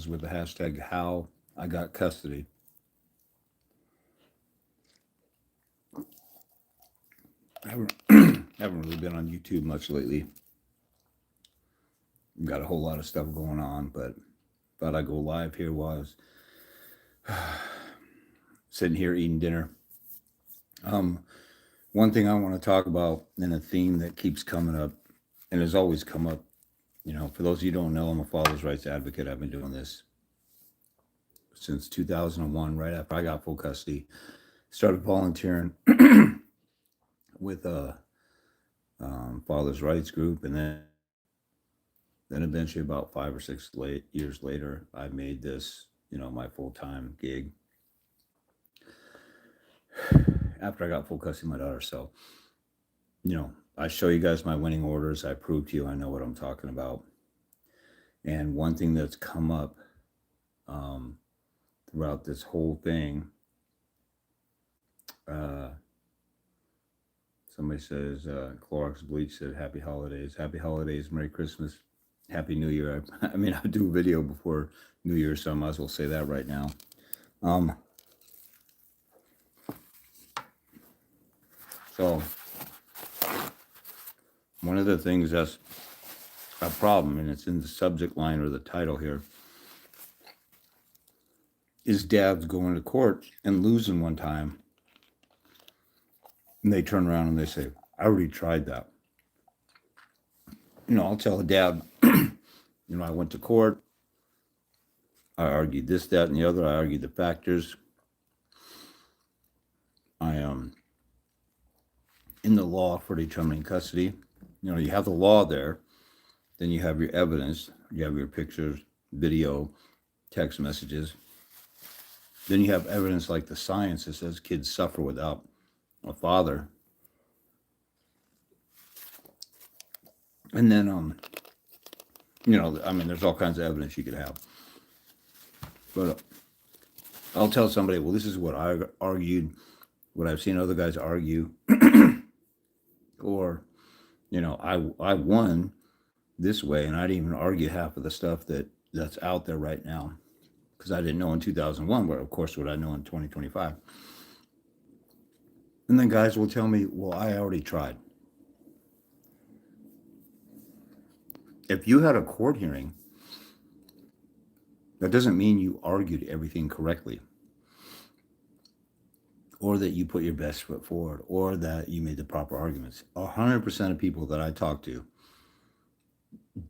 with the hashtag how I got custody. I haven't, haven't really been on YouTube much lately. Got a whole lot of stuff going on, but thought I'd go live here while I was sitting here eating dinner. One thing I want to talk about, and a theme that keeps coming up and has always come up, for those of you who don't know, I'm a father's rights advocate. I've been doing this since 2001, right after I got full custody. Started volunteering with a father's rights group, and then eventually about 5 or 6 years later, I made this, my full-time gig after I got full custody of my daughter. So, I show you guys my winning orders. I prove to you I know what I'm talking about. And one thing that's come up throughout this whole thing, somebody says, Clorox Bleach said, Happy Holidays, Merry Christmas, Happy New Year. I mean, I'll do a video before New Year, so I might as well say that right now. So one of the things that's a problem, and it's in the subject line or the title here, is dads going to court and losing one time. And they turn around and they say, I already tried that. I'll tell a dad, I went to court. I argued this, that, and the other. I argued the factors. I am in the law for determining custody. You have the law there. Then you have your evidence. You have your pictures, video, text messages. Then you have evidence like the science that says kids suffer without a father. And then, there's all kinds of evidence you could have. But I'll tell somebody, well, this is what I argued, what I've seen other guys argue. Or, I won this way, and I didn't even argue half of the stuff that's out there right now, because I didn't know in 2001, but of course what I know in 2025. And then guys will tell me, well, I already tried. If you had a court hearing, that doesn't mean you argued everything correctly, or that you put your best foot forward, or that you made the proper arguments. 100% of people that I talk to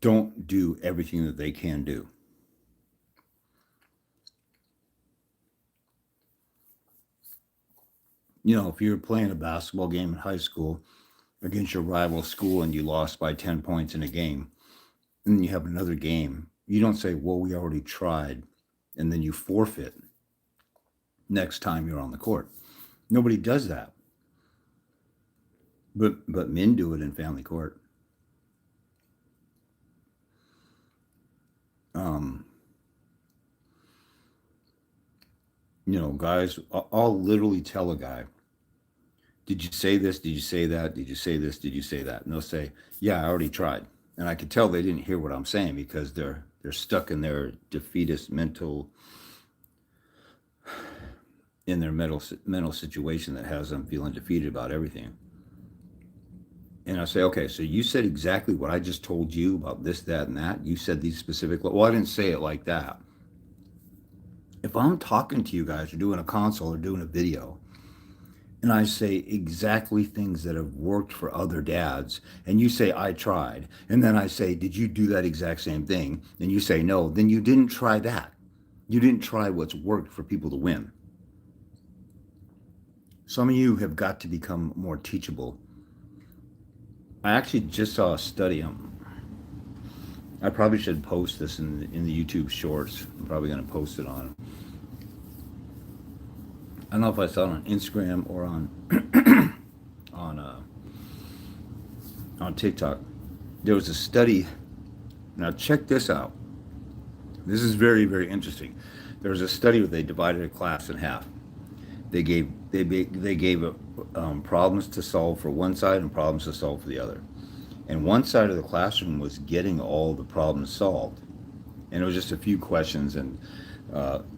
don't do everything that they can do. If you're playing a basketball game in high school against your rival school and you lost by 10 points in a game, and then you have another game, you don't say, well, we already tried, and then you forfeit next time you're on the court. Nobody does that. But men do it in family court. Guys, I'll literally tell a guy, did you say this? Did you say that? Did you say this? Did you say that? And they'll say, yeah, I already tried. And I could tell they didn't hear what I'm saying, because they're stuck in their defeatist mental situation that has them feeling defeated about everything. And I say, okay, so you said exactly what I just told you about this, that, and that. You said these specific, well, I didn't say it like that. If I'm talking to you guys or doing a consult or doing a video, and I say exactly things that have worked for other dads, and you say, I tried, and then I say, did you do that exact same thing? And you say, no, then you didn't try that. You didn't try what's worked for people to win. Some of you have got to become more teachable. I actually just saw a study. I probably should post this in the YouTube shorts. I'm probably going to post it on, I don't know if I saw it on Instagram or on TikTok. There was a study. Now check this out. This is very, very interesting. There was a study where they divided a class in half. They gave problems to solve for one side and problems to solve for the other. And one side of the classroom was getting all the problems solved. And it was just a few questions and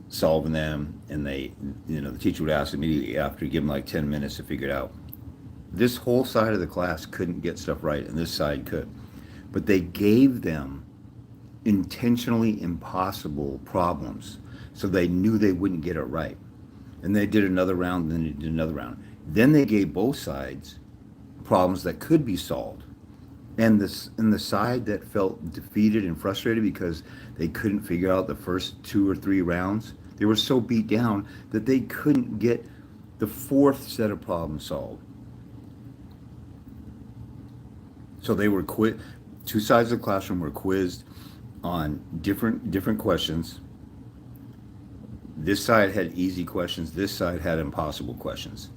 solving them. And they, the teacher would ask immediately after, give them like 10 minutes to figure it out. This whole side of the class couldn't get stuff right, and this side could. But they gave them intentionally impossible problems so they knew they wouldn't get it right. And they did another round, and then they did another round. Then they gave both sides problems that could be solved. And the side that felt defeated and frustrated because they couldn't figure out the first 2 or 3 rounds, they were so beat down that they couldn't get the fourth set of problems solved. So they were two sides of the classroom were quizzed on different questions. This side had easy questions, this side had impossible questions.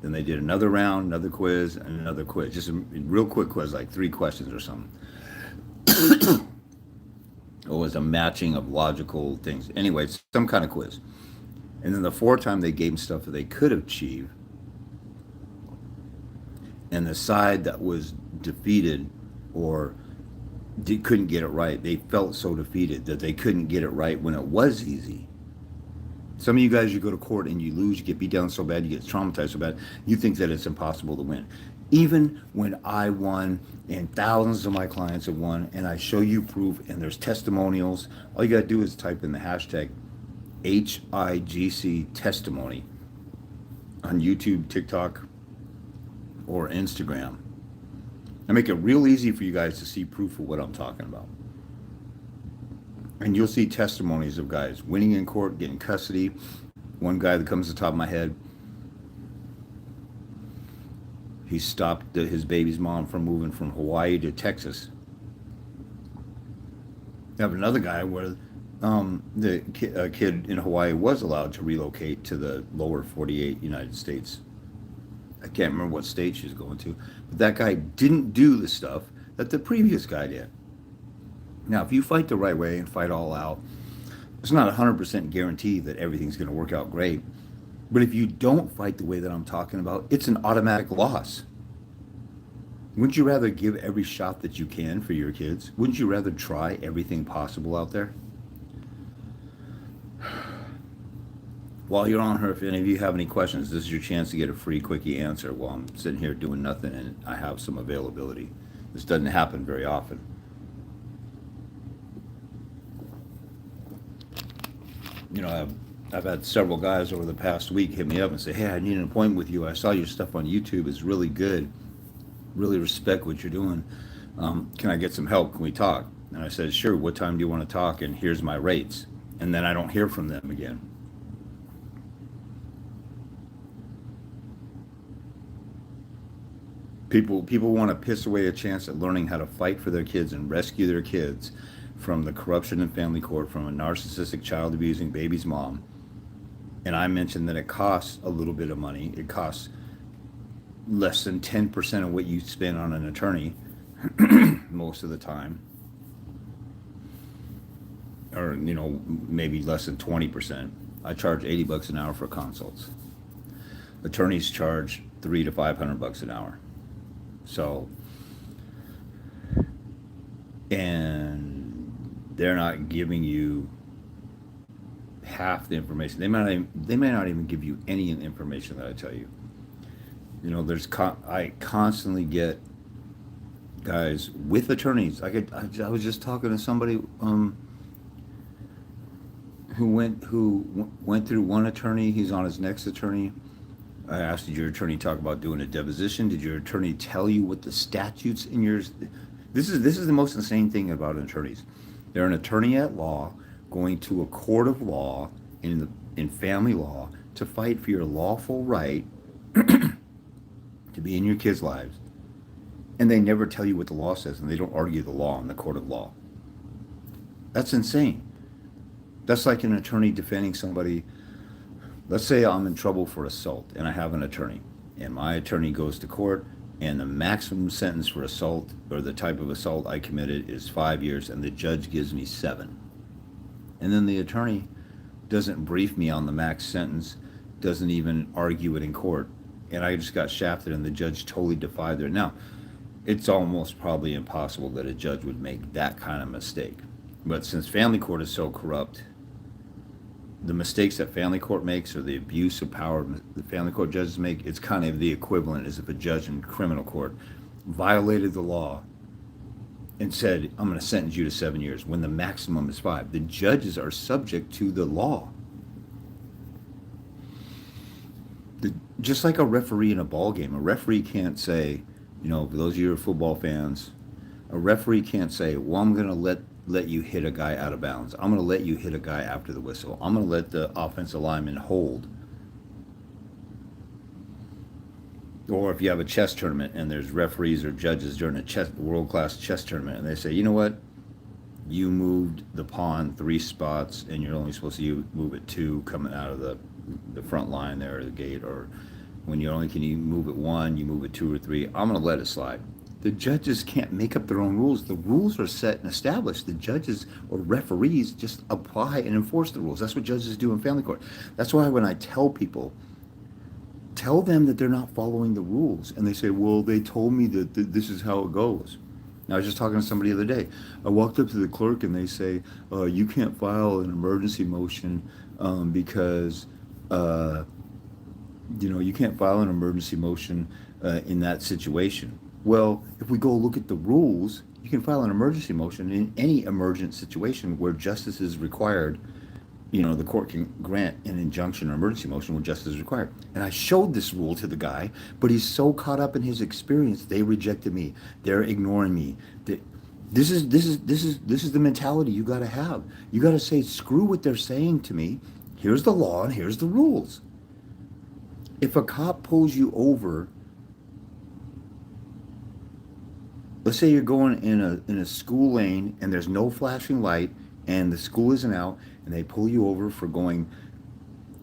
Then they did another round, another quiz, and another quiz. Just a real quick quiz, like 3 questions or something. It was a matching of logical things. Anyway, it's some kind of quiz. And then the 4th time they gave them stuff that they could achieve. And the side that was defeated or couldn't get it right, they felt so defeated that they couldn't get it right when it was easy. Some of you guys, you go to court and you lose, you get beat down so bad, you get traumatized so bad, you think that it's impossible to win. Even when I won and thousands of my clients have won, and I show you proof and there's testimonials, all you got to do is type in the hashtag HIGC testimony on YouTube, TikTok, or Instagram. I make it real easy for you guys to see proof of what I'm talking about. And you'll see testimonies of guys winning in court, getting custody. One guy that comes to the top of my head, he stopped his baby's mom from moving from Hawaii to Texas. I have another guy where a kid in Hawaii was allowed to relocate to the lower 48 United States. I can't remember what state she's going to, but that guy didn't do the stuff that the previous guy did. Now, if you fight the right way and fight all out, it's not a 100% guarantee that everything's going to work out great. But if you don't fight the way that I'm talking about, it's an automatic loss. Wouldn't you rather give every shot that you can for your kids? Wouldn't you rather try everything possible out there? While you're on her, if any of you have any questions, this is your chance to get a free quickie answer while I'm sitting here doing nothing and I have some availability. This doesn't happen very often. I've had several guys over the past week hit me up and say, hey, I need an appointment with you. I saw your stuff on YouTube. It's really good. Really respect what you're doing. Can I get some help? Can we talk? And I said, sure. What time do you want to talk? And here's my rates. And then I don't hear from them again. People want to piss away a chance at learning how to fight for their kids and rescue their kids from the corruption in family court, from a narcissistic, child abusing baby's mom. And I mentioned that it costs a little bit of money. It costs less than 10% of what you spend on an attorney most of the time. Or, maybe less than 20%. I charge $80 an hour for consults. Attorneys charge $300 to $500 an hour. So, and they're not giving you half the information. They may not even give you any information that I tell you. I constantly get guys with attorneys. I was just talking to somebody who went through one attorney. He's on his next attorney. I asked, did your attorney talk about doing a deposition? Did your attorney tell you what the statutes in yours? This is the most insane thing about attorneys. They're an attorney at law going to a court of law in family law to fight for your lawful right to be in your kids' lives. And they never tell you what the law says, and they don't argue the law in the court of law. That's insane. That's like an attorney defending somebody. Let's say I'm in trouble for assault and I have an attorney, and my attorney goes to court, and the maximum sentence for assault or the type of assault I committed is 5 years, and the judge gives me 7. And then the attorney doesn't brief me on the max sentence, doesn't even argue it in court, and I just got shafted, and the judge totally defied their. Now, it's almost probably impossible that a judge would make that kind of mistake. But since family court is so corrupt, the mistakes that family court makes or the abuse of power the family court judges make, it's kind of the equivalent as if a judge in criminal court violated the law and said, I'm going to sentence you to 7 years when the maximum is 5. The judges are subject to the law. Just like a referee in a ball game, a referee can't say, for those of you who are football fans, a referee can't say, well, I'm going to let you hit a guy out of bounds. I'm going to let you hit a guy after the whistle. I'm going to let the offensive lineman hold. Or if you have a chess tournament and there's referees or judges during a world-class chess tournament, and they say, you know what, you moved the pawn 3 spots and you're only supposed to move it 2 coming out of the front line there or the gate, or when you move it 1, you move it 2 or 3. I'm going to let it slide. The judges can't make up their own rules. The rules are set and established. The judges or referees just apply and enforce the rules. That's what judges do in family court. That's why when I tell people, tell them that they're not following the rules, and they say, well, they told me that this is how it goes. Now, I was just talking to somebody the other day. I walked up to the clerk and they say, you can't file an emergency motion because you can't file an emergency motion in that situation. Well, if we go look at the rules, you can file an emergency motion in any emergent situation where justice is required. The court can grant an injunction or emergency motion where justice is required. And I showed this rule to the guy, but he's so caught up in his experience, they rejected me. They're ignoring me. This is the mentality you got to have. You got to say, screw what they're saying to me. Here's the law and here's the rules. If a cop pulls you over, let's say you're going in a school lane and there's no flashing light and the school isn't out, and they pull you over for going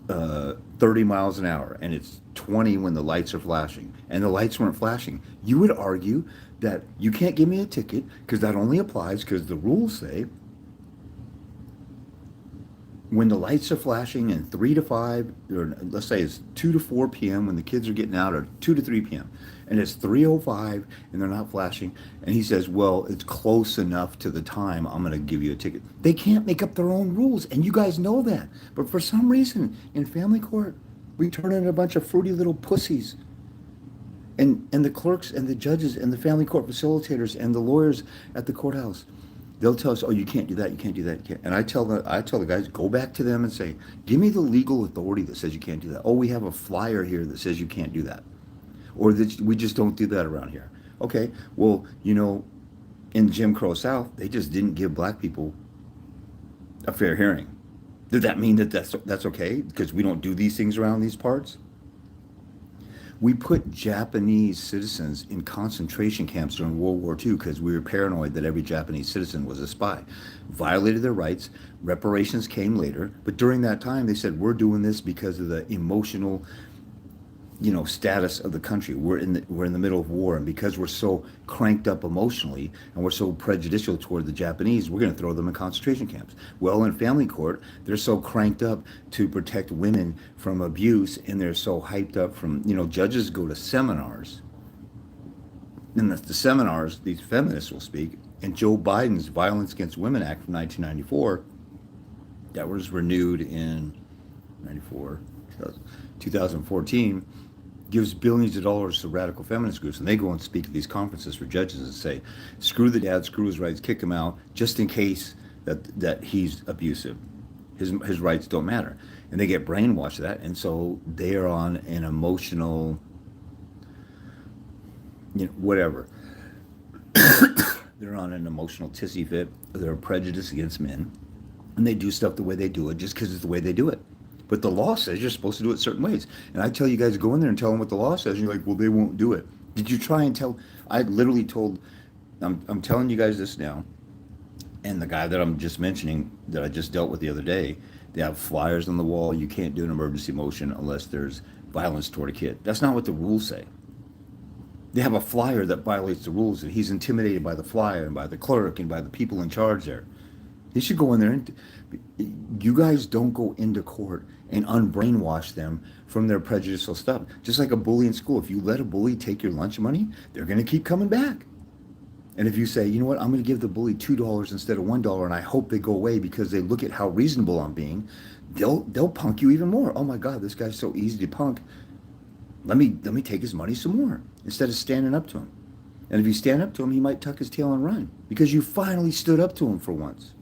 30 miles an hour and it's 20 when the lights are flashing and the lights weren't flashing, you would argue that you can't give me a ticket because that only applies because the rules say when the lights are flashing and 3 to 5, or let's say it's 2 to 4 p.m. when the kids are getting out, or 2 to 3 p.m. and it's 3:05 and they're not flashing, and he says, well, it's close enough to the time, I'm going to give you a ticket. They can't make up their own rules, and you guys know that. But for some reason, in family court, we turn into a bunch of fruity little pussies. And the clerks and the judges and the family court facilitators and the lawyers at the courthouse, they'll tell us, oh, you can't do that, you can't do that, you can't. And I tell the guys, go back to them and say, give me the legal authority that says you can't do that. Oh, we have a flyer here that says you can't do that. Or that we just don't do that around here. Okay, well, in Jim Crow South, they just didn't give black people a fair hearing. Did that mean that that's okay because we don't do these things around these parts? We put Japanese citizens in concentration camps during World War II because we were paranoid that every Japanese citizen was a spy. Violated their rights. Reparations came later. But during that time, they said, we're doing this because of the emotional status of the country. We're in the middle of war, and because we're so cranked up emotionally and we're so prejudicial toward the Japanese, we're going to throw them in concentration camps. Well, in family court, they're so cranked up to protect women from abuse, and they're so hyped up from, judges go to seminars. And the seminars, these feminists will speak, and Joe Biden's Violence Against Women Act from 1994, that was renewed in 2014, gives billions of dollars to radical feminist groups, and they go and speak at these conferences for judges and say, screw the dad, screw his rights, kick him out, just in case that he's abusive. His rights don't matter. And they get brainwashed to that, and so they are on an emotional, whatever. They're on an emotional tissy fit. They're prejudiced against men, and they do stuff the way they do it just because it's the way they do it. But the law says you're supposed to do it certain ways. And I tell you guys, go in there and tell them what the law says. And you're like, well, they won't do it. Did you try and tell? I literally told, I'm telling you guys this now. And the guy that I'm just mentioning, that I just dealt with the other day, they have flyers on the wall. You can't do an emergency motion unless there's violence toward a kid. That's not what the rules say. They have a flyer that violates the rules, and he's intimidated by the flyer and by the clerk and by the people in charge there. They should go in there and you guys don't go into court and unbrainwash them from their prejudicial stuff. Just like a bully in school. If you let a bully take your lunch money, they're going to keep coming back. And if you say, you know what, I'm going to give the bully $2 instead of $1, and I hope they go away because they look at how reasonable I'm being, they'll punk you even more. Oh my God, this guy's so easy to punk. Let me take his money some more instead of standing up to him. And if you stand up to him, he might tuck his tail and run because you finally stood up to him for once.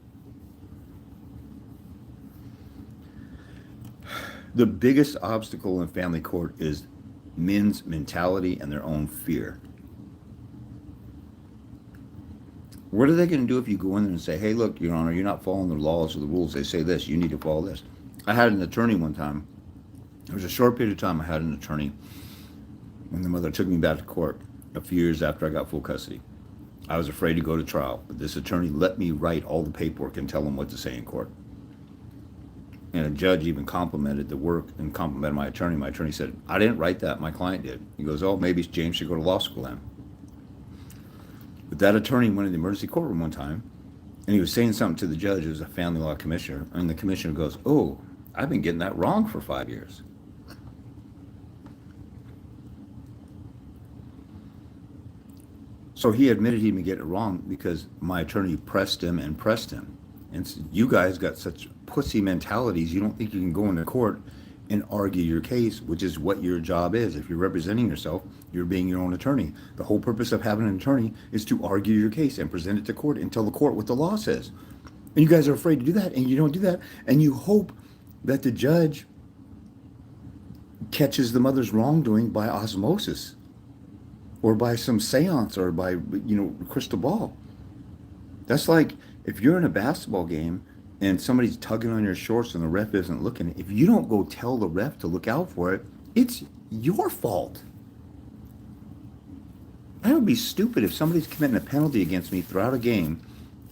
The biggest obstacle in family court is men's mentality and their own fear. What are they going to do if you go in there and say, hey, look, Your Honor, you're not following the laws or the rules. They say this. You need to follow this. I had an attorney one time. There was a short period of time I had an attorney when the mother took me back to court a few years after I got full custody. I was afraid to go to trial, but this attorney let me write all the paperwork and tell him what to say in court. And a judge even complimented the work and complimented my attorney. My attorney said, I didn't write that. My client did. He goes, oh, maybe James should go to law school then. But that attorney went in the emergency courtroom one time, and he was saying something to the judge, who was a family law commissioner, and the commissioner goes, oh, I've been getting that wrong for 5 years. So he admitted he'd been getting it wrong because my attorney pressed him and pressed him. And said, you guys got such pussy mentalities, you don't think you can go into court and argue your case, which is what your job is. If you're representing yourself, you're being your own attorney. The whole purpose of having an attorney is to argue your case and present it to court and tell the court what the law says. And you guys are afraid to do that, and you don't do that, and you hope that the judge catches the mother's wrongdoing by osmosis or by some seance or by, crystal ball. That's like if you're in a basketball game and somebody's tugging on your shorts and the ref isn't looking, if you don't go tell the ref to look out for it, it's your fault. That would be stupid if somebody's committing a penalty against me throughout a game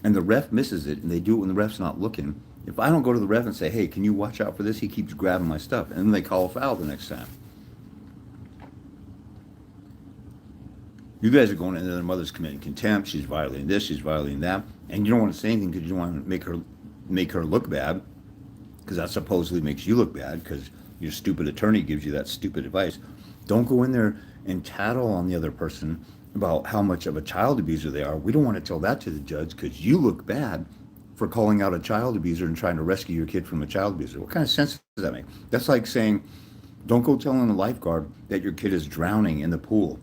and the ref misses it and they do it when the ref's not looking. If I don't go to the ref and say, hey, can you watch out for this? He keeps grabbing my stuff. And then they call a foul the next time. You guys are going in there, the mother's committing contempt. She's violating this, she's violating that. And you don't want to say anything because you don't want to make her look bad, because that supposedly makes you look bad because your stupid attorney gives you that stupid advice. Don't go in there and tattle on the other person about how much of a child abuser they are. We don't want to tell that to the judge because you look bad for calling out a child abuser and trying to rescue your kid from a child abuser. What kind of sense does that make? That's like saying, don't go telling a lifeguard that your kid is drowning in the pool.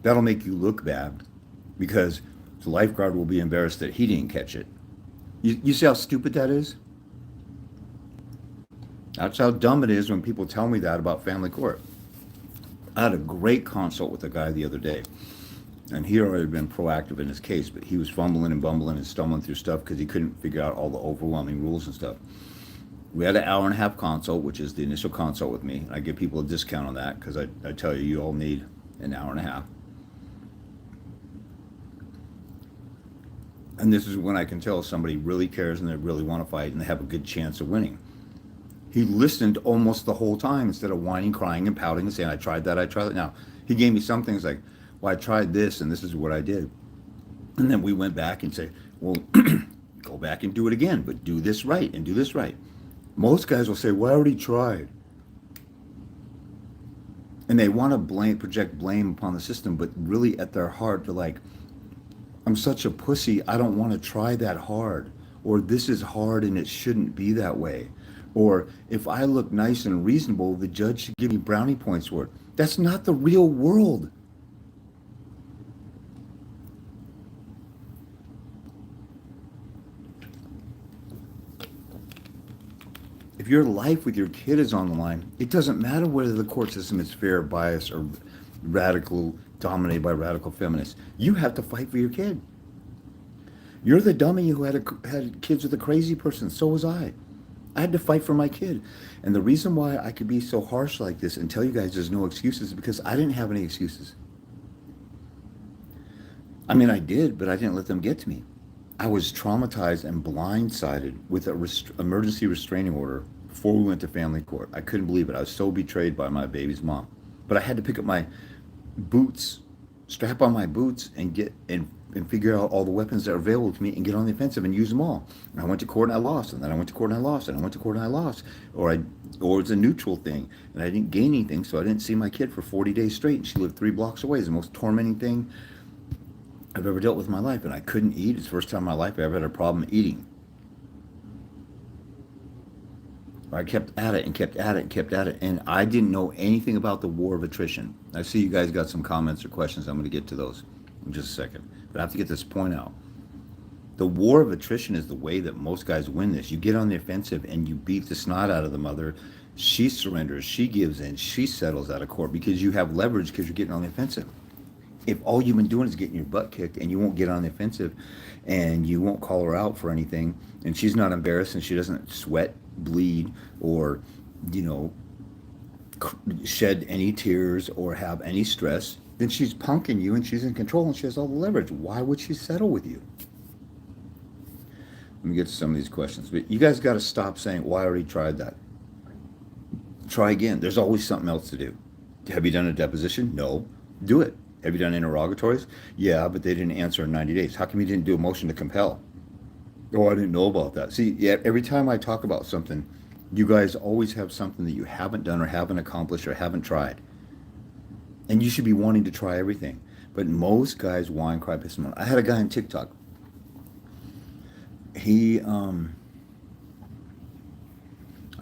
That'll make you look bad because the lifeguard will be embarrassed that he didn't catch it. You see how stupid that is? That's how dumb it is when people tell me that about family court. I had a great consult with a guy the other day, and he already been proactive in his case, but he was fumbling and bumbling and stumbling through stuff because he couldn't figure out all the overwhelming rules and stuff. We had an hour-and-a-half consult, which is the initial consult with me. I give people a discount on that because I tell you, you all need an hour and a half. And this is when I can tell somebody really cares and they really want to fight and they have a good chance of winning. He listened almost the whole time instead of whining, crying, and pouting and saying, I tried that. Now, he gave me some things like, well, I tried this and this is what I did. And then we went back and said, well, go back and do it again, but do this right and do this right. Most guys will say, well, I already tried. And they want to project blame upon the system, but really at their heart, they're like, I'm such a pussy, I don't want to try that hard. Or this is hard and it shouldn't be that way. Or if I look nice and reasonable, the judge should give me brownie points for it. That's not the real world. If your life with your kid is on the line, it doesn't matter whether the court system is fair, biased, or dominated by radical feminists. You have to fight for your kid. You're the dummy who had kids with a crazy person. So was I. I had to fight for my kid. And the reason why I could be so harsh like this and tell you guys there's no excuses is because I didn't have any excuses. I mean, I did, but I didn't let them get to me. I was traumatized and blindsided with an emergency restraining order before we went to family court. I couldn't believe it. I was so betrayed by my baby's mom. But I had to pick up my boots, strap on my boots, and get and figure out all the weapons that are available to me and get on the offensive and use them all. And I went to court and I lost, and then I went to court and I lost, and I went to court and I lost. Or it's a neutral thing, and I didn't gain anything, so I didn't see my kid for 40 days straight, and she lived 3 blocks away. It's the most tormenting thing. I've ever dealt with in my life, and I couldn't eat. It's the first time in my life I ever had a problem eating. I kept at it and kept at it and kept at it, and I didn't know anything about the war of attrition. I see you guys got some comments or questions. I'm going to get to those in just a second, but I have to get this point out. The war of attrition is the way that most guys win this. You get on the offensive and you beat the snot out of the mother. She surrenders, she gives in, she settles out of court because you have leverage because you're getting on the offensive. If all you've been doing is getting your butt kicked and you won't get on the offensive and you won't call her out for anything and she's not embarrassed and she doesn't sweat, bleed, or, you know, shed any tears or have any stress, then she's punking you and she's in control and she has all the leverage. Why would she settle with you? Let me get to some of these questions. But you guys got to stop saying, well, I already tried that. Try again. There's always something else to do. Have you done a deposition? No. Do it. Have you done interrogatories? Yeah, but they didn't answer in 90 days. How come you didn't do a motion to compel? Oh, I didn't know about that. See, yeah, every time I talk about something, you guys always have something that you haven't done or haven't accomplished or haven't tried. And you should be wanting to try everything. But most guys whine, cry, piss, and moan. I had a guy on TikTok. He, I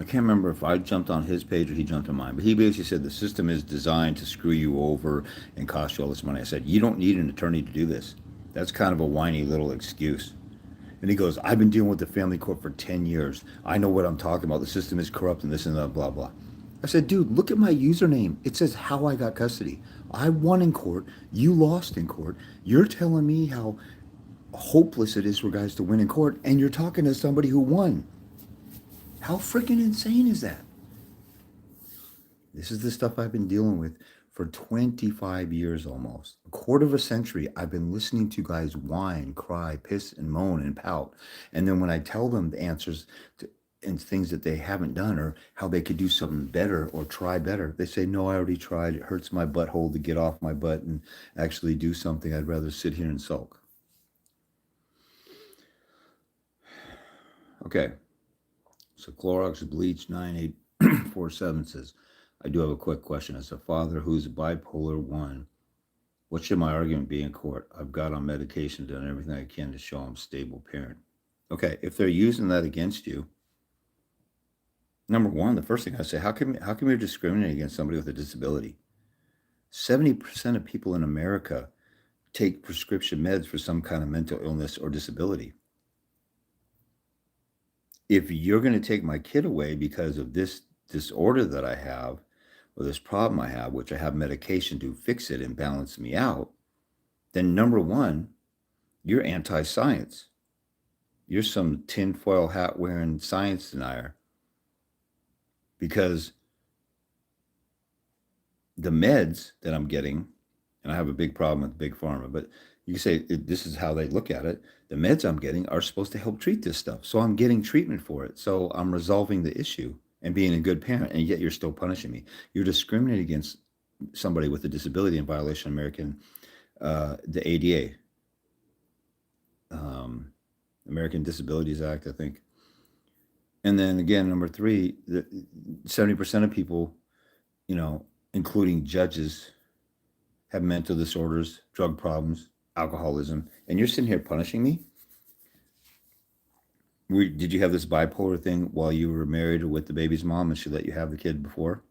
can't remember if I jumped on his page or he jumped on mine, but he basically said the system is designed to screw you over and cost you all this money. I said, you don't need an attorney to do this. That's kind of a whiny little excuse. And he goes, I've been dealing with the family court for 10 years. I know what I'm talking about. The system is corrupt and this and that, blah, blah. I said, dude, look at my username. It says how I got custody. I won in court. You lost in court. You're telling me how hopeless it is for guys to win in court, and you're talking to somebody who won. How freaking insane is that? This is the stuff I've been dealing with for 25 years almost. A quarter of a century, I've been listening to guys whine, cry, piss, and moan and pout. And then when I tell them the answers to, and things that they haven't done or how they could do something better or try better, they say, no, I already tried. It hurts my butthole to get off my butt and actually do something. I'd rather sit here and sulk. Okay. So Clorox Bleach 9847 says, I do have a quick question. As a father who's bipolar 1, what should my argument be in court? I've got on medication, done everything I can to show I'm a stable parent. Okay, if they're using that against you, number one, the first thing I say, how come you're discriminating against somebody with a disability? 70% of people in America take prescription meds for some kind of mental illness or disability. If you're going to take my kid away because of this disorder that I have or this problem I have, which I have medication to fix it and balance me out, then number one, you're anti-science. You're some tinfoil hat wearing science denier, because the meds that I'm getting, and I have a big problem with big pharma, but you can say this is how they look at it. The meds I'm getting are supposed to help treat this stuff. So I'm getting treatment for it. So I'm resolving the issue and being a good parent, and yet you're still punishing me. You're discriminating against somebody with a disability in violation of the ADA, American Disabilities Act, I think. And then again, number three, 70% of people, including judges, have mental disorders, drug problems, alcoholism, and you're sitting here punishing me? Did you have this bipolar thing while you were married or with the baby's mom and she let you have the kid before?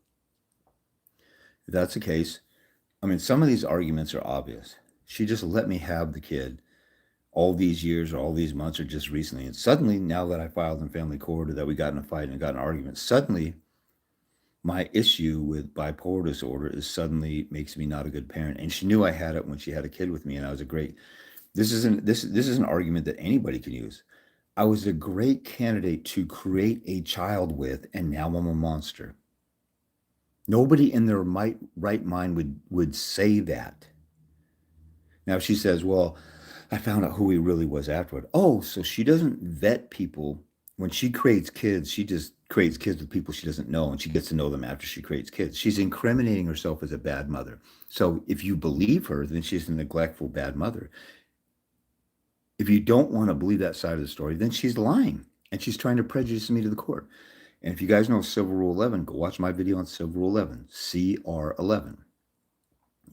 If that's the case, I mean, some of these arguments are obvious. She just let me have the kid all these years or all these months or just recently. And suddenly, now that I filed in family court or that we got in a fight and got in an argument, suddenly my issue with bipolar disorder is suddenly makes me not a good parent. And she knew I had it when she had a kid with me, and I was a great. This is an argument that anybody can use. I was a great candidate to create a child with, and now I'm a monster. Nobody in their right mind would say that. Now she says, well, I found out who he really was afterward. Oh, so she doesn't vet people. When she creates kids, she just creates kids with people she doesn't know, and she gets to know them after she creates kids. She's incriminating herself as a bad mother. So if you believe her, then she's a neglectful bad mother. If you don't want to believe that side of the story, then she's lying, and she's trying to prejudice me to the court. And if you guys know Civil Rule 11, go watch my video on Civil Rule 11, CR11.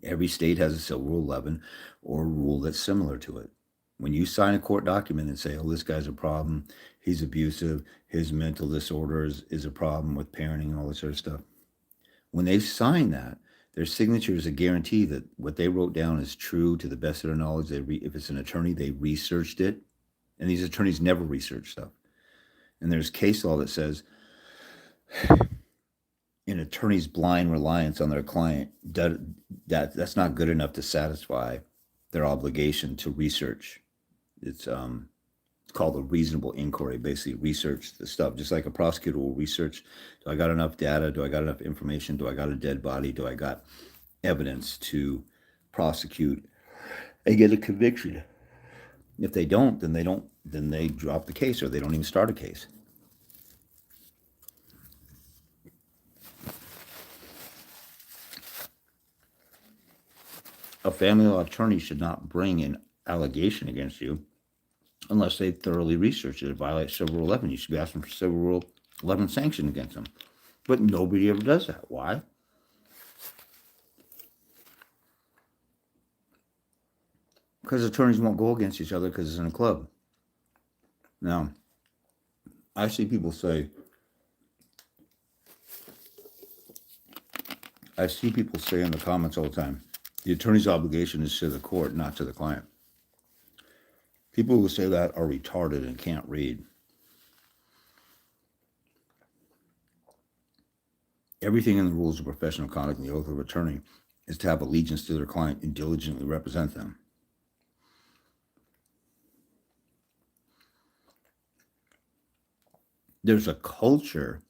Every state has a Civil Rule 11 or a rule that's similar to it. When you sign a court document and say, oh, this guy's a problem, he's abusive, his mental disorders is a problem with parenting and all this sort of stuff. When they sign that, their signature is a guarantee that what they wrote down is true to the best of their knowledge. If it's an attorney, they researched it. And these attorneys never research stuff. And there's case law that says an attorney's blind reliance on their client, that's not good enough to satisfy their obligation to research. It's called a reasonable inquiry. Basically, research the stuff, just like a prosecutor will research. Do I got enough data? Do I got enough information? Do I got a dead body? Do I got evidence to prosecute and get a conviction? If they don't, then they drop the case, or they don't even start a case. A family law attorney should not bring an allegation against you unless they thoroughly research it. It violates Civil Rule 11. You should be asking for Civil Rule 11 sanction against them. But nobody ever does that. Why? Because attorneys won't go against each other because it's in a club. Now, I see people say, in the comments all the time, the attorney's obligation is to the court, not to the client. People who say that are retarded and can't read. Everything in the rules of professional conduct and the oath of attorney is to have allegiance to their client and diligently represent them. There's a culture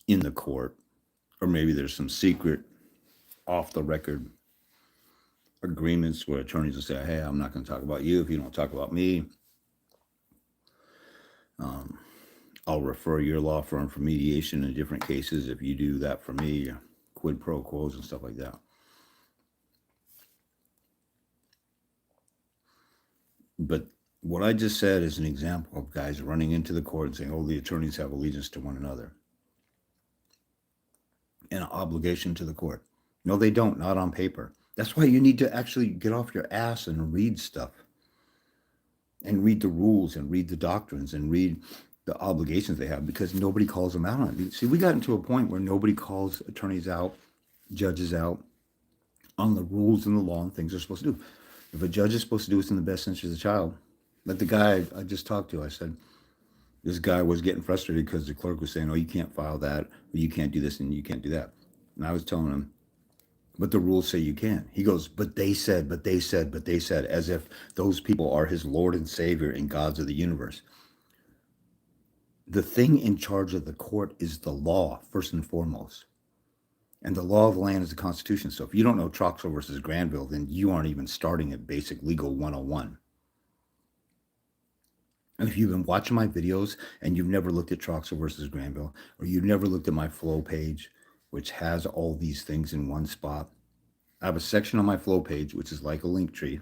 in the court, or maybe there's some secret off-the-record agreements where attorneys will say, hey, I'm not going to talk about you if you don't talk about me. I'll refer your law firm for mediation in different cases if you do that for me, quid pro quos and stuff like that. But what I just said is an example of guys running into the court and saying, oh, the attorneys have allegiance to one another. An obligation to the court. No, they don't, not on paper. That's why you need to actually get off your ass and read stuff. And read the rules and read the doctrines and read the obligations they have, because nobody calls them out on it. See, we got into a point where nobody calls attorneys out, judges out on the rules and the law and things they're supposed to do. If a judge is supposed to do what's in the best interest of the child, like the guy I just talked to, I said, this guy was getting frustrated because the clerk was saying, oh, you can't file that, or you can't do this and you can't do that. And I was telling him, but the rules say you can. He goes, but they said, as if those people are his Lord and Savior and gods of the universe. The thing in charge of the court is the law, first and foremost. And the law of the land is the Constitution. So if you don't know Troxel versus Granville, then you aren't even starting at basic legal 101. And if you've been watching my videos and you've never looked at Troxel versus Granville, or you've never looked at my flow page, which has all these things in one spot, I have a section on my flow page, which is like a link tree.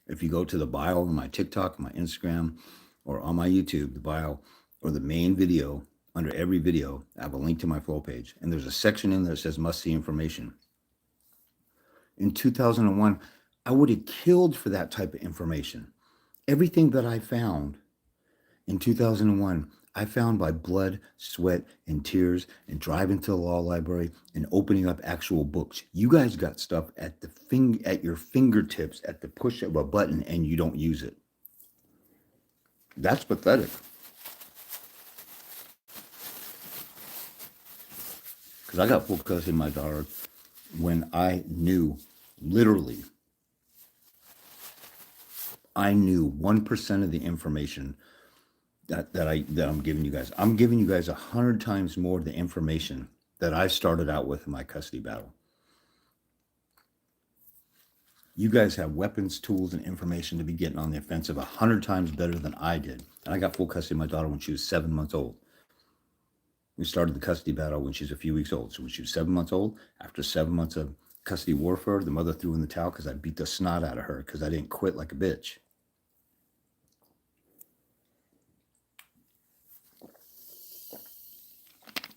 If you go to the bio on my TikTok, my Instagram, or on my YouTube, the bio or the main video, under every video, I have a link to my flow page. And there's a section in there that says must see information. In 2001, I would have killed for that type of information. Everything that I found in 2001, I found by blood, sweat, and tears, and driving to the law library and opening up actual books. You guys got stuff at your fingertips at the push of a button, and you don't use it. That's pathetic. Because I got full custody of my daughter when I knew, literally, I knew 1% of the information that I'm giving you guys. I'm giving you guys 100 times more of the information that I started out with in my custody battle. You guys have weapons, tools, and information to be getting on the offensive 100 times better than I did. And I got full custody of my daughter when she was 7 months old. We started the custody battle when she was a few weeks old. So when she was 7 months old, after 7 months of custody warfare, the mother threw in the towel because I beat the snot out of her because I didn't quit like a bitch.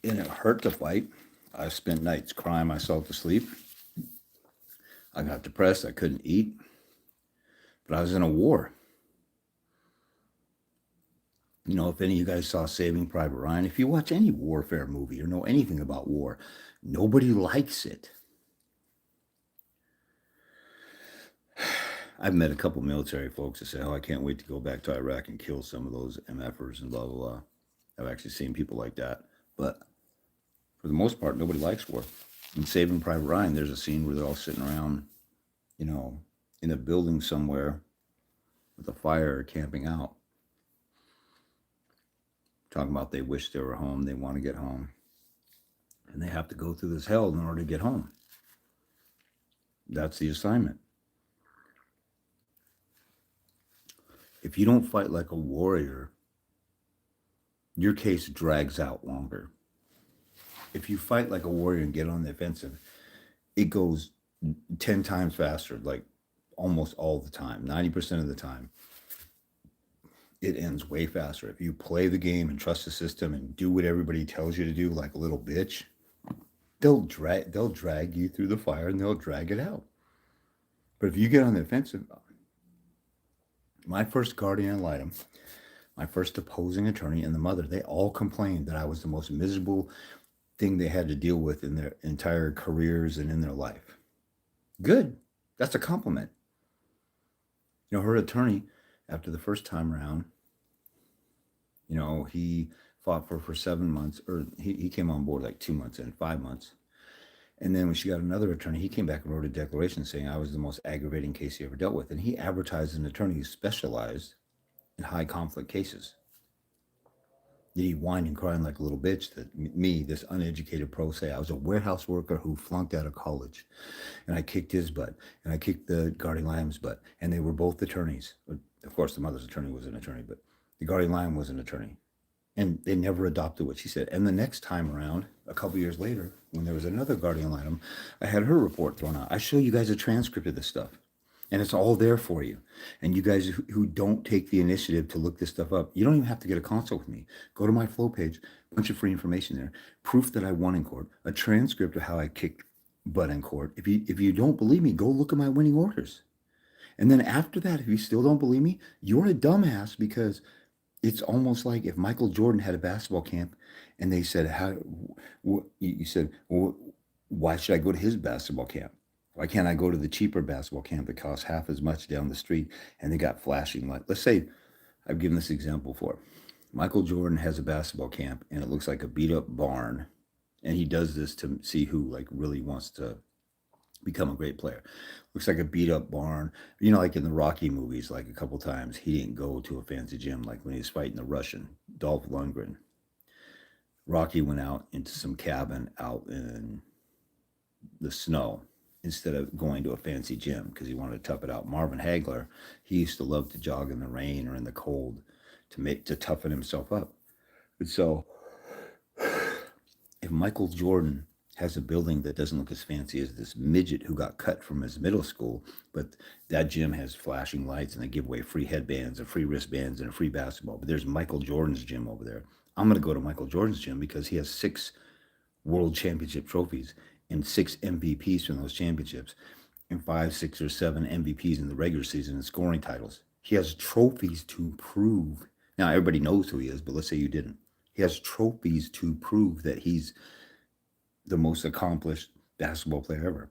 And it hurt to fight. I spent nights crying myself to sleep. I got depressed. I couldn't eat. But I was in a war. You know, if any of you guys saw Saving Private Ryan, if you watch any warfare movie or know anything about war, nobody likes it. I've met a couple military folks that say, oh, I can't wait to go back to Iraq and kill some of those MFers and blah, blah, blah. I've actually seen people like that. But for the most part, nobody likes war. In Saving Private Ryan, there's a scene where they're all sitting around, you know, in a building somewhere with a fire camping out. Talking about they wish they were home, they want to get home. And they have to go through this hell in order to get home. That's the assignment. If you don't fight like a warrior, your case drags out longer. If you fight like a warrior and get on the offensive, it goes 10 times faster, like almost all the time, 90% of the time. It ends way faster. If you play the game and trust the system and do what everybody tells you to do like a little bitch, they'll drag you through the fire and they'll drag it out. But if you get on the offensive, my first guardian ad litem, my first opposing attorney, and the mother, they all complained that I was the most miserable thing they had to deal with in their entire careers and in their life. Good. That's a compliment. You know, her attorney, after the first time around, you know, he fought for 7 months, or he came on board like 2 months in, 5 months. And then when she got another attorney, he came back and wrote a declaration saying I was the most aggravating case he ever dealt with. And he advertised an attorney who specialized in high conflict cases. Did he whine and crying like a little bitch that me, this uneducated pro se, I was a warehouse worker who flunked out of college. And I kicked his butt. And I kicked the guardian ad litem's butt. And they were both attorneys. Of course, the mother's attorney was an attorney, but the guardian ad litem was an attorney. And they never adopted what she said. And the next time around, a couple years later, when there was another guardian ad litem, I had her report thrown out. I show you guys a transcript of this stuff. And it's all there for you. And you guys who don't take the initiative to look this stuff up, you don't even have to get a consult with me. Go to my flow page, bunch of free information there. Proof that I won in court, a transcript of how I kicked butt in court. If you don't believe me, go look at my winning orders. And then after that, if you still don't believe me, you're a dumbass, because it's almost like if Michael Jordan had a basketball camp and they said, you said, well, why should I go to his basketball camp? Why can't I go to the cheaper basketball camp that costs half as much down the street and they got flashing lights? Let's say, I've given this example before. Michael Jordan has a basketball camp and it looks like a beat up barn. And he does this to see who like really wants to become a great player. Looks like a beat up barn. You know, like in the Rocky movies, like a couple times, he didn't go to a fancy gym, like when he was fighting the Russian, Dolph Lundgren. Rocky went out into some cabin out in the snow instead of going to a fancy gym because he wanted to tough it out. Marvin Hagler, he used to love to jog in the rain or in the cold to toughen himself up. And so if Michael Jordan has a building that doesn't look as fancy as this midget who got cut from his middle school, but that gym has flashing lights and they give away free headbands and free wristbands and a free basketball. But there's Michael Jordan's gym over there. I'm going to go to Michael Jordan's gym because he has 6 world championship trophies and 6 MVPs from those championships and 5, 6, or 7 MVPs in the regular season and scoring titles. He has trophies to prove. Now, everybody knows who he is, but let's say you didn't. He has trophies to prove that he's the most accomplished basketball player ever.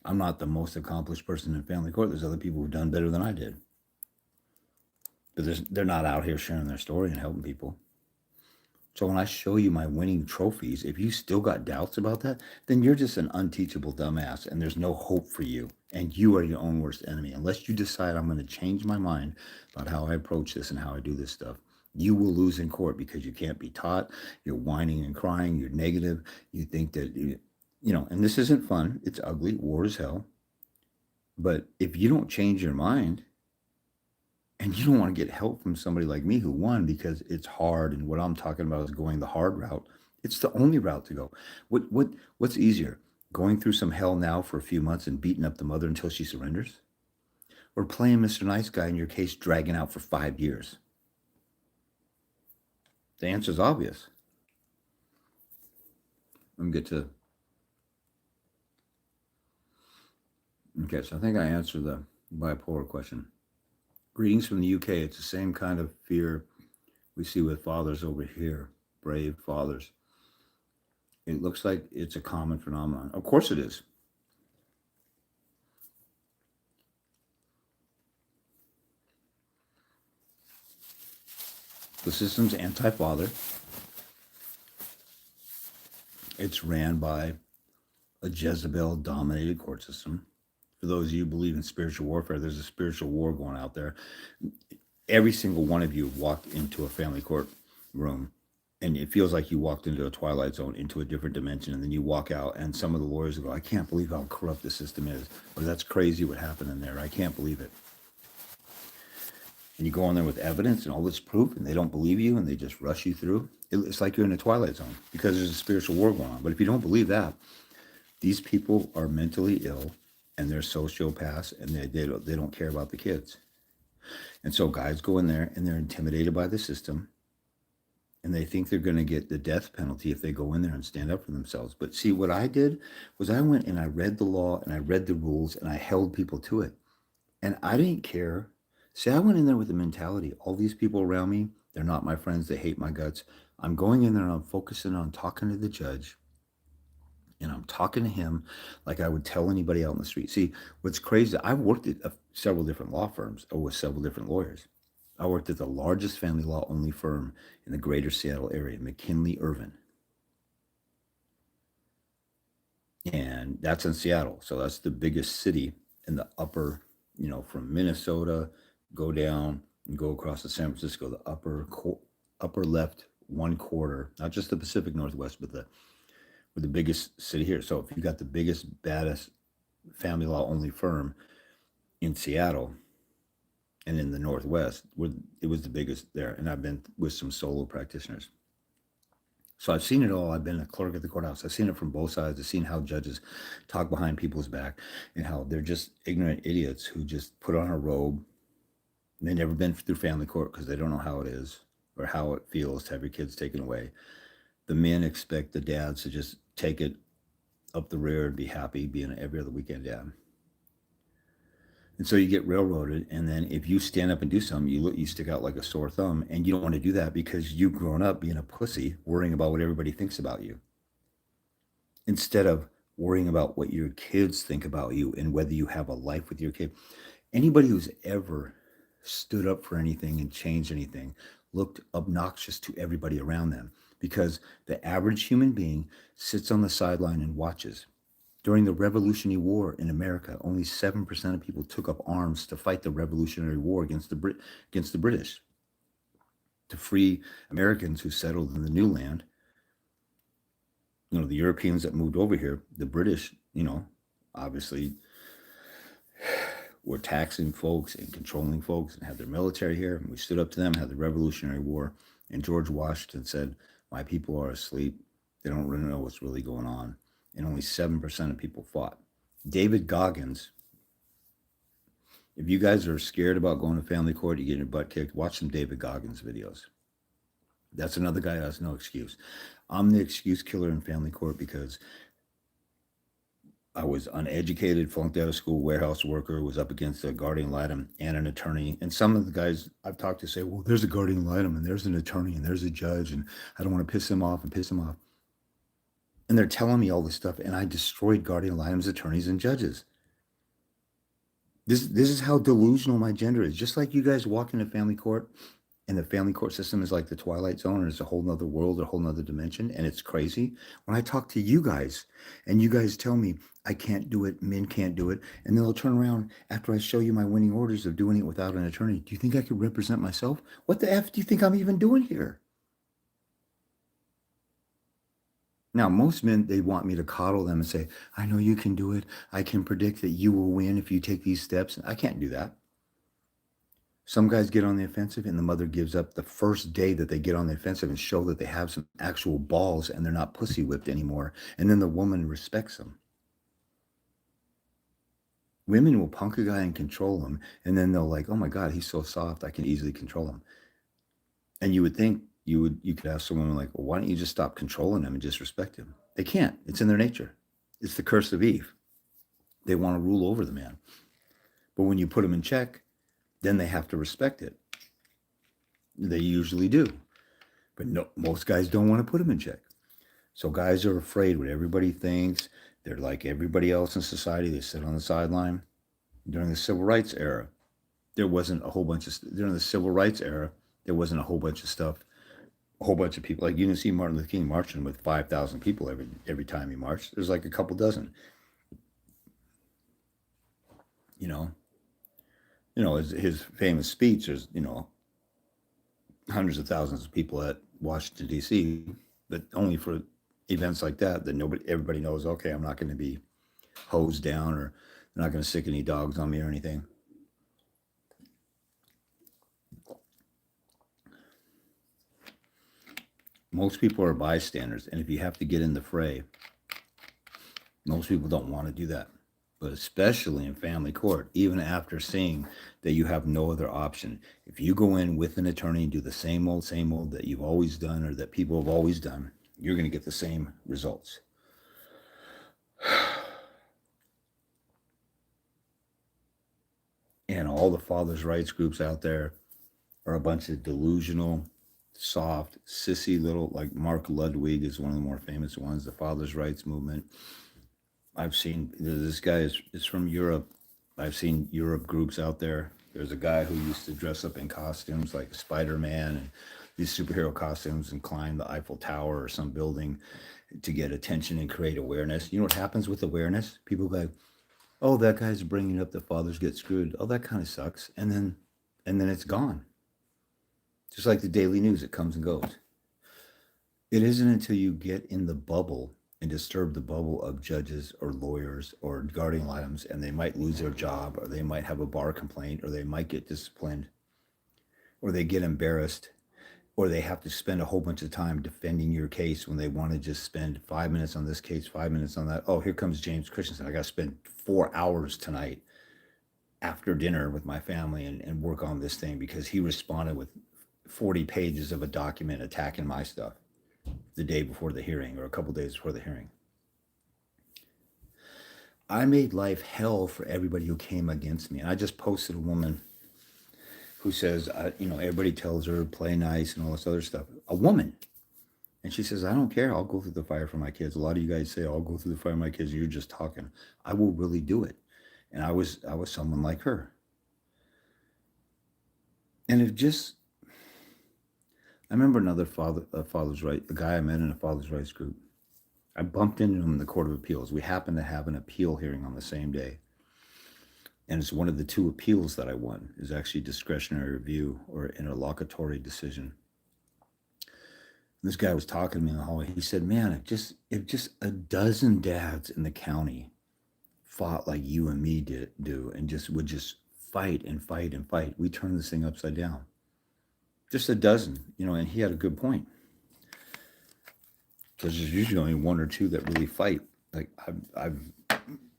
I'm not the most accomplished person in family court. There's other people who've done better than I did. But they're not out here sharing their story and helping people. So when I show you my winning trophies, if you still got doubts about that, then you're just an unteachable dumbass and there's no hope for you. And you are your own worst enemy. Unless you decide I'm going to change my mind about how I approach this and how I do this stuff, you will lose in court because you can't be taught. You're whining and crying. You're negative. You think that, you know, and this isn't fun. It's ugly. War is hell. But if you don't change your mind and you don't want to get help from somebody like me who won because it's hard and what I'm talking about is going the hard route, it's the only route to go. What's easier? Going through some hell now for a few months and beating up the mother until she surrenders? Or playing Mr. Nice Guy in your case dragging out for 5 years? The answer is obvious. Let me get to. Okay, so I think I answered the bipolar question. Greetings from the UK. It's the same kind of fear we see with fathers over here, brave fathers. It looks like it's a common phenomenon. Of course it is. The system's anti father. It's ran by a Jezebel dominated court system. For those of you who believe in spiritual warfare, there's a spiritual war going out there. Every single one of you walked into a family court room and it feels like you walked into a twilight zone, into a different dimension, and then you walk out and some of the lawyers go, I can't believe how corrupt the system is, or that's crazy what happened in there, I can't believe it. And you go in there with evidence and all this proof and they don't believe you and they just rush you through. It's like you're in a twilight zone because there's a spiritual war going on. But if you don't believe that, these people are mentally ill and they're sociopaths and they don't care about the kids. And so guys go in there and they're intimidated by the system and they think they're going to get the death penalty if they go in there and stand up for themselves. But see, what I did was I went and I read the law and I read the rules and I held people to it. And I didn't care. See, I went in there with the mentality, all these people around me, they're not my friends, they hate my guts. I'm going in there and I'm focusing on talking to the judge. And I'm talking to him like I would tell anybody out in the street. See, what's crazy, I've worked at several different law firms or with several different lawyers. I worked at the largest family law only firm in the greater Seattle area, McKinley Irvin. And that's in Seattle. So that's the biggest city in the upper, from Minnesota, go down and go across to San Francisco, the upper left 1/4, not just the Pacific Northwest, but the biggest city here. So if you got the biggest, baddest family law only firm in Seattle and in the Northwest, it was the biggest there. And I've been with some solo practitioners. So I've seen it all. I've been a clerk at the courthouse. I've seen it from both sides. I've seen how judges talk behind people's back and how they're just ignorant idiots who just put on a robe. They've never been through family court because they don't know how it is or how it feels to have your kids taken away. The men expect the dads to just take it up the rear and be happy being an every other weekend dad. And so you get railroaded, and then if you stand up and do something, you stick out like a sore thumb, and you don't want to do that because you've grown up being a pussy, worrying about what everybody thinks about you, instead of worrying about what your kids think about you and whether you have a life with your kid. Anybody who's ever stood up for anything and changed anything looked obnoxious to everybody around them because the average human being sits on the sideline and watches. During the Revolutionary War in America, only 7% of people took up arms to fight the Revolutionary War against the British, to free Americans who settled in the new land. The Europeans that moved over here, the British, obviously were taxing folks and controlling folks and had their military here. And we stood up to them, had the Revolutionary War. And George Washington said, my people are asleep. They don't really know what's really going on. And only 7% of people fought. David Goggins, if you guys are scared about going to family court, you get your butt kicked, watch some David Goggins videos. That's another guy who has no excuse. I'm the excuse killer in family court because I was uneducated, flunked out of school, warehouse worker, was up against a guardian ad litem and an attorney. And some of the guys I've talked to say, well, there's a guardian ad litem and there's an attorney and there's a judge and I don't want to piss him off. And they're telling me all this stuff, and I destroyed guardian ad litems, attorneys, and judges. This is how delusional my gender is. Just like you guys walk into family court, and the family court system is like the Twilight Zone, and it's a whole nother world, a whole nother dimension, and it's crazy. When I talk to you guys, and you guys tell me I can't do it, men can't do it, and then they'll turn around after I show you my winning orders of doing it without an attorney. Do you think I could represent myself? What the F do you think I'm even doing here? Now, most men, they want me to coddle them and say, I know you can do it. I can predict that you will win if you take these steps. I can't do that. Some guys get on the offensive and the mother gives up the first day that they get on the offensive and show that they have some actual balls and they're not pussy whipped anymore. And then the woman respects them. Women will punk a guy and control him. And then they'll like, oh my God, he's so soft. I can easily control him. And you would think you could have someone like, well, why don't you just stop controlling him and just respect him? They can't. It's in their nature. It's the curse of Eve. They want to rule over the man. But when you put them in check, then they have to respect it. They usually do. But no, most guys don't want to put them in check. So guys are afraid what everybody thinks. They're like everybody else in society. They sit on the sideline. During the Civil Rights era, there wasn't a whole bunch of, during the Civil Rights era, there wasn't a whole bunch of stuff, a whole bunch of people. Like you didn't see Martin Luther King marching with 5,000 people every time he marched. There's like a couple dozen. His famous speech, there's, hundreds of thousands of people at Washington, D.C., but only for events like that everybody knows, okay, I'm not going to be hosed down, or they're not going to sick any dogs on me or anything. Most people are bystanders, and if you have to get in the fray, most people don't want to do that. But especially in family court, even after seeing that you have no other option, if you go in with an attorney and do the same old that you've always done or that people have always done, you're going to get the same results. And all the fathers' rights groups out there are a bunch of delusional, soft, sissy little, like Mark Ludwig is one of the more famous ones, the fathers' rights movement. I've seen, this guy is from Europe. I've seen Europe groups out there. There's a guy who used to dress up in costumes like Spider-Man and these superhero costumes and climb the Eiffel Tower or some building to get attention and create awareness. You know what happens with awareness? People go, oh, that guy's bringing up the fathers get screwed. Oh, that kind of sucks. And then it's gone. Just like the daily news, it comes and goes. It isn't until you get in the bubble and disturb the bubble of judges or lawyers or guardian items, and they might lose their job, or they might have a bar complaint, or they might get disciplined, or they get embarrassed, or they have to spend a whole bunch of time defending your case when they want to just spend 5 minutes on this case, 5 minutes on that. Oh, here comes James Christensen. I got to spend 4 hours tonight after dinner with my family and work on this thing because he responded with 40 pages of a document attacking my stuff the day before the hearing or a couple days before the hearing. I made life hell for everybody who came against me. And I just posted a woman who says, everybody tells her play nice and all this other stuff. A woman. And she says, I don't care. I'll go through the fire for my kids. A lot of you guys say, I'll go through the fire for my kids. You're just talking. I will really do it. And I was someone like her. And I remember another father's right, a guy I met in a father's rights group. I bumped into him in the Court of Appeals. We happened to have an appeal hearing on the same day. And it's one of the 2 appeals that I won. Is actually discretionary review or interlocutory decision. And this guy was talking to me in the hallway. He said, man, if just a dozen dads in the county fought like you and me do and would fight and fight and fight, we turn this thing upside down. Just a dozen, and he had a good point. Because there's usually only 1 or 2 that really fight. Like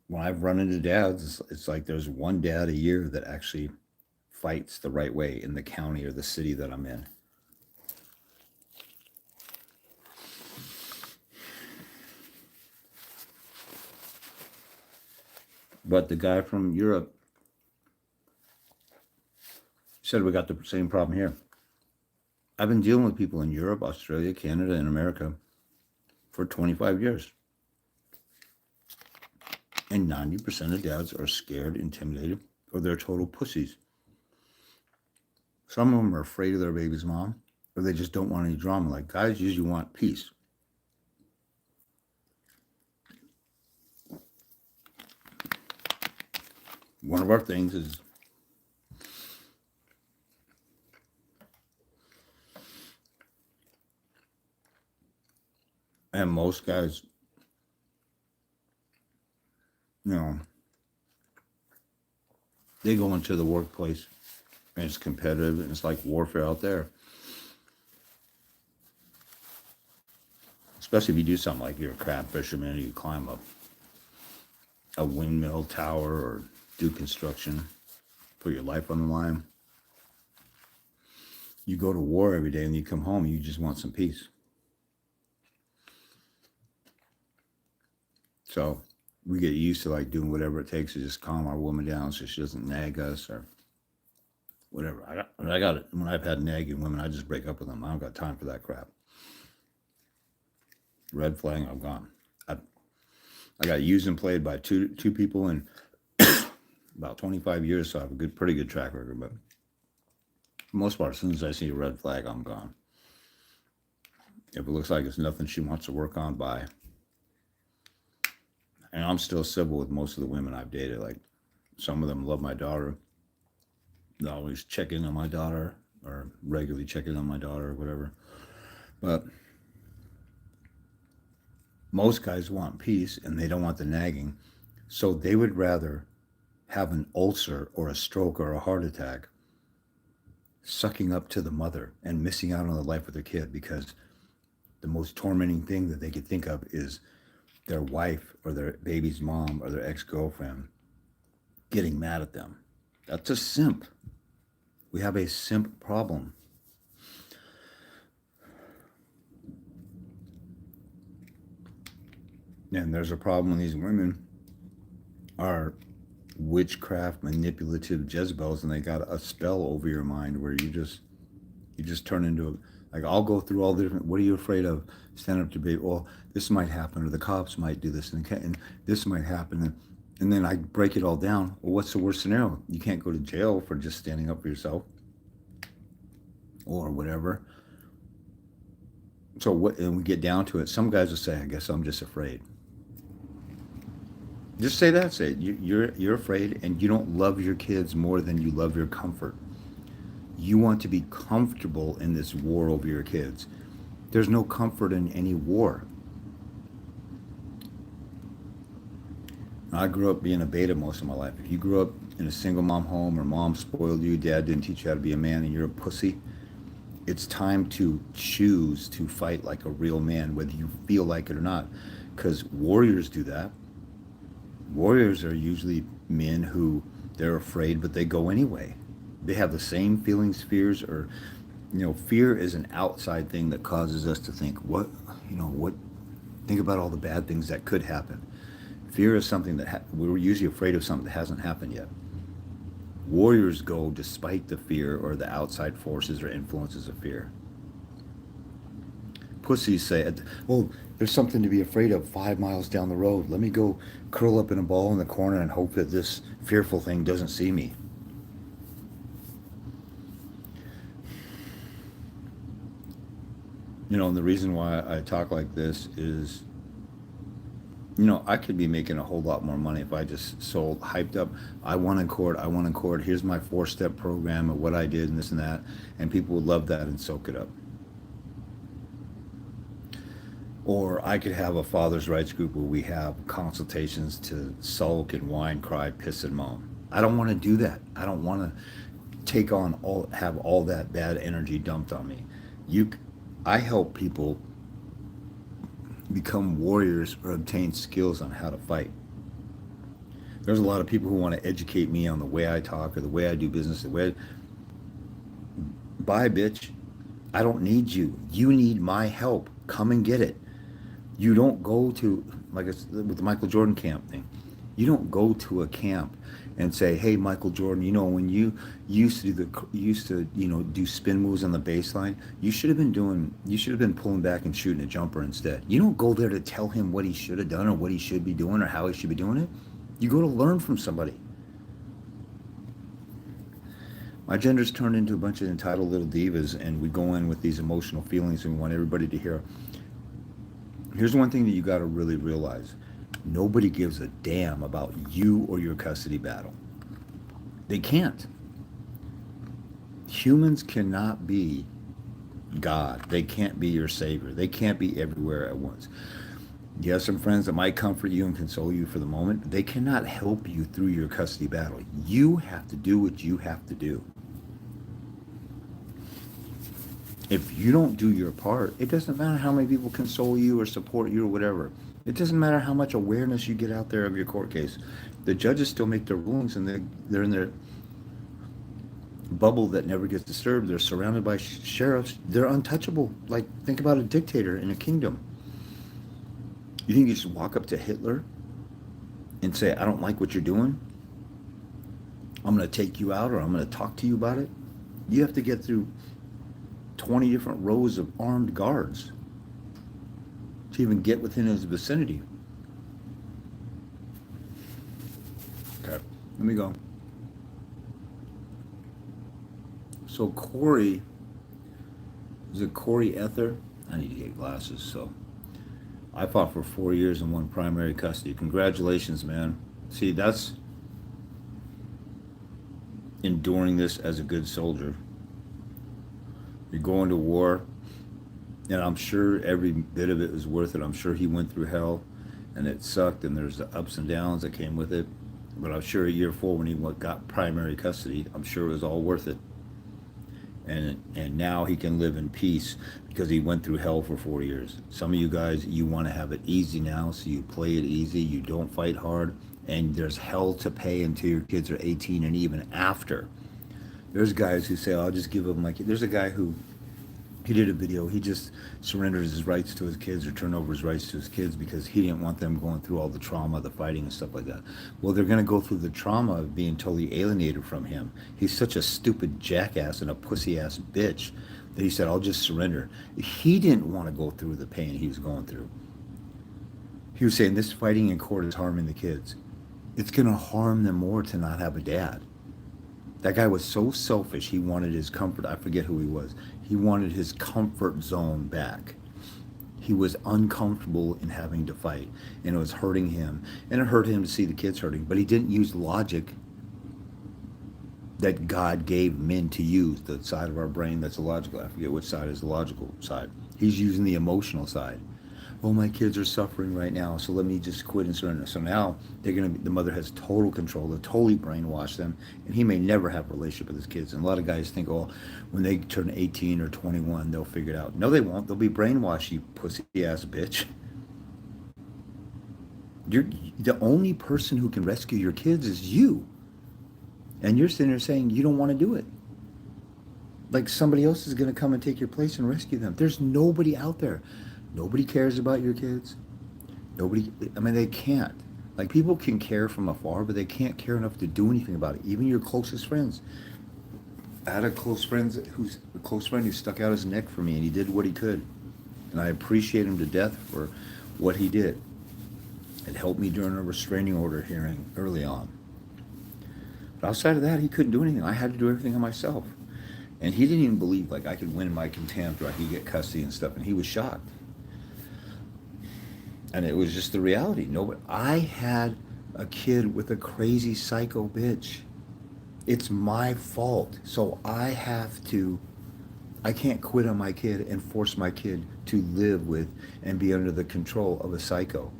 when I've run into dads, it's like there's 1 dad a year that actually fights the right way in the county or the city that I'm in. But the guy from Europe said we got the same problem here. I've been dealing with people in Europe, Australia, Canada, and America for 25 years. And 90% of dads are scared, intimidated, or they're total pussies. Some of them are afraid of their baby's mom, or they just don't want any drama. Like guys usually want peace. One of our things is and most guys, they go into the workplace and it's competitive and it's like warfare out there. Especially if you do something like you're a crab fisherman and you climb a windmill tower or do construction, put your life on the line. You go to war every day and you come home and you just want some peace. So we get used to like doing whatever it takes to just calm our woman down so she doesn't nag us or whatever. I got it. When I've had nagging women, I just break up with them. I don't got time for that crap. Red flag, I'm gone. I got used and played by two people in about 25 years, so I have a pretty good track record. But for the most part, as soon as I see a red flag, I'm gone. If it looks like it's nothing she wants to work on, bye. And I'm still civil with most of the women I've dated. Like some of them love my daughter. They always check in on my daughter or regularly check in on my daughter or whatever. But most guys want peace and they don't want the nagging. So they would rather have an ulcer or a stroke or a heart attack sucking up to the mother and missing out on the life of their kid, because the most tormenting thing that they could think of is their wife or their baby's mom or their ex-girlfriend getting mad at them. That's a simp. We have a simp problem. And there's a problem when these women are witchcraft, manipulative Jezebels, and they got a spell over your mind where you just turn into like, I'll go through all the different, what are you afraid of? Stand up to be, well, this might happen, or the cops might do this, and this might happen. And then I break it all down. Well, what's the worst scenario? You can't go to jail for just standing up for yourself or whatever. So what, and we get down to it. Some guys will say, I guess I'm just afraid. Just say that. Say it. You're afraid, and you don't love your kids more than you love your comfort. You want to be comfortable in this war over your kids. There's no comfort in any war. I grew up being a beta most of my life. If you grew up in a single mom home, or mom spoiled you, dad didn't teach you how to be a man, and you're a pussy, it's time to choose to fight like a real man, whether you feel like it or not. Because warriors do that. Warriors are usually men who they're afraid, but they go anyway. They have the same feelings, fears, or, fear is an outside thing that causes us to think, think about all the bad things that could happen. Fear is something that we're usually afraid of something that hasn't happened yet. Warriors go despite the fear or the outside forces or influences of fear. Pussies say, well, there's something to be afraid of 5 miles down the road. Let me go curl up in a ball in the corner and hope that this fearful thing doesn't see me. And the reason why I talk like this is, I could be making a whole lot more money if I just sold, hyped up, I won in court, here's my 4-step program of what I did and this and that, and people would love that and soak it up. Or I could have a father's rights group where we have consultations to sulk and whine, cry, piss and moan. I don't want to do that. I don't want to have all that bad energy dumped on me. I help people become warriors or obtain skills on how to fight. There's a lot of people who want to educate me on the way I talk or the way I do business. Bye, bitch. I don't need you. You need my help. Come and get it. You don't go to, like it's with the Michael Jordan camp thing, you don't go to a camp and say, hey, Michael Jordan, when you used to do spin moves on the baseline, you should have been pulling back and shooting a jumper instead. You don't go there to tell him what he should have done or what he should be doing or how he should be doing it. You go to learn from somebody. My gender's turned into a bunch of entitled little divas, and we go in with these emotional feelings and we want everybody to hear. Here's one thing that you got to really realize. Nobody gives a damn about you or your custody battle. They can't. Humans cannot be God. They can't be your savior. They can't be everywhere at once. You have some friends that might comfort you and console you for the moment. They cannot help you through your custody battle. You have to do what you have to do. If you don't do your part, it doesn't matter how many people console you or support you or whatever. It doesn't matter how much awareness you get out there of your court case. The judges still make their rulings, and they're in their bubble that never gets disturbed. They're surrounded by sheriffs. They're untouchable. Like, think about a dictator in a kingdom. You think you just walk up to Hitler and say, I don't like what you're doing, I'm going to take you out or I'm going to talk to you about it, you have to get through 20 different rows of armed guards to even get within his vicinity. Okay, let me go. So Corey, is it Corey Ether? I need to get glasses. So I fought for 4 years and won primary custody. Congratulations, man. See, that's enduring this as a good soldier. You're going to war, and I'm sure every bit of it was worth it. I'm sure he went through hell, and it sucked, and there's the ups and downs that came with it. But I'm sure year 4 when he got primary custody, I'm sure it was all worth it. And now he can live in peace because he went through hell for 4 years. Some of you guys, you want to have it easy now, so you play it easy, you don't fight hard, and there's hell to pay until your kids are 18 and even after. There's guys who say, I'll just give them there's a guy who, he did a video, he just surrendered his rights to his kids or turned over his rights to his kids because he didn't want them going through all the trauma, the fighting and stuff like that. Well, they're going to go through the trauma of being totally alienated from him. He's such a stupid jackass and a pussy ass bitch that he said, I'll just surrender. He didn't want to go through the pain he was going through. He was saying this fighting in court is harming the kids. It's going to harm them more to not have a dad. That guy was so selfish, he wanted his comfort. I forget who he was. He wanted his comfort zone back. He was uncomfortable in having to fight, and it was hurting him. And it hurt him to see the kids hurting, but he didn't use logic that God gave men to use, the side of our brain that's illogical. I forget which side is the logical side. He's using the emotional side. Oh, my kids are suffering right now, so let me just quit and surrender. So now the mother has total control. They'll totally brainwash them, and he may never have a relationship with his kids. And a lot of guys think, oh, when they turn 18 or 21, they'll figure it out. No, they won't. They'll be brainwashed, you pussy-ass bitch. The only person who can rescue your kids is you. And you're sitting there saying you don't want to do it. Like somebody else is going to come and take your place and rescue them. There's nobody out there. Nobody cares about your kids. They can't. Like, people can care from afar, but they can't care enough to do anything about it. Even your closest friends. I had a close friend who stuck out his neck for me, and he did what he could. And I appreciate him to death for what he did. It helped me during a restraining order hearing early on. But outside of that, he couldn't do anything. I had to do everything on myself. And he didn't even believe, I could win my contempt or I could get custody and stuff, and he was shocked. And it was just the reality. I had a kid with a crazy psycho bitch. It's my fault. So I can't quit on my kid and force my kid to live with and be under the control of a psycho.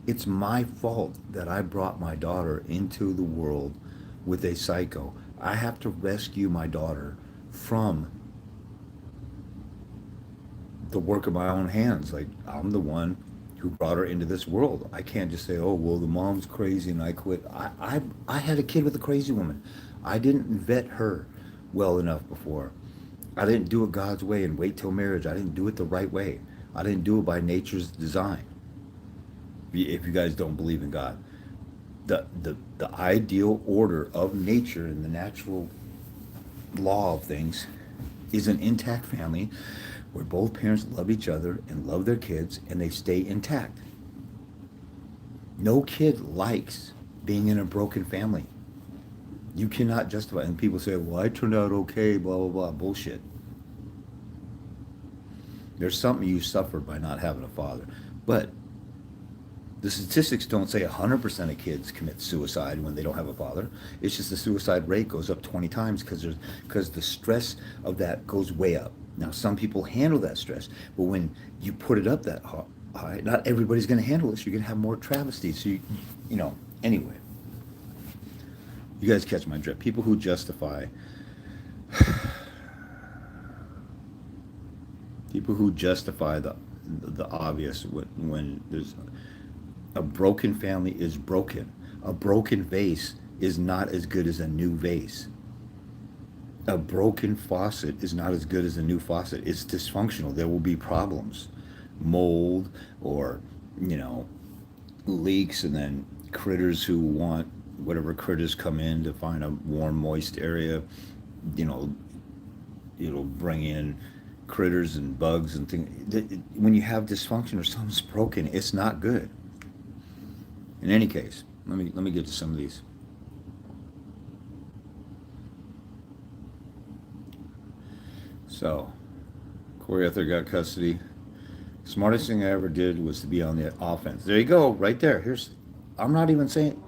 It's my fault that I brought my daughter into the world with a psycho. I have to rescue my daughter from the work of my own hands. I'm the one who brought her into this world. I can't just say, oh, well, the mom's crazy and I quit. I had a kid with a crazy woman. I didn't vet her well enough before. I didn't do it God's way and wait till marriage. I didn't do it the right way. I didn't do it by nature's design. If you guys don't believe in God. The ideal order of nature and the natural law of things is an intact family where both parents love each other and love their kids and they stay intact. No kid likes being in a broken family. You cannot justify it. And people say, well, I turned out okay, blah, blah, blah. Bullshit. There's something you suffered by not having a father. But the statistics don't say 100% of kids commit suicide when they don't have a father. It's just the suicide rate goes up 20 times because the stress of that goes way up. Now, some people handle that stress, but when you put it up that high, not everybody's going to handle it, so you're going to have more travesties. So, anyway. You guys catch my drift. People who justify... people who justify the obvious when there's... A broken family is broken. A broken vase is not as good as a new vase. A broken faucet is not as good as a new faucet. It's dysfunctional. There will be problems. Mold or, leaks, and then critters who want whatever critters come in to find a warm, moist area. You know, it'll bring in critters and bugs and things. When you have dysfunction or something's broken, it's not good. In any case, let me get to some of these. So, Corey Ether got custody. Smartest thing I ever did was to be on the offense. There you go, right there. I'm not even saying,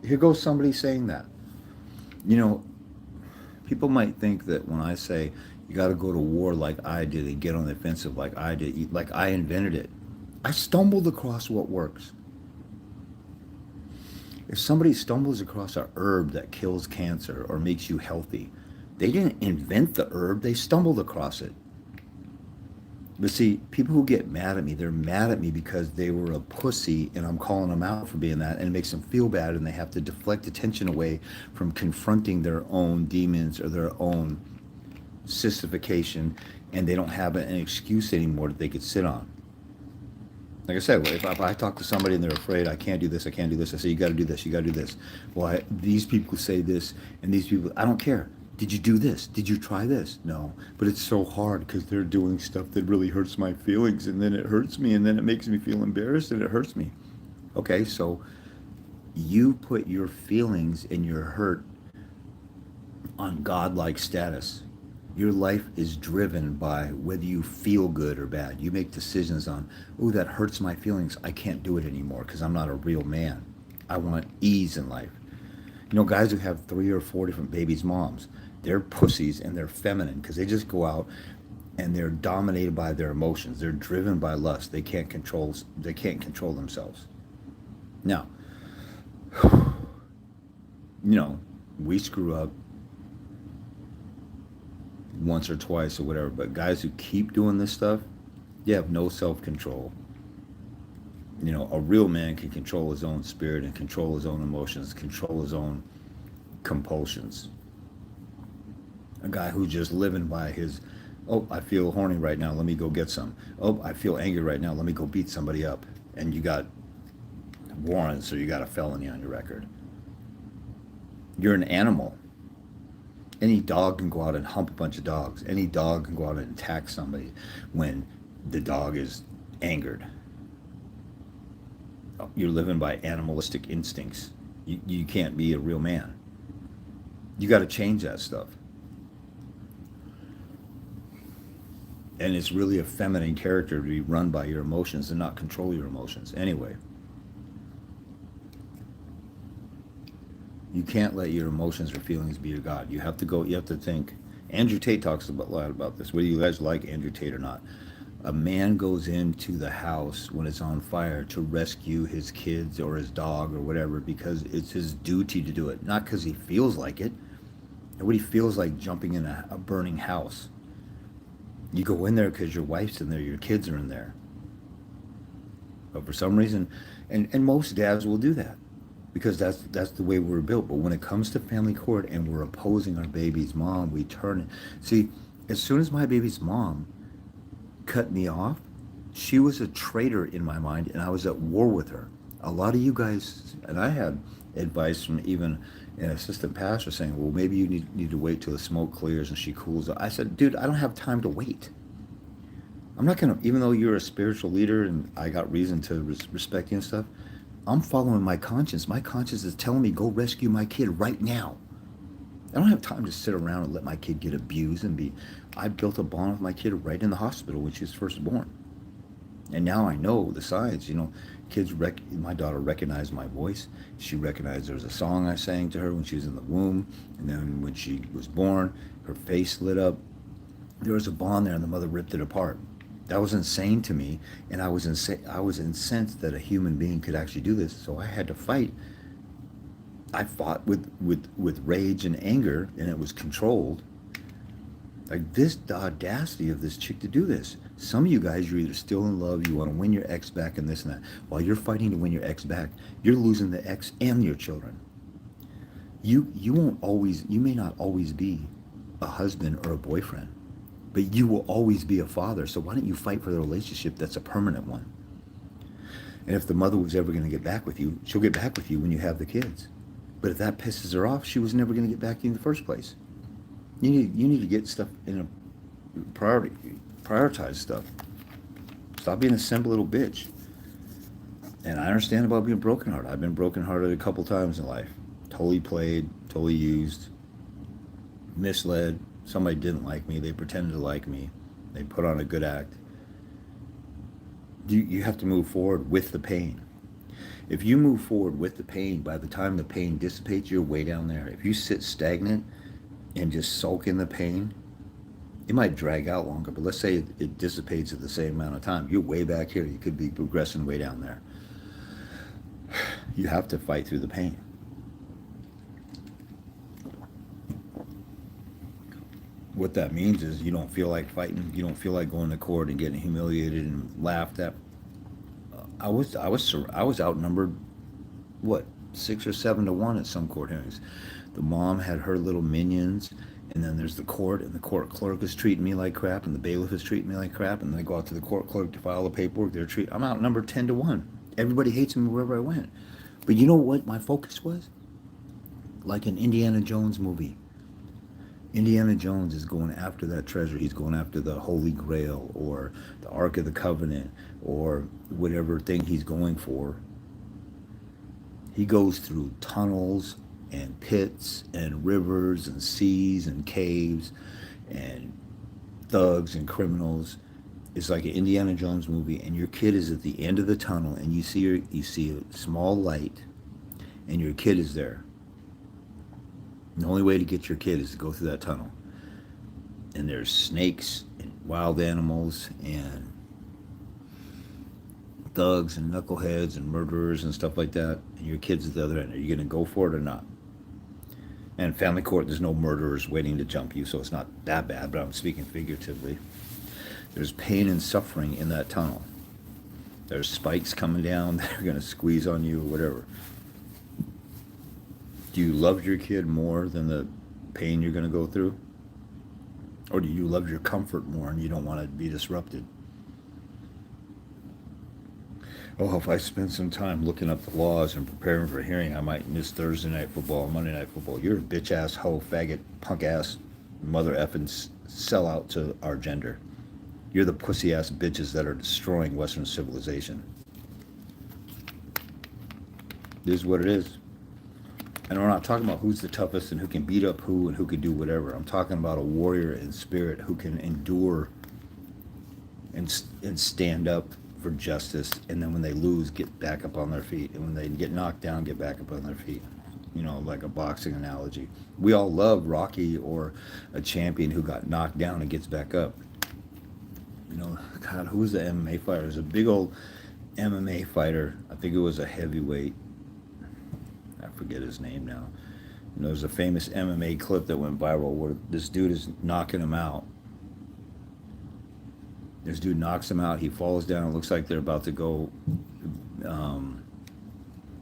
here goes somebody saying that. You know, people might think that when I say you got to go to war like I did and get on the offensive like I did, like I invented it. I stumbled across what works. If somebody stumbles across a herb that kills cancer or makes you healthy, they didn't invent the herb, they stumbled across it. But see, people who get mad at me, they're mad at me because they were a pussy and I'm calling them out for being that, and it makes them feel bad and they have to deflect attention away from confronting their own demons or their own sissification, and they don't have an excuse anymore that they could sit on. Like I said, if I talk to somebody and they're afraid, I can't do this, I can't do this, I say, you got to do this, you got to do this. Well, these people say this, and these people, I don't care. Did you do this? Did you try this? No. But it's so hard because they're doing stuff that really hurts my feelings, and then it hurts me, and then it makes me feel embarrassed, and it hurts me. Okay, so you put your feelings and your hurt on godlike status. Your life is driven by whether you feel good or bad. You make decisions on, oh, that hurts my feelings. I can't do it anymore because I'm not a real man. I want ease in life. You know, guys who have 3 or 4 different babies' moms, they're pussies and they're feminine because they just go out and they're dominated by their emotions. They're driven by lust. They can't control themselves. Now, you know, we screw up once or twice or whatever, but guys who keep doing this stuff, they have no self-control. You know, a real man can control his own spirit and control his own emotions, control his own compulsions. A guy who's just living by his, oh, I feel horny right now, let me go get some. Oh, I feel angry right now, let me go beat somebody up. And you got warrants, so you got a felony on your record. You're an animal. Any dog can go out and hump a bunch of dogs. Any dog can go out and attack somebody when the dog is angered. You're living by animalistic instincts. You can't be a real man. You got to change that stuff. And it's really a feminine character to be run by your emotions and not control your emotions. Anyway, you can't let your emotions or feelings be your God. You have to think. Andrew Tate talks a lot about this, whether you guys like Andrew Tate or not. A man goes into the house when it's on fire to rescue his kids or his dog or whatever because it's his duty to do it, not because he feels like it. Nobody feels like jumping in a burning house. You go in there because your wife's in there, your kids are in there. But for some reason, and most dads will do that because that's the way we're built. But when it comes to family court and we're opposing our baby's mom, we turn it. See, as soon as my baby's mom cut me off, she was a traitor in my mind, and I was at war with her. A lot of you guys, and I had advice from even an assistant pastor saying, well, maybe you need to wait till the smoke clears and she cools up. I said, dude, I don't have time to wait. I'm not going to, even though you're a spiritual leader and I got reason to respect you and stuff, I'm following my conscience. My conscience is telling me, go rescue my kid right now. I don't have time to sit around and let my kid get abused I built a bond with my kid right in the hospital when she was first born. And now I know the signs, my daughter recognized my voice. She recognized there was a song I sang to her when she was in the womb. And then when she was born, her face lit up. There was a bond there and the mother ripped it apart. That was insane to me. And I was incensed that a human being could actually do this. So I had to fight. I fought with rage and anger, and it was controlled. Like this, the audacity of this chick to do this. Some of you guys, you're either still in love, you want to win your ex back and this and that. While you're fighting to win your ex back, you're losing the ex and your children. You may not always be a husband or a boyfriend, but you will always be a father. So why don't you fight for the relationship that's a permanent one? And if the mother was ever going to get back with you, she'll get back with you when you have the kids. But if that pisses her off, she was never going to get back to you in the first place. You need to get stuff in a priority, prioritize stuff. Stop being a simple little bitch. And I understand about being brokenhearted. I've been brokenhearted a couple times in life. Totally played, totally used, misled. Somebody didn't like me. They pretended to like me. They put on a good act. You have to move forward with the pain. If you move forward with the pain, by the time the pain dissipates, you're way down there. If you sit stagnant and just sulk in the pain, it might drag out longer, but let's say it dissipates at the same amount of time. You're way back here. You could be progressing way down there. You have to fight through the pain. What that means is you don't feel like fighting. You don't feel like going to court and getting humiliated and laughed at. I was outnumbered, what, 6 or 7 to 1 at some court hearings. The mom had her little minions, and then there's the court, and the court clerk is treating me like crap, and the bailiff is treating me like crap, and then I go out to the court clerk to file the paperwork. I'm outnumbered 10 to 1. Everybody hates me wherever I went. But you know what my focus was? Like an Indiana Jones movie. Indiana Jones is going after that treasure. He's going after the Holy Grail or the Ark of the Covenant or whatever thing he's going for. He goes through tunnels and pits and rivers and seas and caves and thugs and criminals. It's like an Indiana Jones movie, and your kid is at the end of the tunnel, and you see a small light, and your kid is there. The only way to get your kid is to go through that tunnel. And there's snakes and wild animals and thugs and knuckleheads and murderers and stuff like that. And your kid's at the other end. Are you going to go for it or not? And family court, there's no murderers waiting to jump you, so it's not that bad, but I'm speaking figuratively. There's pain and suffering in that tunnel. There's spikes coming down that are going to squeeze on you or whatever. Do you love your kid more than the pain you're going to go through? Or do you love your comfort more and you don't want to be disrupted? Oh, if I spend some time looking up the laws and preparing for a hearing, I might miss Thursday night football, Monday night football. You're a bitch-ass, hoe, faggot, punk-ass, mother effing sellout to our gender. You're the pussy-ass bitches that are destroying Western civilization. It is what it is. And we're not talking about who's the toughest and who can beat up who and who can do whatever. I'm talking about a warrior in spirit who can endure and stand up for justice. And then when they lose, get back up on their feet. And when they get knocked down, get back up on their feet. You know, like a boxing analogy. We all love Rocky or a champion who got knocked down and gets back up. You know, God, who was the MMA fighter? There's a big old MMA fighter. I think it was a heavyweight. I forget his name now. And there's a famous MMA clip that went viral where this dude is knocking him out. This dude knocks him out. He falls down. It looks like they're about to go.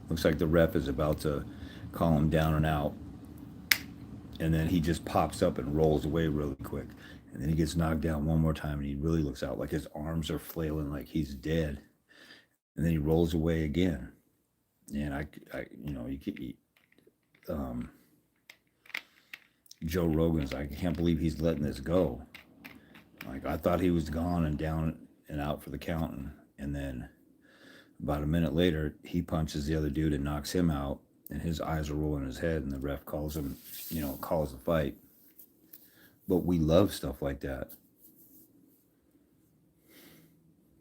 Looks like the ref is about to call him down and out. And then he just pops up and rolls away really quick. And then he gets knocked down one more time, and he really looks out like his arms are flailing like he's dead. And then he rolls away again. And Joe Rogan's like, I can't believe he's letting this go. Like, I thought he was gone and down and out for the count. And then about a minute later, he punches the other dude and knocks him out. And his eyes are rolling in his head, and the ref calls him, calls the fight. But we love stuff like that.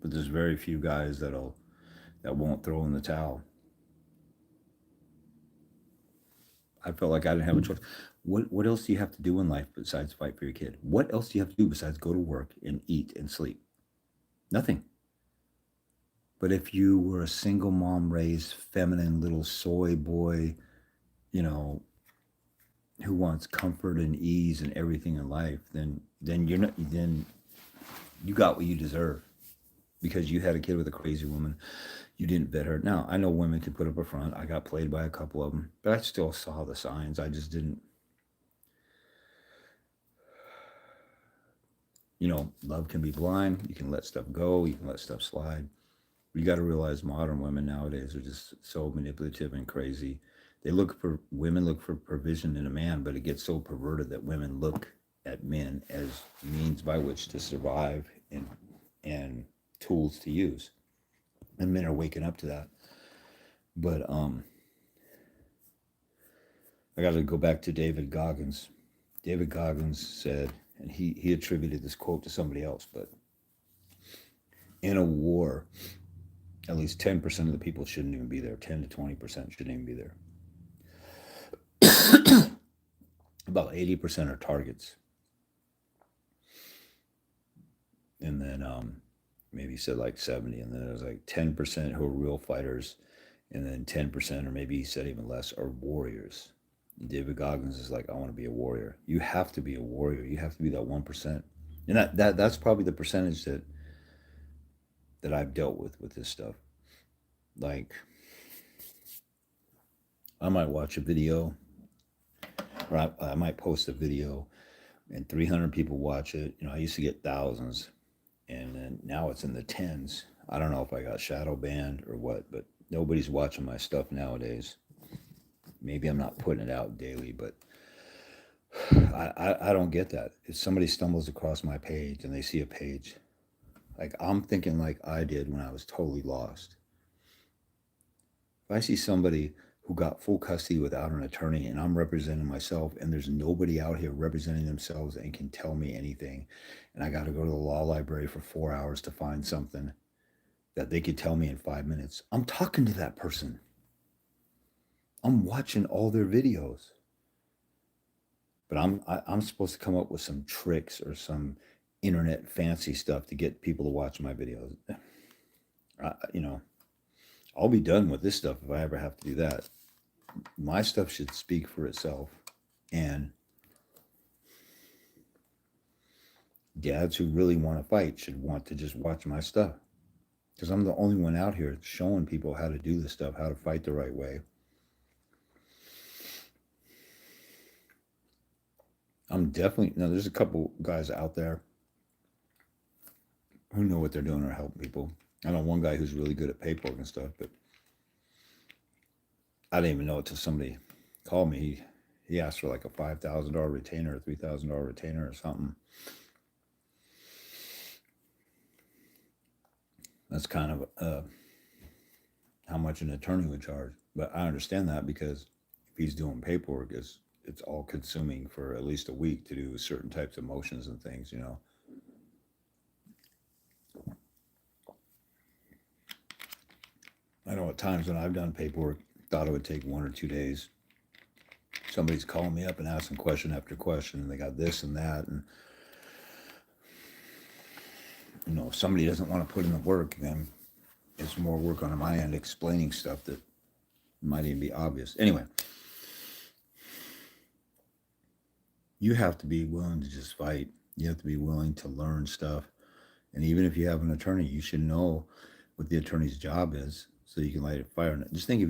But there's very few guys that won't throw in the towel. I felt like I didn't have a choice. What else do you have to do in life besides fight for your kid? What else do you have to do besides go to work and eat and sleep? Nothing. But if you were a single mom raised feminine little soy boy, who wants comfort and ease and everything in life, then you got what you deserve because you had a kid with a crazy woman. You didn't vet her. Now, I know women can put up a front. I got played by a couple of them, but I still saw the signs. I just didn't. Love can be blind. You can let stuff go. You can let stuff slide. You got to realize modern women nowadays are just so manipulative and crazy. Women look for provision in a man, but it gets so perverted that women look at men as means by which to survive and tools to use. And men are waking up to that. But I got to go back to David Goggins. David Goggins said, and he attributed this quote to somebody else, but in a war, at least 10% of the people shouldn't even be there. 10 to 20% shouldn't even be there. About 80% are targets. And then maybe he said like 70, and then there's like 10% who are real fighters, and then 10%, or maybe he said even less, are warriors. And David Goggins is like, I want to be a warrior. You have to be a warrior. You have to be that 1%. And that's probably the percentage that I've dealt with this stuff. Like, I might watch a video, or I might post a video, and 300 people watch it. I used to get thousands, and then now it's in the tens. I don't know if I got shadow banned or what, but nobody's watching my stuff nowadays. Maybe I'm not putting it out daily, but I don't get that. If somebody stumbles across my page and they see a page, like I'm thinking like I did when I was totally lost. If I see somebody who got full custody without an attorney and I'm representing myself and there's nobody out here representing themselves and can tell me anything, and I got to go to the law library for 4 hours to find something that they could tell me in 5 minutes, I'm talking to that person. I'm watching all their videos. But I'm supposed to come up with some tricks or some internet fancy stuff to get people to watch my videos. I'll be done with this stuff if I ever have to do that. My stuff should speak for itself. And dads who really want to fight should want to just watch my stuff. Because I'm the only one out here showing people how to do this stuff, how to fight the right way. I'm definitely, there's a couple guys out there who know what they're doing or helping people. I know one guy who's really good at paperwork and stuff, but I didn't even know it till somebody called me. He asked for like a $5,000 retainer, a $3,000 retainer or something. That's kind of how much an attorney would charge. But I understand that because if he's doing paperwork, it's all consuming for at least a week to do certain types of motions and things, I know at times when I've done paperwork, thought it would take 1 or 2 days. Somebody's calling me up and asking question after question, and they got this and that, and if somebody doesn't want to put in the work, then it's more work on my end explaining stuff that might even be obvious. Anyway, you have to be willing to just fight. You have to be willing to learn stuff. And even if you have an attorney, you should know what the attorney's job is so you can light a fire on it. Just think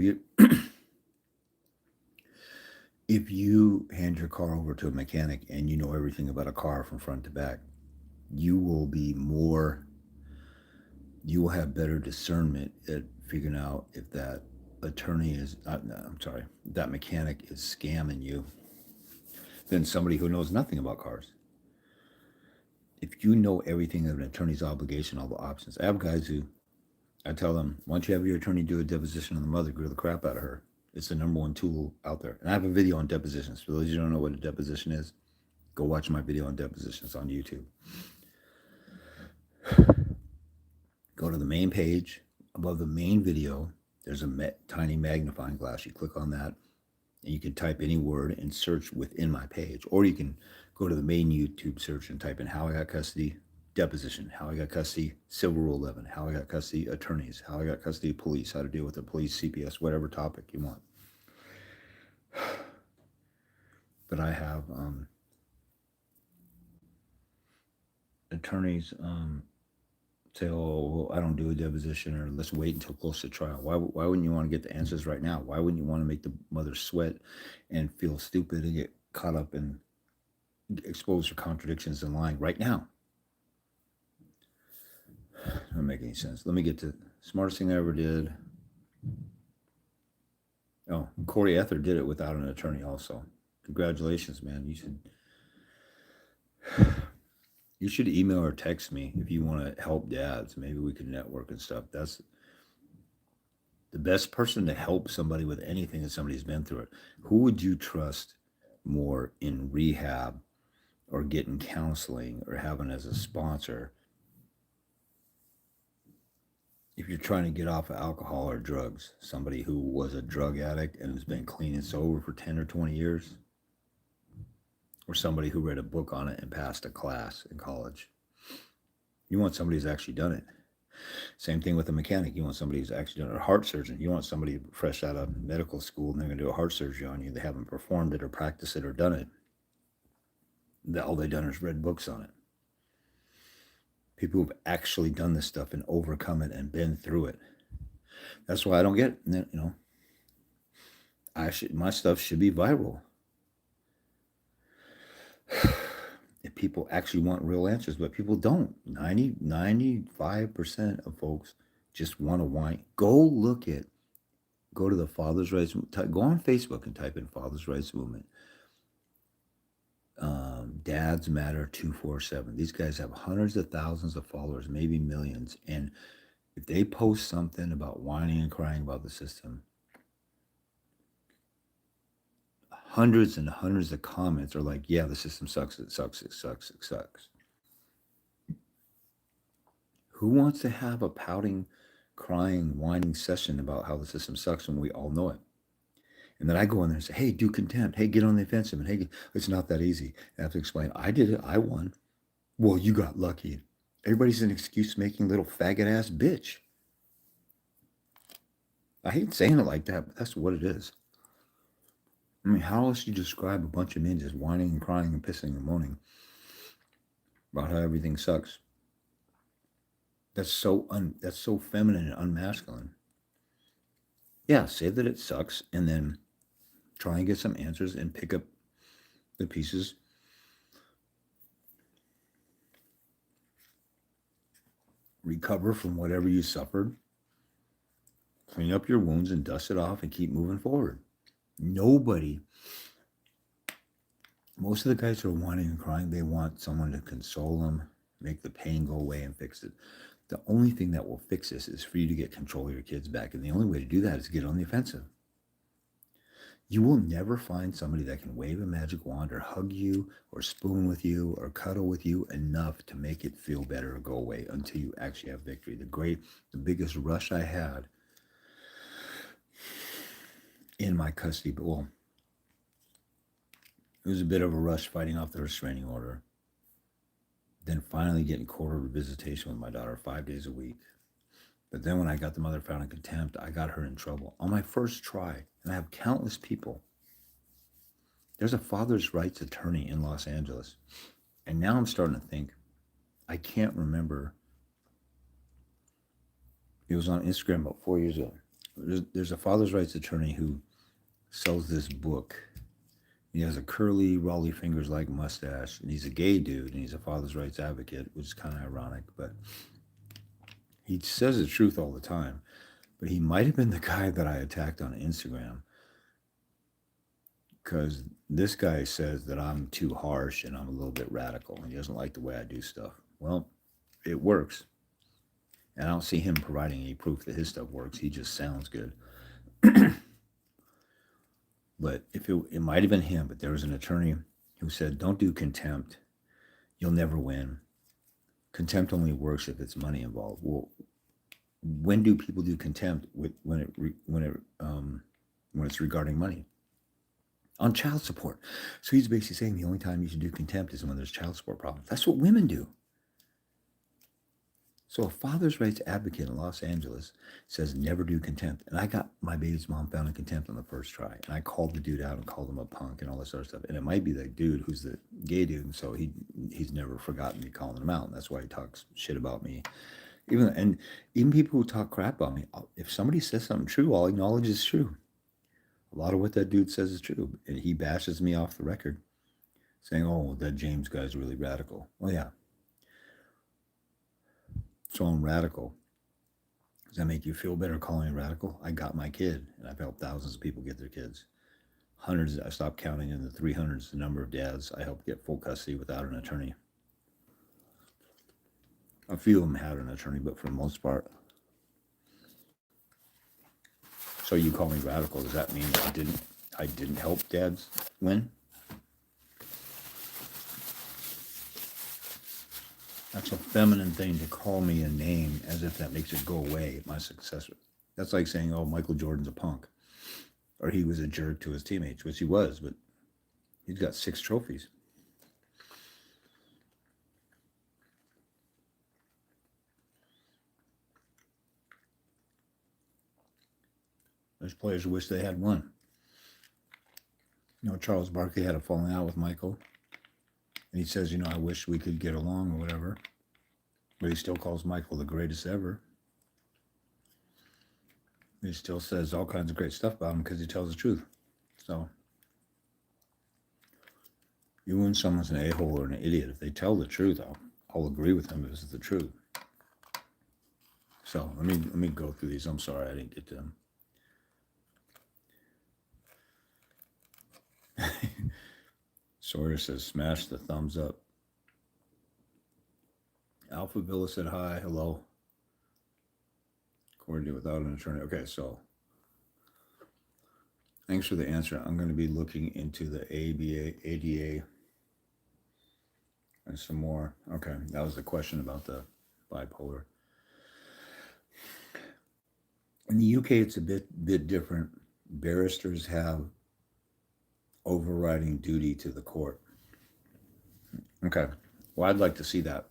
if you hand your car over to a mechanic and you know everything about a car from front to back, you will have better discernment at figuring out if that that mechanic is scamming you than somebody who knows nothing about cars. If you know everything of an attorney's obligation, all the options. I have guys who, I tell them, once you have your attorney do a deposition on the mother, grill the crap out of her. It's the number one tool out there. And I have a video on depositions. For those of you who don't know what a deposition is, go watch my video on depositions on YouTube. Go to the main page. Above the main video, there's a tiny magnifying glass. You click on that, and you can type any word and search within my page. Or you can go to the main YouTube search and type in how I got custody, deposition, how I got custody, Civil Rule 11, how I got custody, attorneys, how I got custody, police, how to deal with the police, CPS, whatever topic you want. But I have attorneys say, oh, I don't do a deposition, or let's wait until close to trial. Why wouldn't you want to get the answers right now? Why wouldn't you want to make the mother sweat and feel stupid and get caught up and exposed for contradictions and lying right now? Doesn't make any sense. Let me get to smartest thing I ever did. Oh, Corey Ether did it without an attorney also. Congratulations, man. You should email or text me if you want to help dads. Maybe we can network and stuff. That's the best person to help somebody with anything that somebody's been through it. Who would you trust more in rehab or getting counseling or having as a sponsor if you're trying to get off of alcohol or drugs? Somebody who was a drug addict and has been clean and sober for 10 or 20 years? Or somebody who read a book on it and passed a class in college? You want somebody who's actually done it. Same thing with a mechanic. You want somebody who's actually done it. Or a heart surgeon. You want somebody fresh out of medical school and they're going to do a heart surgery on you. They haven't performed it or practiced it or done it. All they've done is read books on it. People who've actually done this stuff and overcome it and been through it. That's why I don't get it. My stuff should be viral. If people actually want real answers, but people don't. 95% of folks just want to whine. Go to the Father's Rights, go on Facebook and type in Father's Rights Movement. Dads Matter 247. These guys have hundreds of thousands of followers, maybe millions. And if they post something about whining and crying about the system, hundreds and hundreds of comments are like, yeah, the system sucks, it sucks, it sucks, it sucks. Who wants to have a pouting, crying, whining session about how the system sucks when we all know it? And then I go in there and say, hey, do contempt. Hey, get on the offensive. And hey, it's not that easy. I have to explain, I did it. I won. Well, you got lucky. Everybody's an excuse-making little faggot-ass bitch. I hate saying it like that, but that's what it is. I mean, how else do you describe a bunch of men just whining and crying and pissing and moaning about how everything sucks? That's so feminine and unmasculine. Yeah, say that it sucks and then try and get some answers and pick up the pieces. Recover from whatever you suffered. Clean up your wounds and dust it off and keep moving forward. Most of the guys who are whining and crying, they want someone to console them, make the pain go away and fix it. The only thing that will fix this is for you to get control of your kids back. And the only way to do that is to get on the offensive. You will never find somebody that can wave a magic wand or hug you or spoon with you or cuddle with you enough to make it feel better or go away until you actually have victory. The biggest rush I had in my custody, it was a bit of a rush fighting off the restraining order. Then finally getting court-ordered visitation with my daughter 5 days a week. But then when I got the mother found in contempt, I got her in trouble on my first try. And I have countless people. There's a father's rights attorney in Los Angeles. And now I'm starting to think, I can't remember. It was on Instagram about 4 years ago. There's a father's rights attorney who sells this book. He has a curly, Raleigh fingers-like mustache, and he's a gay dude, and he's a father's rights advocate, which is kind of ironic, but he says the truth all the time. But he might have been the guy that I attacked on Instagram, because this guy says that I'm too harsh and I'm a little bit radical, and he doesn't like the way I do stuff. Well, it works. And I don't see him providing any proof that his stuff works. He just sounds good. But if it might have been him, but there was an attorney who said, don't do contempt. You'll never win. Contempt only works if it's money involved. Well, when do people do contempt when it's regarding money? On child support. So he's basically saying the only time you should do contempt is when there's child support problems. That's what women do. So a father's rights advocate in Los Angeles says never do contempt. And I got my baby's mom found in contempt on the first try. And I called the dude out and called him a punk and all this other stuff. And it might be that dude who's the gay dude. And so he's never forgotten me calling him out. And that's why he talks shit about me. Even people who talk crap about me, if somebody says something true, I'll acknowledge it's true. A lot of what that dude says is true. And he bashes me off the record saying, oh, that James guy's really radical. Well, yeah. So I'm radical. Does that make you feel better calling me radical? I got my kid, and I've helped thousands of people get their kids. Hundreds, I stopped counting in the 300s, the number of dads I helped get full custody without an attorney. A few of them had an attorney, but for the most part. So you call me radical? Does that mean I didn't help dads win? That's a feminine thing to call me a name as if that makes it go away, my successor. That's like saying, oh, Michael Jordan's a punk. Or he was a jerk to his teammates, which he was, but he's got 6 trophies. There's players who wish they had won. You know, Charles Barkley had a falling out with Michael. And he says, you know, I wish we could get along or whatever. But he still calls Michael the greatest ever. He still says all kinds of great stuff about him because he tells the truth. So, even when someone's an a-hole or an idiot, if they tell the truth, I'll agree with them if it's the truth. So, let me go through these. I'm sorry I didn't get to them. Sawyer says, smash the thumbs up. Alpha Villa said hi, hello. Coordinate without an attorney. Okay, so thanks for the answer. I'm going to be looking into the ADA, and some more. Okay, that was the question about the bipolar. In the UK, it's a bit different. Barristers have overriding duty to the court. Okay, well, I'd like to see that.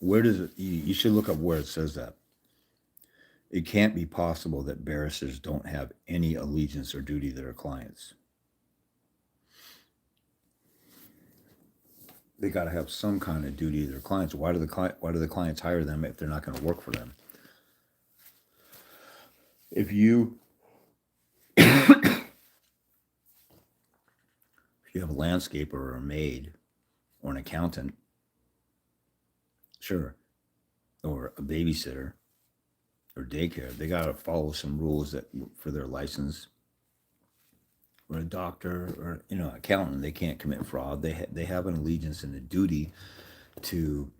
Where does it, you should look up where it says that. It can't be possible that barristers don't have any allegiance or duty to their clients. They got to have some kind of duty to their clients. Why do the clients hire them if they're not going to work for them? If you if you have a landscaper or a maid or an accountant, sure, or a babysitter or daycare, they got to follow some rules that for their license. Or a doctor or accountant, they can't commit fraud. They have an allegiance and a duty to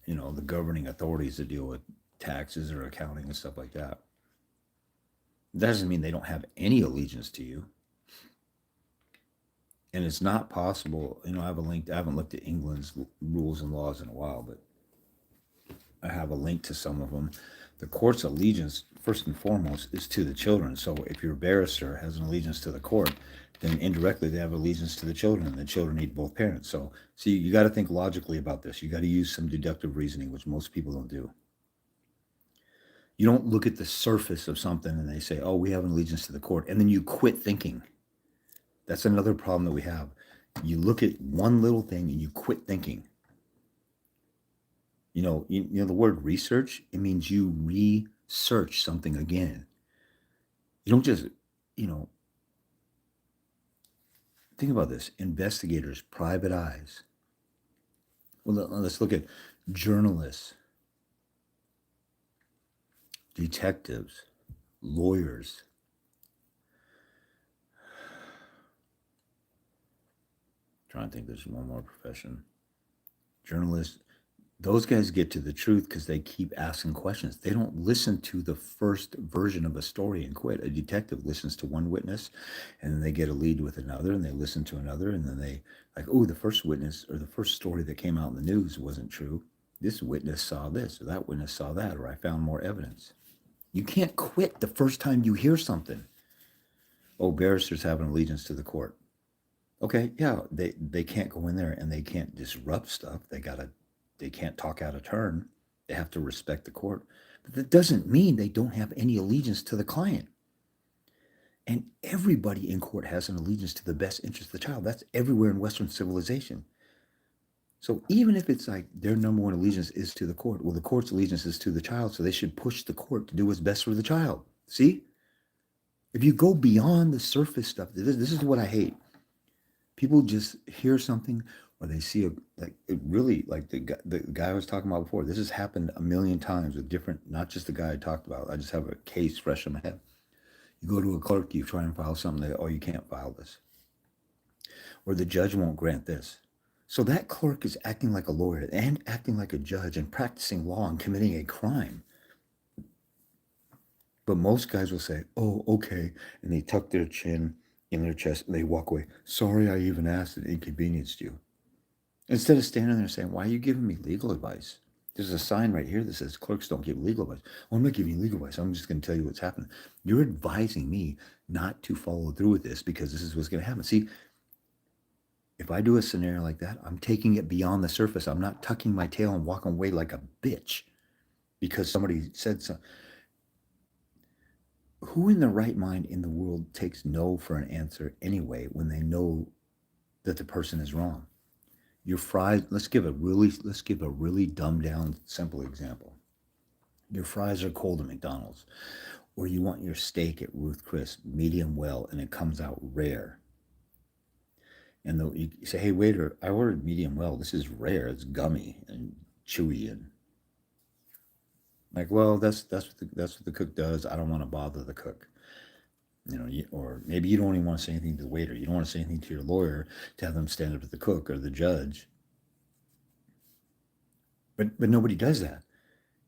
the governing authorities that deal with taxes or accounting and stuff like that. That doesn't mean they don't have any allegiance to you. And it's not possible. I haven't looked at England's rules and laws in a while, but I have a link to some of them. The court's allegiance, first and foremost, is to the children. So if your barrister has an allegiance to the court, then indirectly they have allegiance to the children, and the children need both parents. So see, you got to think logically about this. You got to use some deductive reasoning, which most people don't do. You don't look at the surface of something and they say, oh, we have an allegiance to the court, and then you quit thinking. That's another problem that we have. You look at one little thing and you quit thinking. You know the word research, it means you research something again. You don't just, think about this. Investigators, private eyes. Well, let's look at journalists, detectives, lawyers. I'm trying to think, there's one more profession. Journalists. Those guys get to the truth because they keep asking questions. They don't listen to the first version of a story and quit. A detective listens to one witness, and then they get a lead with another, and they listen to another, and then they the first witness or the first story that came out in the news wasn't true. This witness saw this, or that witness saw that, or I found more evidence. You can't quit the first time you hear something. Oh, barristers have an allegiance to the court. Okay, yeah, they can't go in there and they can't disrupt stuff. They can't talk out of turn. They have to respect the court. But that doesn't mean they don't have any allegiance to the client. And everybody in court has an allegiance to the best interest of the child. That's everywhere in Western civilization. So even if it's like their number one allegiance is to the court, well, the court's allegiance is to the child, so they should push the court to do what's best for the child. See? If you go beyond the surface stuff, this is what I hate. People just hear something, or they see like it really, like the guy I was talking about before. This has happened a million times with different, not just the guy I talked about. I just have a case fresh in my head. You go to a clerk, you try and file something, oh, you can't file this, or the judge won't grant this. So that clerk is acting like a lawyer and acting like a judge and practicing law and committing a crime. But most guys will say, oh, okay. And they tuck their chin in their chest and they walk away. Sorry, I even asked and inconvenienced you. Instead of standing there saying, why are you giving me legal advice? There's a sign right here that says clerks don't give legal advice. Well, I'm not giving you legal advice. I'm just going to tell you what's happening. You're advising me not to follow through with this because this is what's going to happen. See, if I do a scenario like that, I'm taking it beyond the surface. I'm not tucking my tail and walking away like a bitch because somebody said so. Who in the right mind in the world takes no for an answer anyway when they know that the person is wrong? Your fries, let's give a really dumbed down simple example. Your fries are cold at McDonald's, or you want your steak at Ruth Chris medium well and it comes out rare. And you say, hey waiter, I ordered medium well. This is rare. It's gummy and chewy and like, well, that's what the cook does. I don't want to bother the cook. Or maybe you don't even want to say anything to the waiter. You don't want to say anything to your lawyer to have them stand up to the cook or the judge. But nobody does that.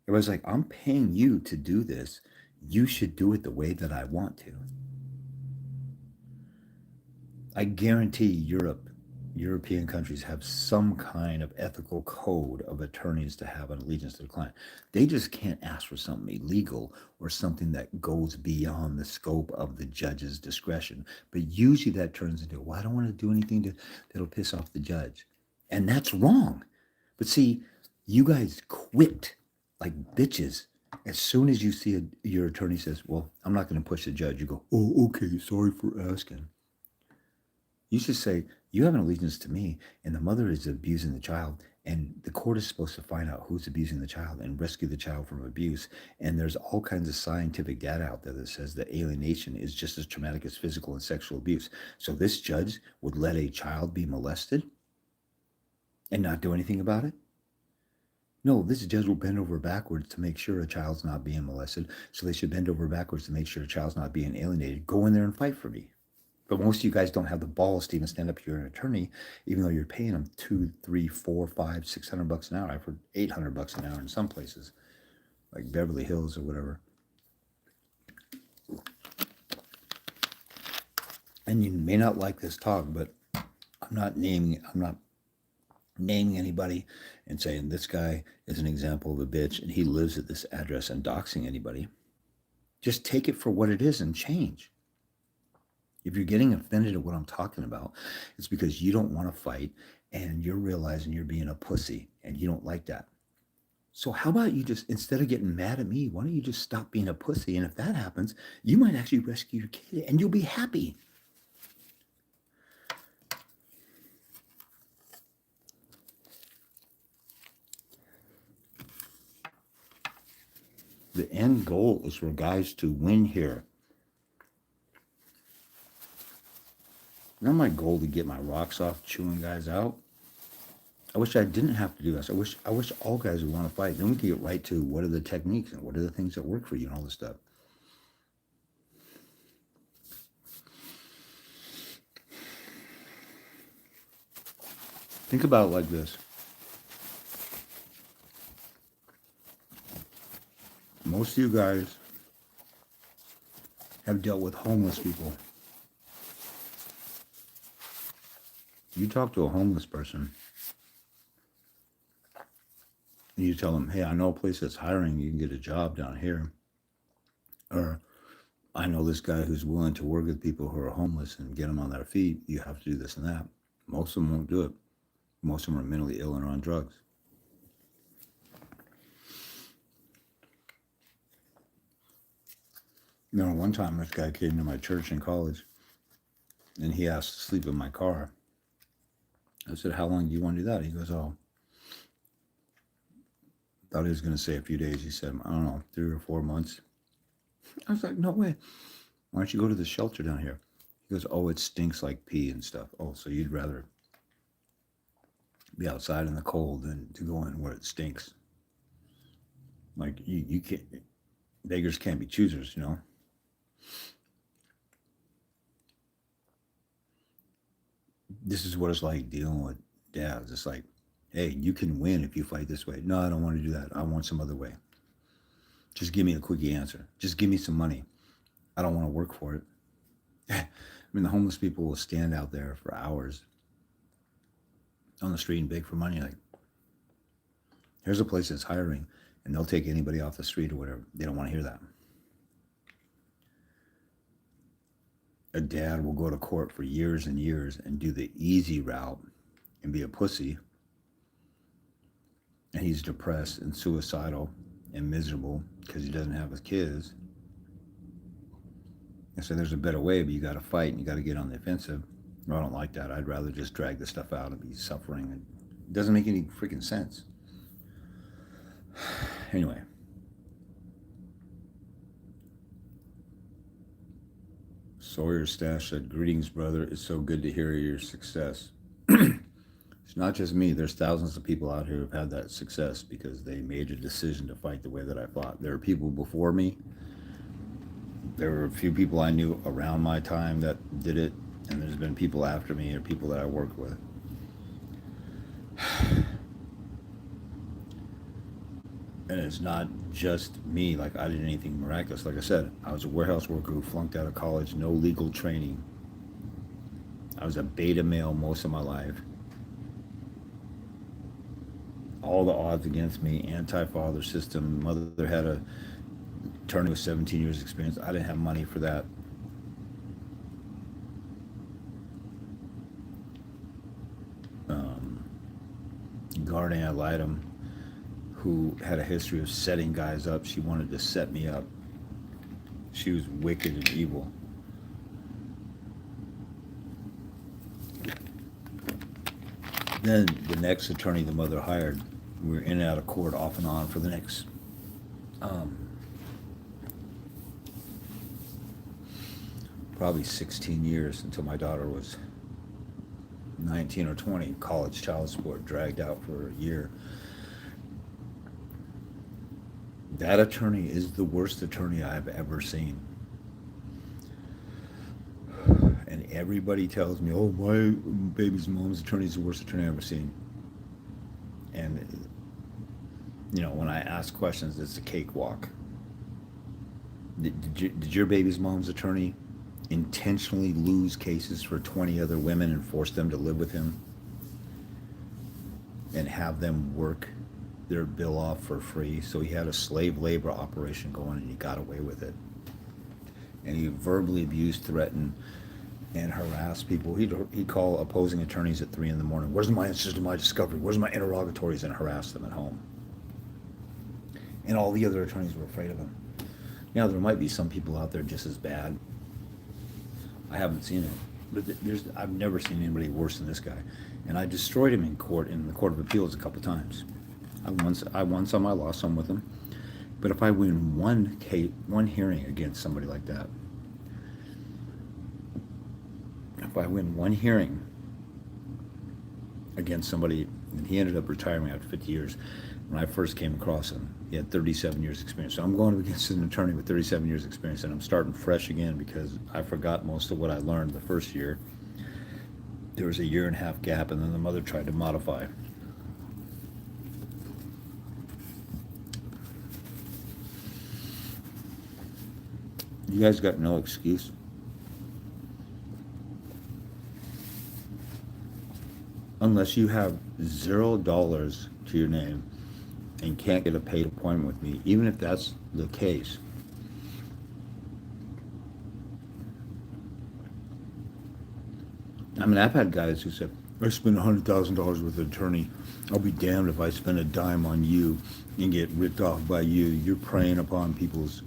It was like, I'm paying you to do this. You should do it the way that I want to. I guarantee European countries have some kind of ethical code of attorneys to have an allegiance to the client. They just can't ask for something illegal or something that goes beyond the scope of the judge's discretion. But usually that turns into, well, I don't want to do anything that'll piss off the judge. And that's wrong. But see, you guys quit like bitches. As soon as you see your attorney says, well, I'm not going to push the judge, you go, oh, okay, sorry for asking. You should say, you have an allegiance to me, and the mother is abusing the child, and the court is supposed to find out who's abusing the child and rescue the child from abuse. And there's all kinds of scientific data out there that says that alienation is just as traumatic as physical and sexual abuse. So this judge would let a child be molested and not do anything about it? No, this judge will bend over backwards to make sure a child's not being molested. So they should bend over backwards to make sure a child's not being alienated. Go in there and fight for me. But most of you guys don't have the balls to even stand up to your attorney, even though you're paying them $200, $300, $400, $500, $600 an hour. I've heard $800 an hour in some places, like Beverly Hills or whatever. And you may not like this talk, but I'm not naming anybody and saying this guy is an example of a bitch and he lives at this address and doxing anybody. Just take it for what it is and change. If you're getting offended at what I'm talking about, it's because you don't want to fight and you're realizing you're being a pussy and you don't like that. So how about you just, instead of getting mad at me, why don't you just stop being a pussy? And if that happens, you might actually rescue your kid and you'll be happy. The end goal is for guys to win here. Not my goal to get my rocks off chewing guys out. I wish I didn't have to do this. I wish all guys would want to fight. Then we can get right to what are the techniques and what are the things that work for you and all this stuff. Think about it like this. Most of you guys have dealt with homeless people. You talk to a homeless person and you tell them, hey, I know a place that's hiring. You can get a job down here. Or I know this guy who's willing to work with people who are homeless and get them on their feet. You have to do this and that. Most of them won't do it. Most of them are mentally ill and are on drugs. One time this guy came to my church in college and he asked to sleep in my car. I said, how long do you want to do that? He goes, oh, thought he was going to say a few days. He said, I don't know, 3 or 4 months. I was like, no way. Why don't you go to the shelter down here? He goes, oh, it stinks like pee and stuff. Oh, so you'd rather. Be outside in the cold than to go in where it stinks. Like you can't, beggars can't be choosers, you know? This is what it's like dealing with dads. It's like, hey, you can win if you fight this way. No, I don't want to do that. I want some other way. Just give me a quickie answer. Just give me some money. I don't want to work for it. I mean, the homeless people will stand out there for hours on the street and beg for money. Like, here's a place that's hiring, and they'll take anybody off the street or whatever. They don't want to hear that. A dad will go to court for years and years and do the easy route and be a pussy. And he's depressed and suicidal and miserable because he doesn't have his kids. And so there's a better way, but you got to fight and you got to get on the offensive. Well, I don't like that. I'd rather just drag the stuff out and be suffering. It doesn't make any freaking sense. Anyway. Sawyer Stash said, greetings, brother. It's so good to hear your success. It's not just me. There's thousands of people out here who've had that success because they made a decision to fight the way that I fought. There are people before me. There were a few people I knew around my time that did it, and there's been people after me or people that I worked with. And it's not just me, like I did anything miraculous. Like I said, I was a warehouse worker who flunked out of college, no legal training. I was a beta male most of my life. All the odds against me, anti-father system. Mother had a attorney with 17 years experience. I didn't have money for that. Guardian ad litem, who had a history of setting guys up. She wanted to set me up. She was wicked and evil. Then the next attorney the mother hired, we were in and out of court off and on for the next probably 16 years until my daughter was 19 or 20. College child support, dragged out for a year. That attorney is the worst attorney I've ever seen. And everybody tells me, oh, my baby's mom's attorney is the worst attorney I've ever seen. And, you know, when I ask questions, it's a cakewalk. Did your baby's mom's attorney intentionally lose cases for 20 other women and force them to live with him? And have them work their bill off for free? So he had a slave labor operation going and he got away with it. And he verbally abused, threatened, and harassed people. He'd call opposing attorneys at 3 a.m. Where's my answers to my discovery? Where's my interrogatories? And harass them at home. And all the other attorneys were afraid of him. Now, there might be some people out there just as bad. I haven't seen it. But I've never seen anybody worse than this guy. And I destroyed him in court, in the Court of Appeals a couple times. I won some, I lost some with him. But if I win one hearing against somebody like that, if I win one hearing against somebody, and he ended up retiring after 50 years. When I first came across him, he had 37 years experience. So I'm going up against an attorney with 37 years experience, and I'm starting fresh again because I forgot most of what I learned the first year. There was a 1.5 year gap, and then the mother tried to modify. You guys got no excuse. Unless you have $0 to your name and can't get a paid appointment with me, even if that's the case. I mean, I've had guys who said, I spend $100,000 with an attorney. I'll be damned if I spend a dime on you and get ripped off by you. You're preying upon people's...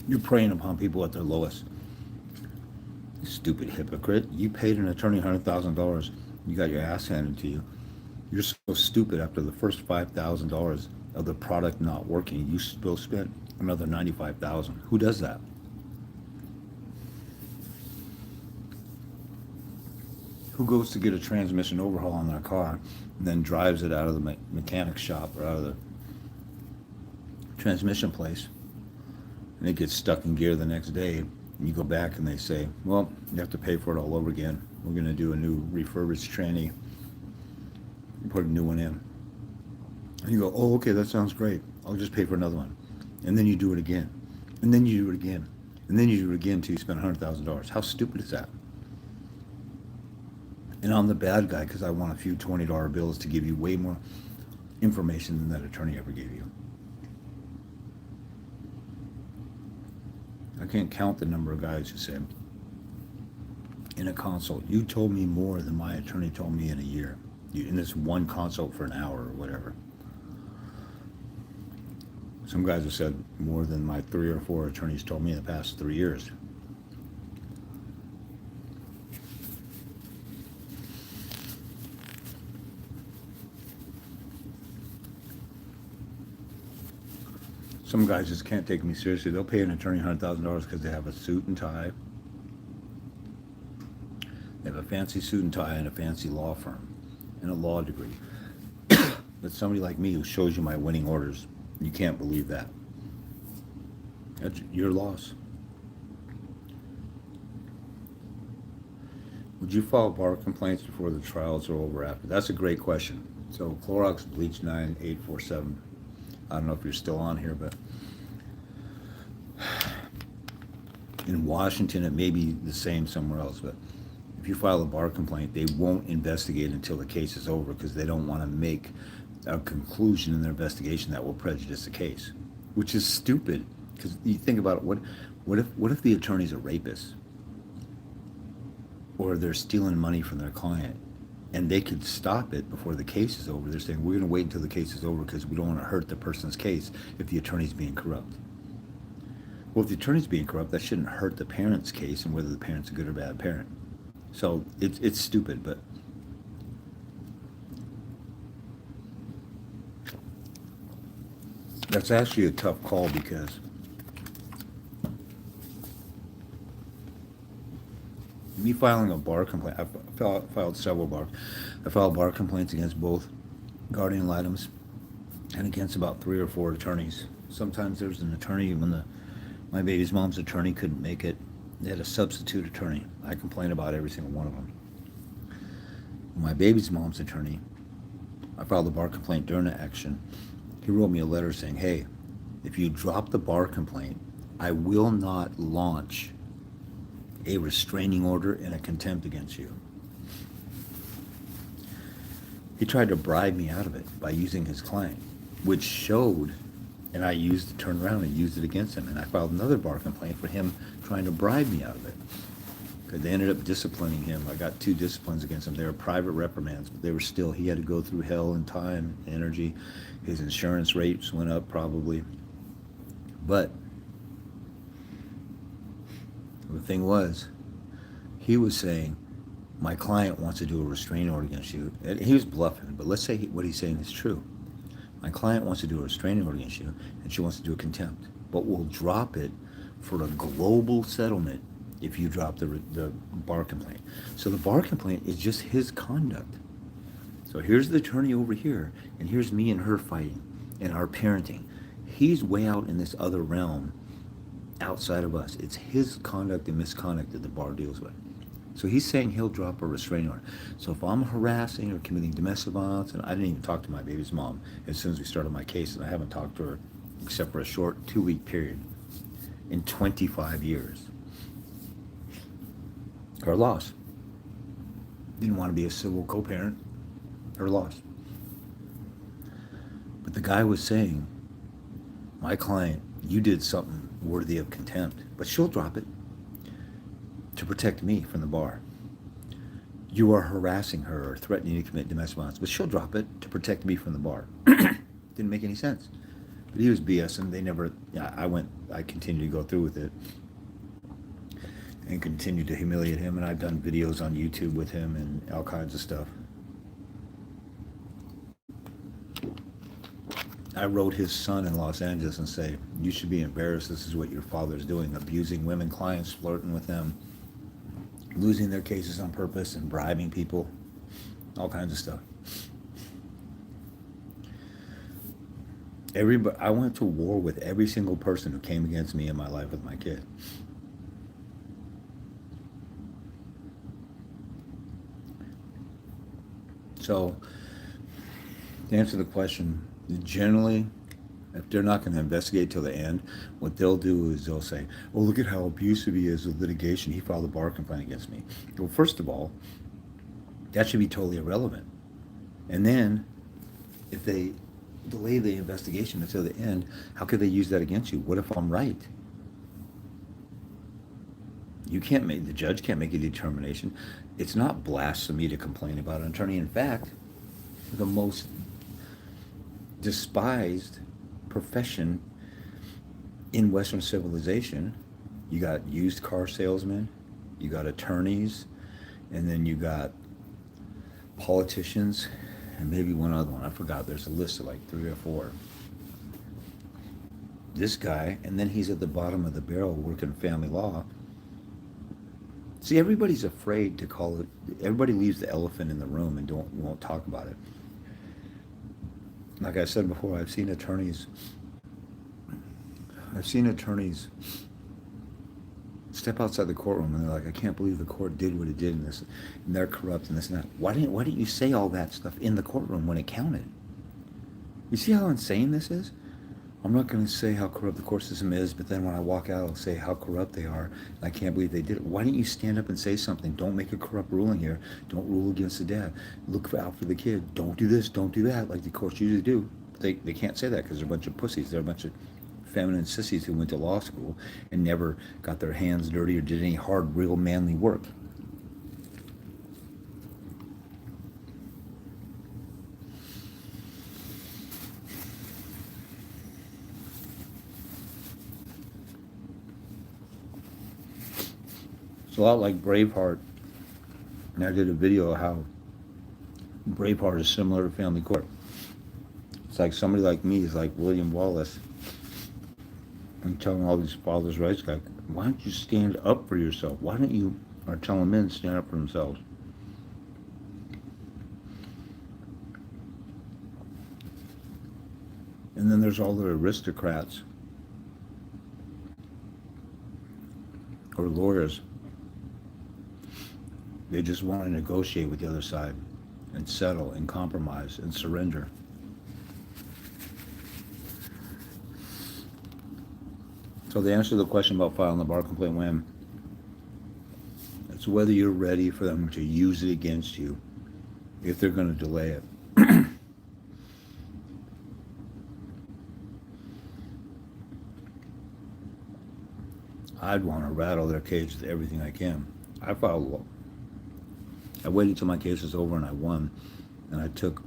you're preying upon people at their lowest. You stupid hypocrite. You paid an attorney $100,000. You got your ass handed to you. You're so stupid after the first $5,000 of the product not working. You still spent another $95,000. Who does that? who goes to get a transmission overhaul on their car and then drives it out of the mechanic shop or out of the transmission place, and it gets stuck in gear the next day, and you go back and they say, well, you have to pay for it all over again. We're going to do a new refurbished tranny, put a new one in. And you go, oh, okay, that sounds great. I'll just pay for another one. And then you do it again. And then you do it again. And then you do it again until you spend $100,000. How stupid is that? And I'm the bad guy because I want a few $20 bills to give you way more information than that attorney ever gave you. I can't count the number of guys who said, in a consult, you told me more than my attorney told me in a year. In this one consult for an hour or whatever. Some guys have said more than my 3 or 4 attorneys told me in the past 3 years. Some guys just can't take me seriously. They'll pay an attorney $100,000 because they have a suit and tie. They have a fancy suit and tie and a fancy law firm and a law degree. But somebody like me who shows you my winning orders, you can't believe that. That's your loss. Would you file bar complaints before the trials are over after? That's a great question. So Clorox Bleach 9847. I don't know if you're still on here, but in Washington, it may be the same somewhere else, but if you file a bar complaint, they won't investigate until the case is over because they don't want to make a conclusion in their investigation that will prejudice the case, which is stupid. Because you think about it, what if the attorney's a rapist or they're stealing money from their client and they could stop it before the case is over? They're saying, we're going to wait until the case is over because we don't want to hurt the person's case if the attorney's being corrupt. Well, if the attorney's being corrupt, that shouldn't hurt the parent's case and whether the parent's a good or bad parent. So it's stupid, but that's actually a tough call because me filing a bar complaint, I've filed several I filed bar complaints against both guardian ad litems and against about 3 or 4 attorneys. Sometimes there's an attorney when my baby's mom's attorney couldn't make it. They had a substitute attorney. I complained about every single one of them. My baby's mom's attorney, I filed a bar complaint during the action. He wrote me a letter saying, hey, if you drop the bar complaint, I will not launch a restraining order and a contempt against you. He tried to bribe me out of it by using his client, which showed, and I turned around and used it against him, and I filed another bar complaint for him trying to bribe me out of it. Because they ended up disciplining him. I got 2 disciplines against him. They were private reprimands, but they were still, he had to go through hell and time and energy. His insurance rates went up probably. But the thing was, he was saying, my client wants to do a restraining order against you. And he was bluffing, but let's say what he's saying is true. My client wants to do a restraining order against you, and she wants to do a contempt. But we'll drop it for a global settlement if you drop the bar complaint. So the bar complaint is just his conduct. So here's the attorney over here, and here's me and her fighting, and our parenting. He's way out in this other realm outside of us. It's his conduct and misconduct that the bar deals with. So he's saying he'll drop a restraining order. So if I'm harassing or committing domestic violence, and I didn't even talk to my baby's mom as soon as we started my case, and I haven't talked to her except for a short 2-week period in 25 years. Her loss. Didn't want to be a civil co-parent. Her loss. But the guy was saying, my client, you did something worthy of contempt, but she'll drop it to protect me from the bar. You are harassing her or threatening to commit domestic violence, but she'll drop it to protect me from the bar. Didn't make any sense. But he was BSing. They never, I continued to go through with it and continued to humiliate him. And I've done videos on YouTube with him and all kinds of stuff. I wrote his son in Los Angeles and say, you should be embarrassed. This is what your father's doing, abusing women clients, flirting with them, losing their cases on purpose and bribing people, all kinds of stuff. Everybody, I went to war with every single person who came against me in my life with my kid. So, to answer the question, generally, if they're not going to investigate till the end, what they'll do is they'll say, "Oh, look at how abusive he is with litigation. He filed a bar complaint against me." Well, first of all, that should be totally irrelevant. And then, if they delay the investigation until the end, how could they use that against you? What if I'm right? You can't make, the judge can't make a determination. It's not blasphemy to complain about an attorney. In fact, the most despised profession in Western civilization, you got used car salesmen, you got attorneys, and then you got politicians, and maybe one other one. I forgot. There's a list of like 3 or 4. This guy, and then he's at the bottom of the barrel working family law. See, everybody's afraid to call it. Everybody leaves the elephant in the room and won't talk about it. Like I said before, I've seen attorneys step outside the courtroom and they're like, "I can't believe the court did what it did in this, and they're corrupt and this and that." Why didn't you say all that stuff in the courtroom when it counted? You see how insane this is? I'm not going to say how corrupt the court system is, but then when I walk out, I'll say how corrupt they are. And I can't believe they did it. Why didn't you stand up and say something? Don't make a corrupt ruling here. Don't rule against the dad. Look out for the kid. Don't do this. Don't do that, like the courts usually do. But they can't say that because they're a bunch of pussies. They're a bunch of feminine sissies who went to law school and never got their hands dirty or did any hard, real manly work. It's a lot like Braveheart. And I did a video of how Braveheart is similar to family court. It's like somebody like me is like William Wallace. I'm telling all these fathers' rights guys, why don't you stand up for yourself? Why don't you, or telling men to stand up for themselves? And then there's all the aristocrats or lawyers. They just want to negotiate with the other side and settle and compromise and surrender. So the answer to the question about filing the bar complaint when, it's whether you're ready for them to use it against you if they're going to delay it. I'd want to rattle their cage with everything I can. I waited till my case was over and I won, and I took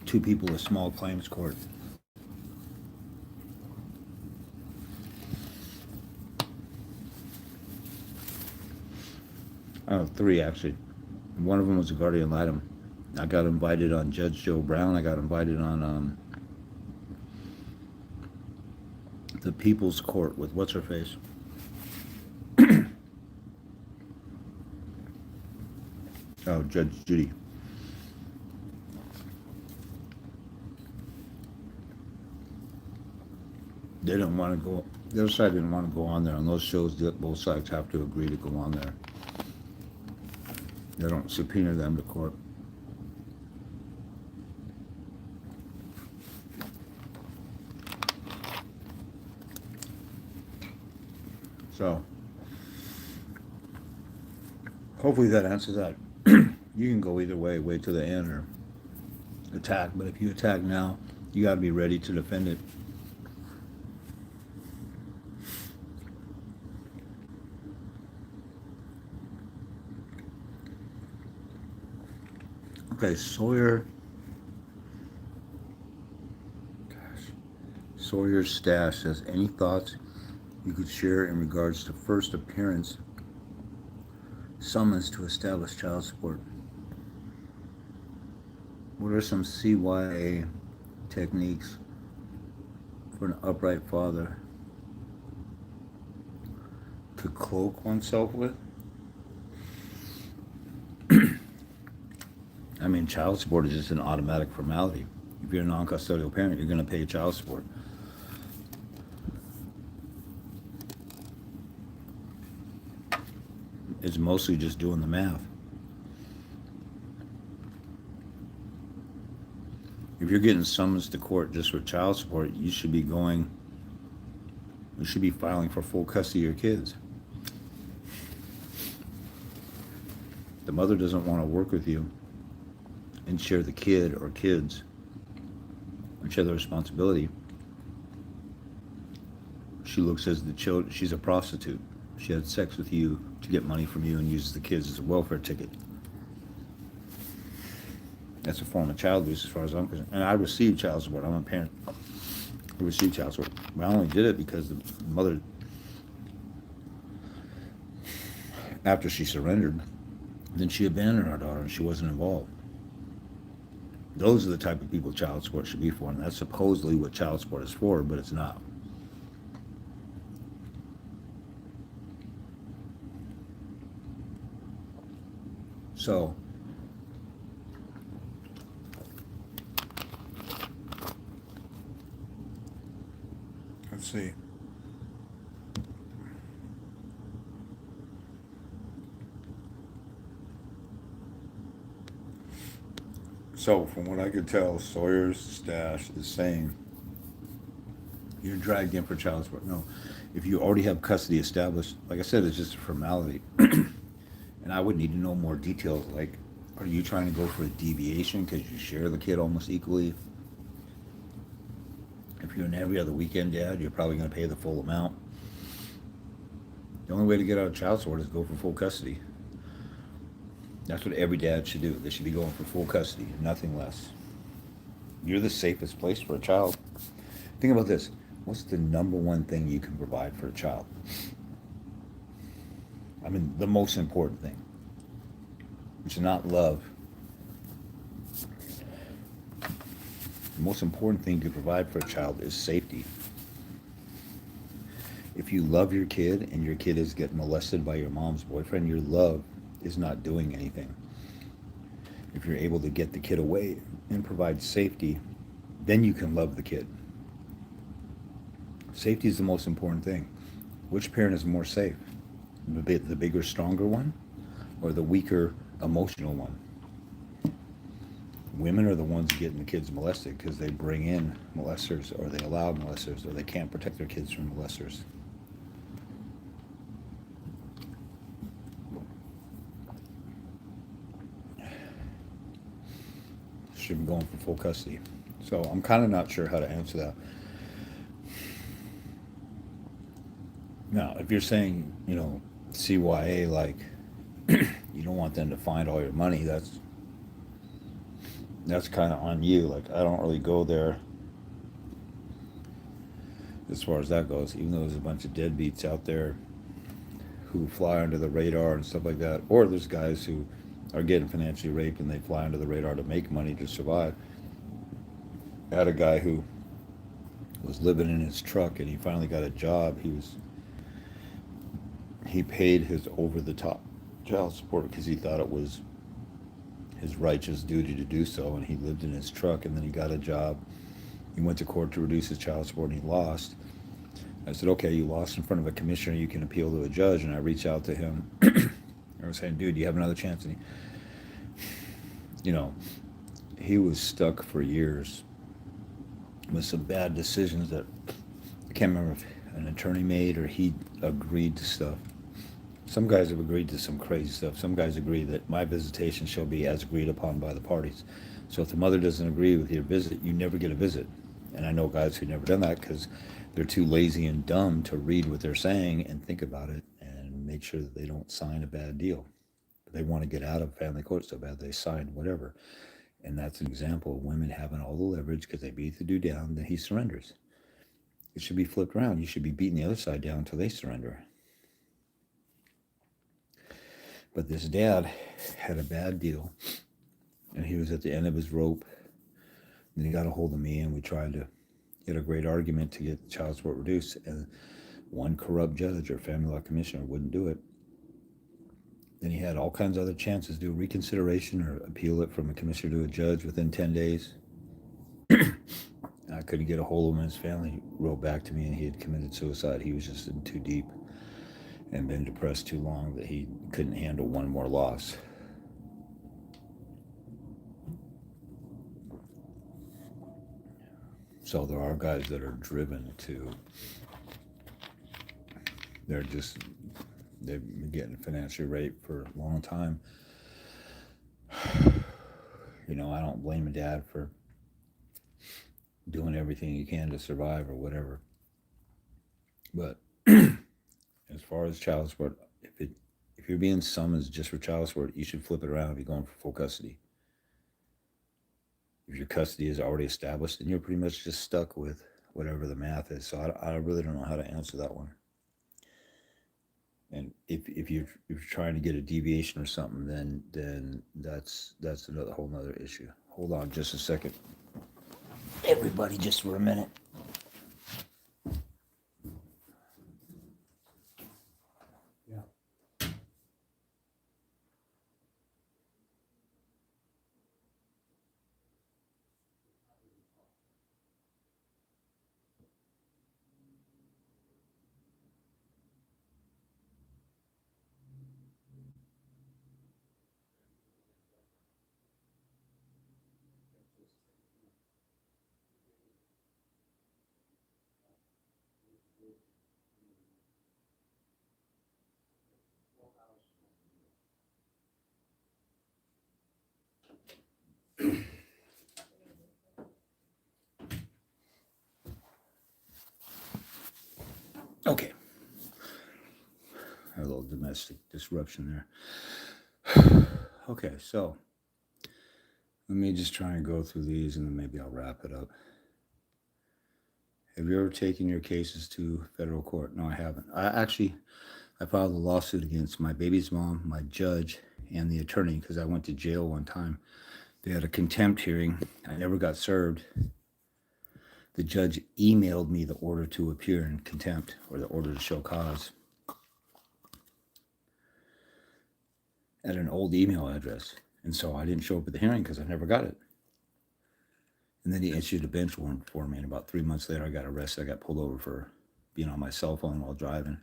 2 people to small claims court. Oh, 3 actually. One of them was a guardian ad litem. I got invited on Judge Joe Brown. I got invited on the People's Court with what's her face. Oh, Judge Judy. They didn't want to go. The other side didn't want to go on there. On those shows, both sides have to agree to go on there. They don't subpoena them to court. So, hopefully that answers that. You can go either way, wait till the end or attack. But if you attack now, you got to be ready to defend it. Okay, Sawyer's stash says, any thoughts you could share in regards to first appearance summons to establish child support? What are some CYA techniques for an upright father to cloak oneself with? I mean, child support is just an automatic formality. If you're a non-custodial parent, you're going to pay child support. It's mostly just doing the math. If you're getting summons to court just for child support, you should be filing for full custody of your kids. The mother doesn't want to work with you and share the kid or kids and share the responsibility. She looks as the child. She's a prostitute. She had sex with you to get money from you and uses the kids as a welfare ticket. That's a form of child abuse as far as I'm concerned. And I received child support. I'm a parent. I received child support. But I only did it because the mother, after she surrendered, then she abandoned our daughter and she wasn't involved. Those are the type of people child support should be for. And that's supposedly what child support is for, but it's not. So, let's see. So, from what I could tell, Sawyer's stash is saying you're dragged in for child support. No, if you already have custody established, like I said, it's just a formality. And I would need to know more details. Like, are you trying to go for a deviation because you share the kid almost equally? If you're an every other weekend dad, you're probably going to pay the full amount. The only way to get out of child support is go for full custody. That's what every dad should do. They should be going for full custody, nothing less. You're the safest place for a child. Think about this. What's the number one thing you can provide for a child? I mean, the most important thing. It's not love. The most important thing to provide for a child is safety. If you love your kid and your kid is getting molested by your mom's boyfriend, your love is not doing anything. If you're able to get the kid away and provide safety, then you can love the kid. Safety is the most important thing. Which parent is more safe? The bigger, stronger one, or the weaker, emotional one? Women are the ones getting the kids molested because they bring in molesters, or they allow molesters, or they can't protect their kids from molesters. Should be going for full custody. So I'm kind of not sure how to answer that. Now, if you're saying, CYA, like, you don't want them to find all your money, that's kind of on you. Like, I don't really go there as far as that goes, even though there's a bunch of deadbeats out there who fly under the radar and stuff like that. Or there's guys who are getting financially raped and they fly under the radar to make money to survive. I had a guy who was living in his truck and he finally got a job. He paid his over-the-top child support because he thought it was his righteous duty to do so, and he lived in his truck, and then he got a job. He went to court to reduce his child support, and he lost. I said, okay, you lost in front of a commissioner, you can appeal to a judge. And I reached out to him. I was saying, dude, do you have another chance? And he was stuck for years with some bad decisions that I can't remember if an attorney made or he agreed to stuff. Some guys have agreed to some crazy stuff. Some guys agree that my visitation shall be as agreed upon by the parties. So if the mother doesn't agree with your visit, you never get a visit. And I know guys who've never done that because they're too lazy and dumb to read what they're saying and think about it and make sure that they don't sign a bad deal. But they want to get out of family court so bad they sign whatever. And that's an example of women having all the leverage because they beat the dude down, then he surrenders. It should be flipped around. You should be beating the other side down until they surrender. But this dad had a bad deal, and he was at the end of his rope. And he got a hold of me, and we tried to get a great argument to get child support reduced. And one corrupt judge or family law commissioner wouldn't do it. Then he had all kinds of other chances to do reconsideration or appeal it from a commissioner to a judge within 10 days. I couldn't get a hold of him. His family wrote back to me and he had committed suicide. He was just in too deep and been depressed too long that he couldn't handle one more loss. So there are guys that are driven to, they've been getting financially raped for a long time. You know, I don't blame a dad for doing everything he can to survive or whatever. But as far as child support, if you're being summoned just for child support, you should flip it around and be going for full custody. If your custody is already established, then you're pretty much just stuck with whatever the math is. So I really don't know how to answer that one. And if you're trying to get a deviation or something, then that's another whole nother issue. Hold on just a second, everybody, just for a minute. Okay. A little domestic disruption there. Okay, so let me just try and go through these and then maybe I'll wrap it up. Have you ever taken your cases to federal court? No, I haven't. I filed a lawsuit against my baby's mom, my judge, and the attorney because I went to jail one time. They had a contempt hearing. I never got served. The judge emailed me the order to appear in contempt, or the order to show cause, at an old email address. And so I didn't show up at the hearing because I never got it. And then he issued a bench warrant for me. And about 3 months later, I got arrested. I got pulled over for being on my cell phone while driving.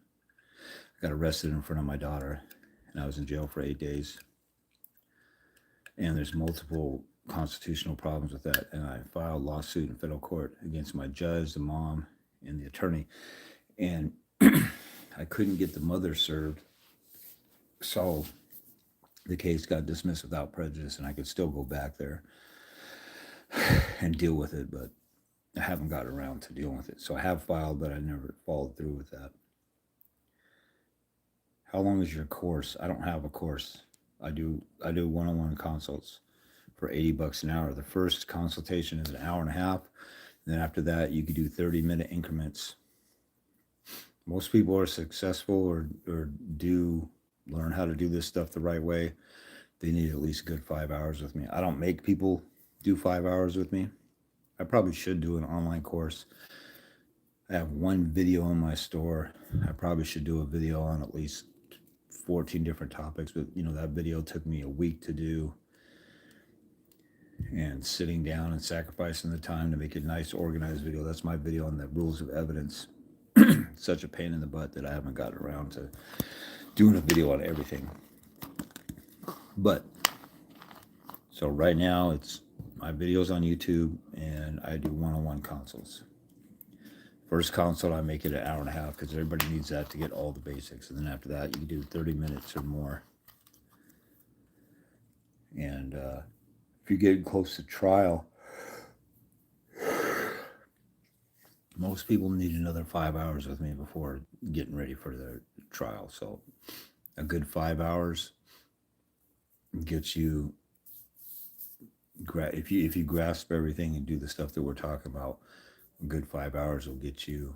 I got arrested in front of my daughter, and I was in jail for 8 days. And there's multiple constitutional problems with that. And I filed a lawsuit in federal court against my judge, the mom, and the attorney. And I couldn't get the mother served. So the case got dismissed without prejudice, and I could still go back there and deal with it, but I haven't got around to dealing with it. So I have filed, but I never followed through with that. How long is your course? I don't have a course. I do one-on-one consults for $80 an hour. The first consultation is an hour and a half. And then after that, you could do 30-minute increments. Most people are successful or do learn how to do this stuff the right way. They need at least a good 5 hours with me. I don't make people do 5 hours with me. I probably should do an online course. I have one video in my store. I probably should do a video on at least 14 different topics, but that video took me a week to do, and sitting down and sacrificing the time to make a nice organized video. That's my video on the rules of evidence. Such a pain in the butt that I haven't gotten around to doing a video on everything. But so right now it's my videos on YouTube, and I do one-on-one consults. First consult, I make it an hour and a half because everybody needs that to get all the basics. And then after that, you can do 30 minutes or more. And if you're getting close to trial, most people need another 5 hours with me before getting ready for their trial. So a good 5 hours gets you, if you grasp everything and do the stuff that we're talking about, a good 5 hours will get you,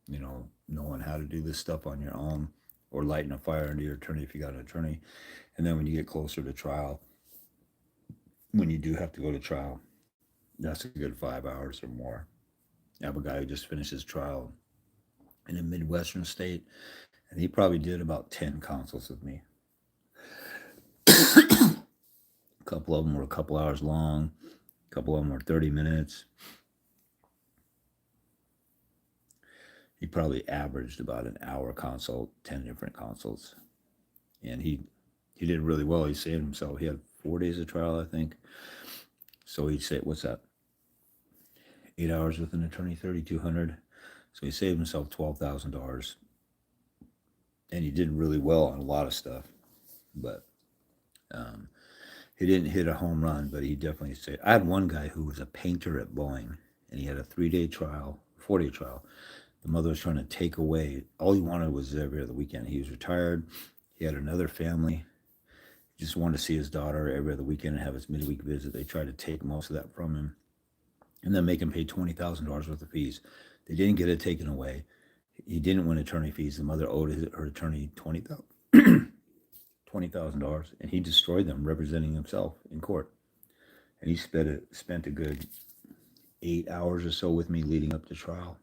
knowing how to do this stuff on your own, or lighting a fire under your attorney if you got an attorney. And then when you get closer to trial, when you do have to go to trial, that's a good 5 hours or more. I have a guy who just finished his trial in a Midwestern state, And he probably did about 10 consults with me. A couple of them were a couple hours long, a couple of them were 30 minutes. He probably averaged about an hour consult, 10 different consults. And he did really well. He saved himself. He had 4 days of trial, I think. So he'd say, what's that? 8 hours with an attorney, 3,200. So he saved himself $12,000. And he did really well on a lot of stuff. But he didn't hit a home run, but he definitely saved. I had one guy who was a painter at Boeing, and he had a 3-day trial, 4-day trial. The mother was trying to take away. All he wanted was every other weekend. He was retired. He had another family. He just wanted to see his daughter every other weekend and have his midweek visit. They tried to take most of that from him and then make him pay $20,000 worth of fees. They didn't get it taken away. He didn't win attorney fees. The mother owed her attorney $20,000, and he destroyed them representing himself in court. And he spent a good 8 hours or so with me leading up to trial.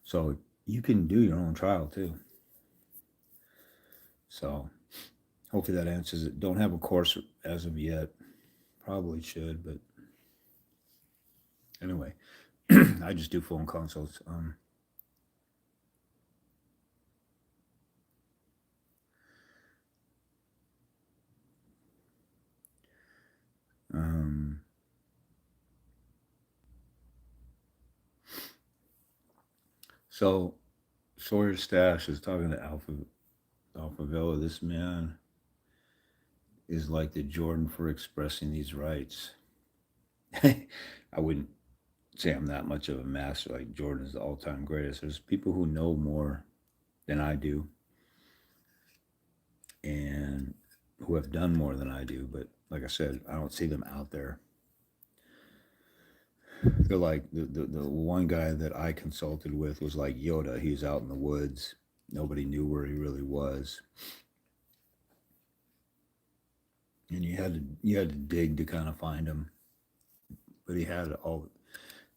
So you can do your own trial too. So hopefully that answers it. Don't have a course as of yet. Probably should, but anyway, I just do phone consults. So Sawyer Stash is talking to Alpha Villa. This man is like the Jordan for expressing these rights. I wouldn't say I'm that much of a master. Like Jordan is the all-time greatest. There's people who know more than I do and who have done more than I do. But like I said, I don't see them out there. They're like the one guy that I consulted with was like Yoda. He was out in the woods. Nobody knew where he really was. And you had to dig to kind of find him. But he had all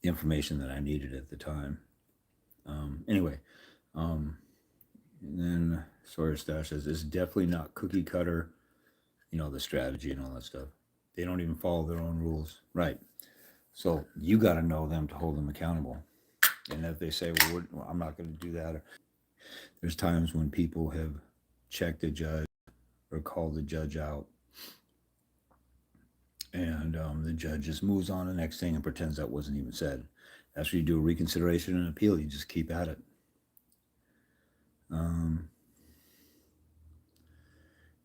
the information that I needed at the time. Anyway, and then Sawyer Stash says it's definitely not cookie cutter, the strategy and all that stuff. They don't even follow their own rules. Right. So you got to know them to hold them accountable. And if they say, well, I'm not going to do that. There's times when people have checked the judge or called the judge out. And the judge just moves on to the next thing and pretends that wasn't even said. After you do a reconsideration and appeal, you just keep at it.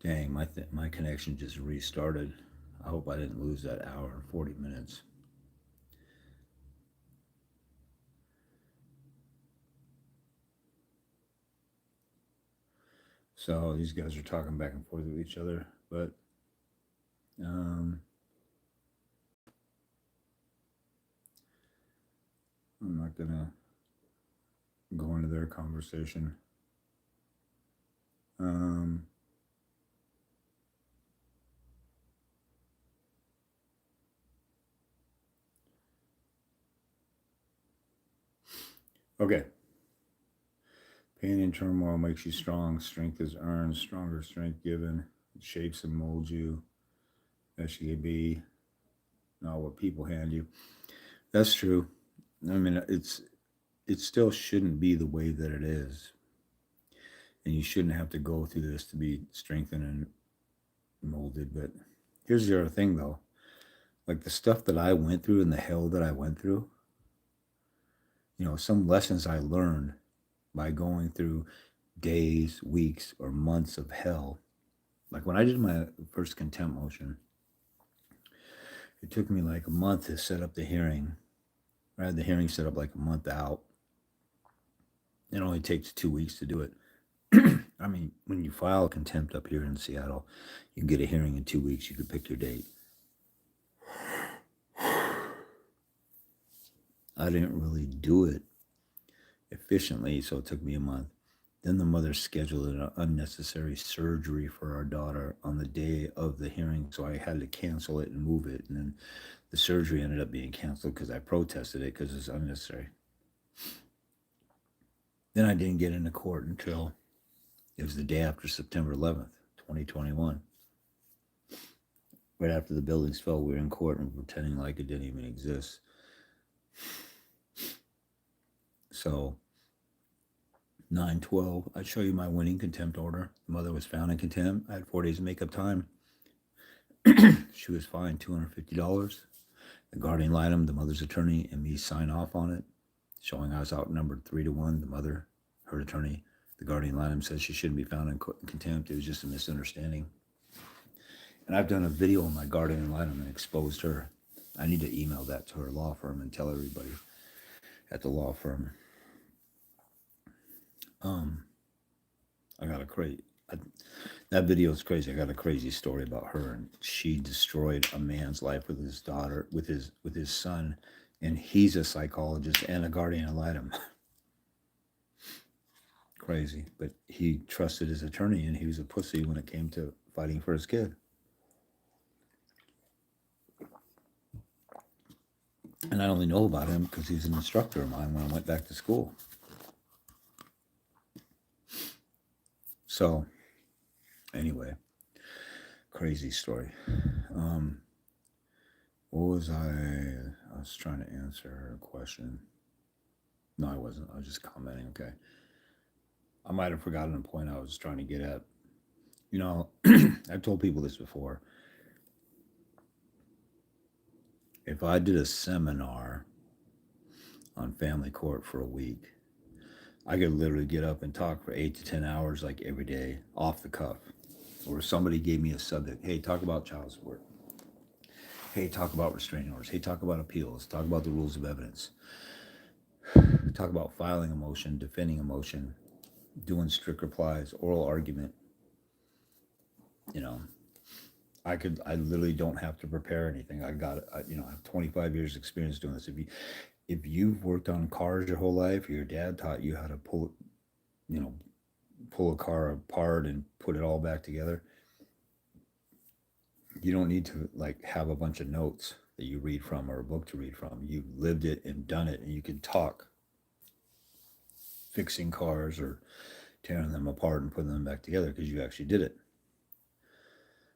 Dang, my connection just restarted. I hope I didn't lose that hour and 40 minutes. So these guys are talking back and forth with each other, but I'm not gonna go into their conversation. Okay. Pain and turmoil makes you strong. Strength is earned. Stronger strength given. It shapes and molds you. SGB, not what people hand you. That's true. I mean, it still shouldn't be the way that it is. And you shouldn't have to go through this to be strengthened and molded. But here's the other thing, though. Like the stuff that I went through and the hell that I went through, some lessons I learned by going through days, weeks, or months of hell. Like when I did my first contempt motion, it took me like a month to set up the hearing. I had the hearing set up like a month out. It only takes 2 weeks to do it. I mean, when you file contempt up here in Seattle, you can get a hearing in 2 weeks. You can pick your date. I didn't really do it efficiently, so it took me a month. Then the mother scheduled an unnecessary surgery for our daughter on the day of the hearing, so I had to cancel it and move it. And then the surgery ended up being canceled because I protested it because it's unnecessary. Then I didn't get into court until it was the day after September 11th, 2021. Right after the buildings fell, we were in court and pretending like it didn't even exist. So 9/12, I'd show you my winning contempt order. The mother was found in contempt. I had 4 days of makeup time. She was fined $250. The guardian litem, the mother's attorney, and me sign off on it, showing I was outnumbered 3-1. The mother, her attorney, the guardian litem says she shouldn't be found in contempt. It was just a misunderstanding. And I've done a video on my guardian litem and exposed her. I need to email that to her law firm and tell everybody at the law firm. I got that video is crazy. I got a crazy story about her, and she destroyed a man's life with his daughter, with his son, and he's a psychologist and a guardian ad litem. Crazy, but he trusted his attorney, and he was a pussy when it came to fighting for his kid. And I only know about him because he's an instructor of mine when I went back to school. So, anyway, crazy story. What was I was trying to answer her question. No, I wasn't. I was just commenting. Okay. I might have forgotten a point I was trying to get at. You know, I've told people this before. If I did a seminar on family court for a week, I could literally get up and talk for 8 to 10 hours, like every day, off the cuff. Or somebody gave me a subject. Hey, talk about child support. Hey, talk about restraining orders. Hey, talk about appeals. Talk about the rules of evidence. Talk about filing a motion, defending a motion, doing strict replies, oral argument. You know, I literally don't have to prepare anything. I have 25 years experience doing this. If you've worked on cars your whole life, or your dad taught you how to pull a car apart and put it all back together, you don't need to have a bunch of notes that you read from or a book to read from. You've lived it and done it, and you can talk fixing cars or tearing them apart and putting them back together because you actually did it.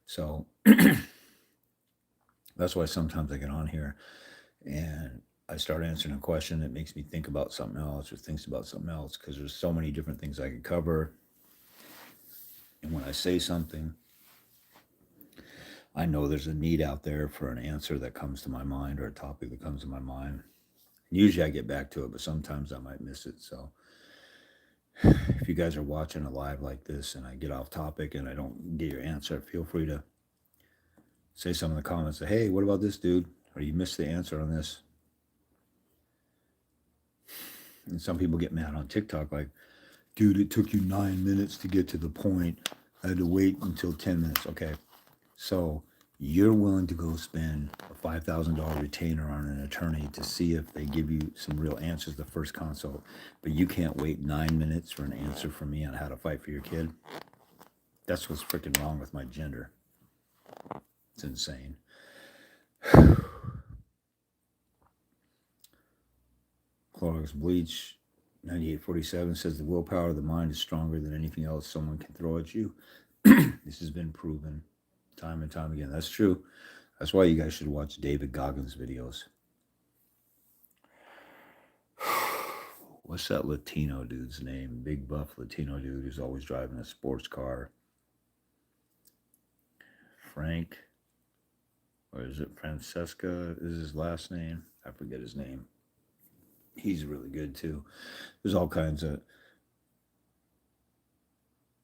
So that's why sometimes I get on here and I start answering a question that makes me think about something else or thinks about something else, because there's so many different things I could cover. And when I say something, I know there's a need out there for an answer that comes to my mind or a topic that comes to my mind. Usually I get back to it, but sometimes I might miss it. So if you guys are watching a live like this and I get off topic and I don't get your answer, feel free to say some in the comments. Say, hey, what about this, dude? Or you missed the answer on this. And some people get mad on TikTok like, dude, it took you 9 minutes to get to the point. I had to wait until 10 minutes. Okay, so you're willing to go spend a $5,000 retainer on an attorney to see if they give you some real answers the first consult, but you can't wait 9 minutes for an answer from me on how to fight for your kid? That's what's freaking wrong with my gender. It's insane. Clorox bleach 9847 says the willpower of the mind is stronger than anything else someone can throw at you. This has been proven time and time again. That's true. That's why you guys should watch David Goggins' videos. What's that Latino dude's name? Big buff Latino dude who's always driving a sports car. Frank, or is it Francesca is his last name? I forget his name. He's really good too. There's all kinds of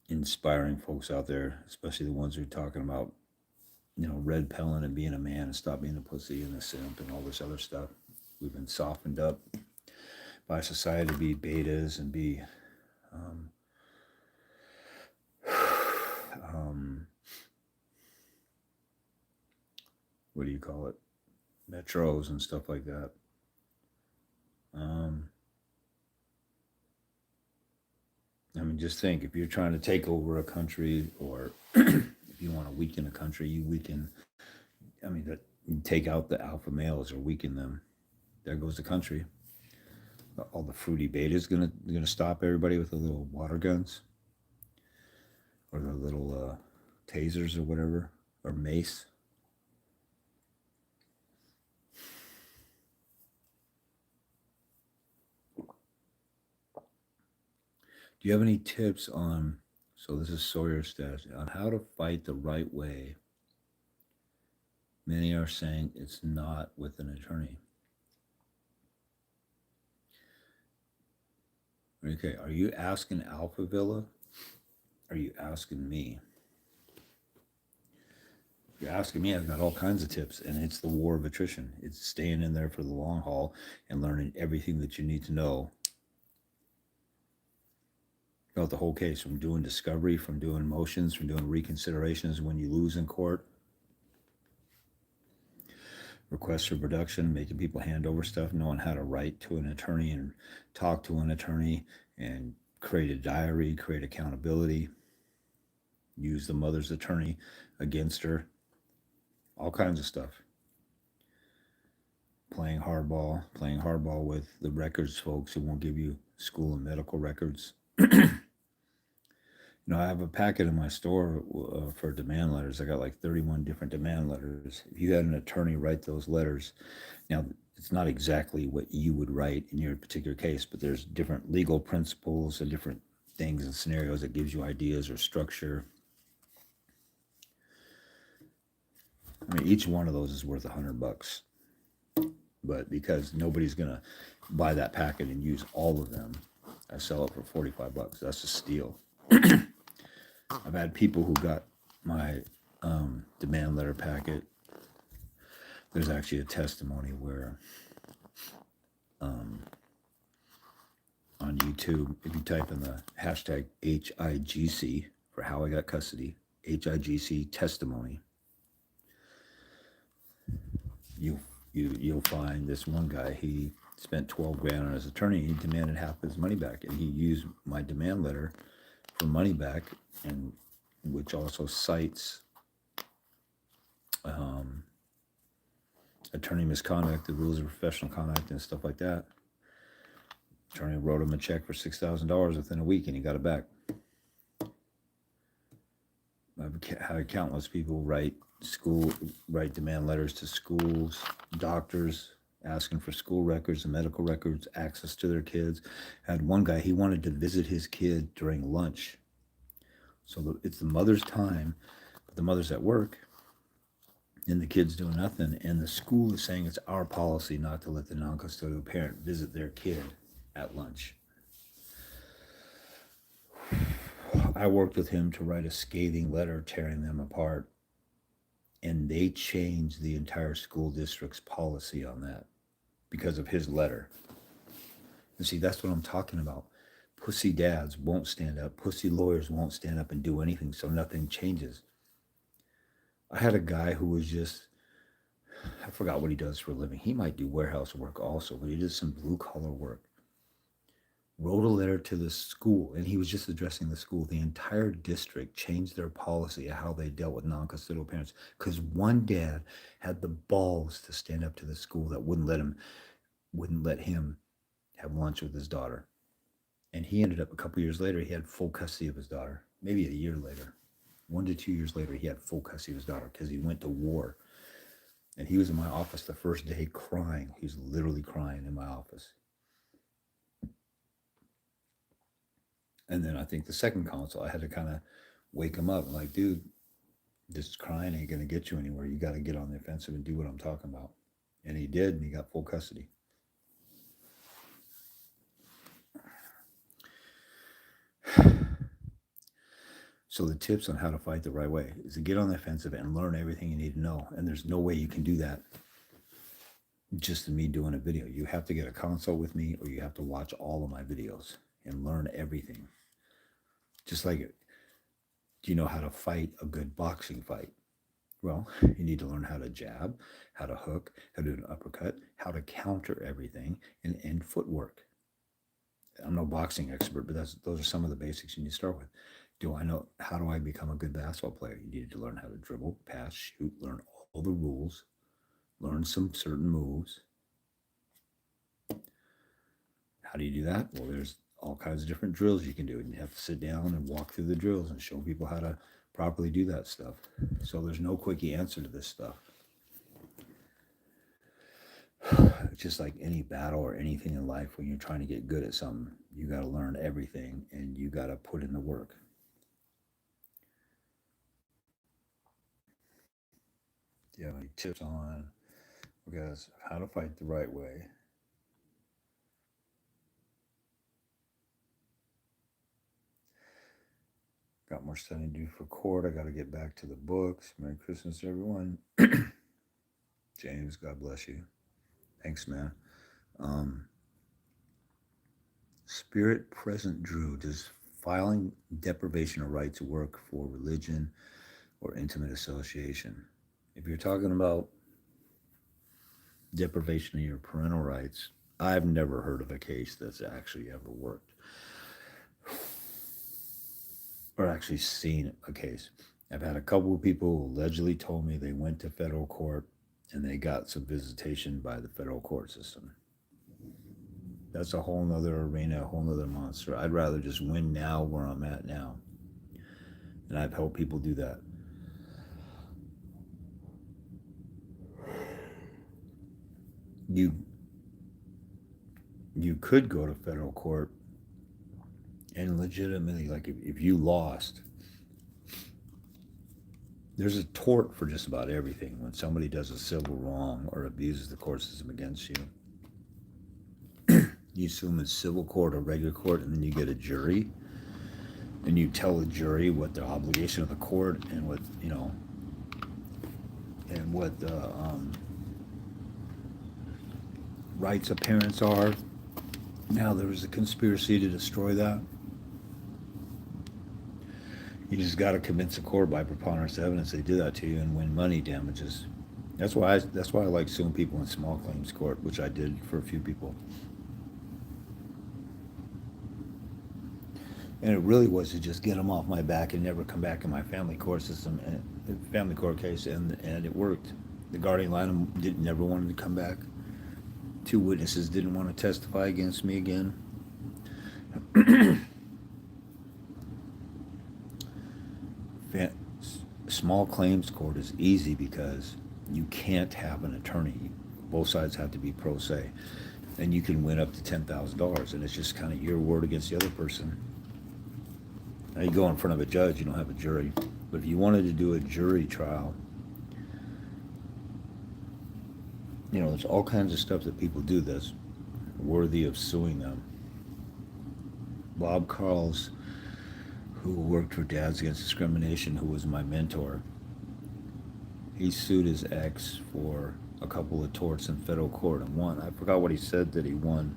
inspiring folks out there, especially the ones who are talking about, red pilling and being a man and stop being a pussy and a simp and all this other stuff. We've been softened up by society to be betas and be what do you call it? Metros and stuff like that. Just think, if you're trying to take over a country, or if you want to weaken a country, you take out the alpha males or weaken them. There goes the country. All the fruity betas gonna stop everybody with the little water guns or the little tasers or whatever, or mace. Do you have any tips on? So this is Sawyer status on how to fight the right way. Many are saying it's not with an attorney. Okay, are you asking Alpha Villa? Are you asking me? If you're asking me, I've got all kinds of tips, and it's the war of attrition. It's staying in there for the long haul and learning everything that you need to know about the whole case, from doing discovery, from doing motions, from doing reconsiderations when you lose in court, requests for production, making people hand over stuff, knowing how to write to an attorney and talk to an attorney and create a diary, create accountability, use the mother's attorney against her, all kinds of stuff. Playing hardball with the records folks who won't give you school and medical records. I have a packet in my store for demand letters. I got like 31 different demand letters. If you had an attorney write those letters, now it's not exactly what you would write in your particular case, but there's different legal principles and different things and scenarios that gives you ideas or structure. I mean, each one of those is worth $100, but because nobody's gonna buy that packet and use all of them, I sell it for $45. That's a steal. I've had people who got my demand letter packet. There's actually a testimony where on YouTube, if you type in the hashtag HIGC for how I got custody, HIGC testimony, you'll find this one guy. He spent 12 grand on his attorney. He demanded half his money back, and he used my demand letter for money back, and which also cites attorney misconduct, the rules of professional conduct, and stuff like that. Attorney wrote him a check for $6,000 within a week, and he got it back. I've had countless people write demand letters to schools, doctors, asking for school records and medical records, access to their kids. I had one guy, he wanted to visit his kid during lunch. So it's the mother's time, but the mother's at work, and the kid's doing nothing, and the school is saying it's our policy not to let the non-custodial parent visit their kid at lunch. I worked with him to write a scathing letter tearing them apart, and they changed the entire school district's policy on that because of his letter. And see, that's what I'm talking about. Pussy dads won't stand up. Pussy lawyers won't stand up and do anything, so nothing changes. I had a guy who was just, I forgot what he does for a living. He might do warehouse work also, but he did some blue collar work. Wrote a letter to the school, and he was just addressing the school. The entire district changed their policy of how they dealt with non-custodial parents because one dad had the balls to stand up to the school that wouldn't let him have lunch with his daughter. And he ended up, a couple years later, he had full custody of his daughter. Maybe a year later, 1 to 2 years later, he had full custody of his daughter because he went to war. And he was in my office the first day crying. He was literally crying in my office. And then I think the second consult, I had to kind of wake him up. I'm like, dude, this crying ain't going to get you anywhere. You got to get on the offensive and do what I'm talking about. And he did, and he got full custody. So the tips on how to fight the right way is to get on the offensive and learn everything you need to know. And there's no way you can do that just in me doing a video. You have to get a consult with me, or you have to watch all of my videos and learn everything. Just like, do you know how to fight a good boxing fight? Well, you need to learn how to jab, how to hook, how to do an uppercut, how to counter everything, and footwork. I'm no boxing expert, but those are some of the basics you need to start with. How do I become a good basketball player? You need to learn how to dribble, pass, shoot, learn all the rules, learn some certain moves, how How do you do that? Well, there's all kinds of different drills you can do, and you have to sit down and walk through the drills and show people how to properly do that stuff. So there's no quickie answer to this stuff. Just like any battle or anything in life, when you're trying to get good at something, you got to learn everything and you got to put in the work. Do you have any tips on, because how to fight the right way? Got more studying to do for court. I got to get back to the books. Merry Christmas, everyone. James, God bless you. Thanks, man. Spirit Present Drew, does filing deprivation of right to work for religion or intimate association? If you're talking about deprivation of your parental rights, I've never heard of a case that's actually ever worked. Or actually seen a case. I've had a couple of people who allegedly told me they went to federal court and they got some visitation by the federal court system. That's a whole nother arena, a whole nother monster. I'd rather just win now where I'm at now. And I've helped people do that. You could go to federal court and legitimately, like if you lost, there's a tort for just about everything. When somebody does a civil wrong or abuses the court system against you, you assume it's civil court or regular court, and then you get a jury, and you tell the jury what the obligation of the court and what, and what the rights of parents are. Now there was a conspiracy to destroy that. You just got to convince the court by preponderance of evidence they did that to you and win money damages. That's why I like suing people in small claims court, which I did for a few people. And it really was to just get them off my back and never come back in my family court system, and family court case, and it worked. The guardian litem never wanted to come back. 2 witnesses didn't want to testify against me again. Small claims court is easy because you can't have an attorney. Both sides have to be pro se, and you can win up to $10,000, and it's just kind of your word against the other person. Now you go in front of a judge, you don't have a jury. But if you wanted to do a jury trial, there's all kinds of stuff that people do that's worthy of suing them. Bob Carls, who worked for Dads Against Discrimination, who was my mentor, he sued his ex for a couple of torts in federal court and won. I forgot what he said that he won.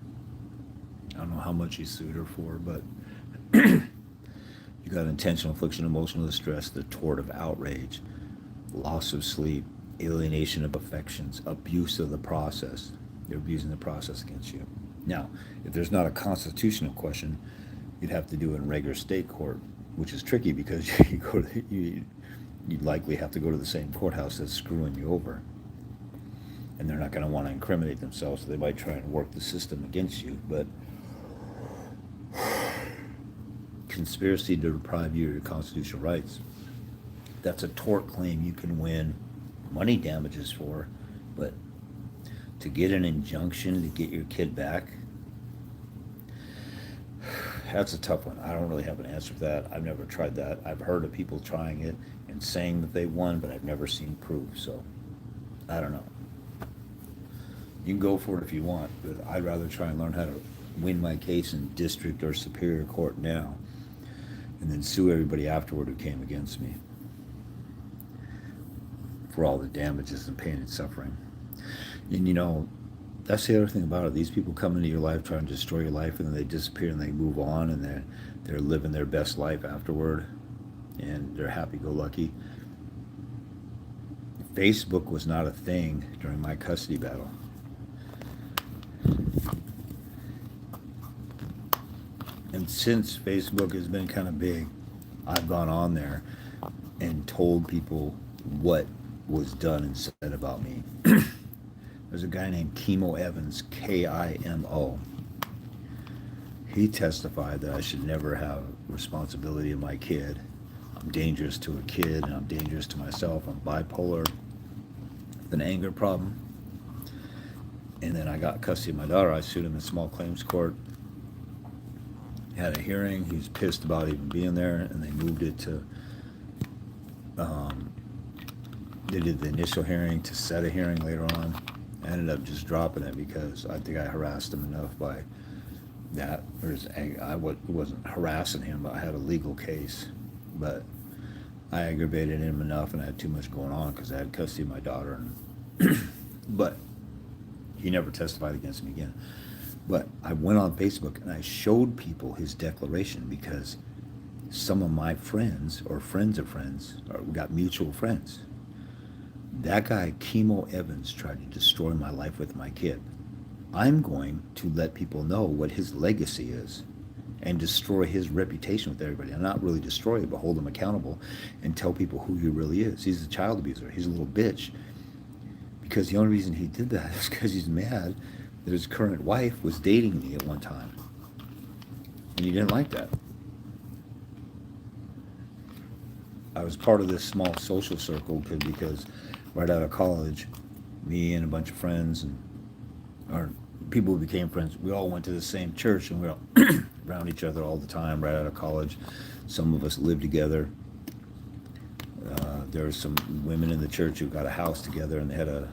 I don't know how much he sued her for, but you got intentional infliction of emotional distress, the tort of outrage, loss of sleep, alienation of affections, abuse of the process. They're abusing the process against you. Now, if there's not a constitutional question, you'd have to do it in regular state court, which is tricky because you'd likely have to go to the same courthouse that's screwing you over. And they're not going to want to incriminate themselves, so they might try and work the system against you. But conspiracy to deprive you of your constitutional rights, that's a tort claim you can win money damages for. But to get an injunction to get your kid back, that's a tough one. I don't really have an answer for that. I've never tried that. I've heard of people trying it and saying that they won, but I've never seen proof, so I don't know. You can go for it if you want, but I'd rather try and learn how to win my case in district or superior court now and then sue everybody afterward who came against me for all the damages and pain and suffering. And that's the other thing about it. These people come into your life trying to destroy your life, and then they disappear and they move on, and they're living their best life afterward, and they're happy-go-lucky. Facebook was not a thing during my custody battle. And since Facebook has been kind of big, I've gone on there and told people what was done and said about me. There's a guy named Kimo Evans, Kimo. He testified that I should never have responsibility of my kid. I'm dangerous to a kid and I'm dangerous to myself. I'm bipolar, an anger problem. And then I got custody of my daughter. I sued him in small claims court. Had a hearing. He was pissed about even being there, and they moved it to. They did the initial hearing to set a hearing later on. I ended up just dropping it because I think I harassed him enough by that. Wasn't harassing him, but I had a legal case. But I aggravated him enough, and I had too much going on because I had custody of my daughter. But he never testified against me again. But I went on Facebook and I showed people his declaration because some of my friends or friends of friends, or we got mutual friends. That guy, Chemo Evans, tried to destroy my life with my kid. I'm going to let people know what his legacy is and destroy his reputation with everybody. And not really destroy it, but hold him accountable and tell people who he really is. He's a child abuser. He's a little bitch. Because the only reason he did that is because he's mad that his current wife was dating me at one time. And he didn't like that. I was part of this small social circle because right out of college, me and a bunch of friends and or people who became friends, we all went to the same church and we were all around each other all the time right out of college. Some of us lived together. There were some women in the church who got a house together and they had a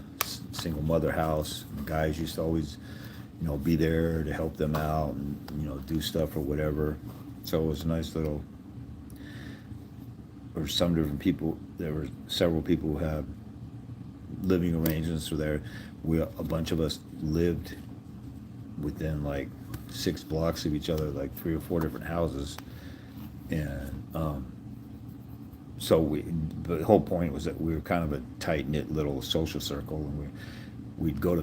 single mother house. The guys used to always, be there to help them out and, do stuff or whatever. So it was a nice little, or some different people, there were several people who had living arrangements were there. A bunch of us lived within like 6 blocks of each other, like 3 or 4 different houses. And, so the whole point was that we were kind of a tight-knit little social circle, and we'd go to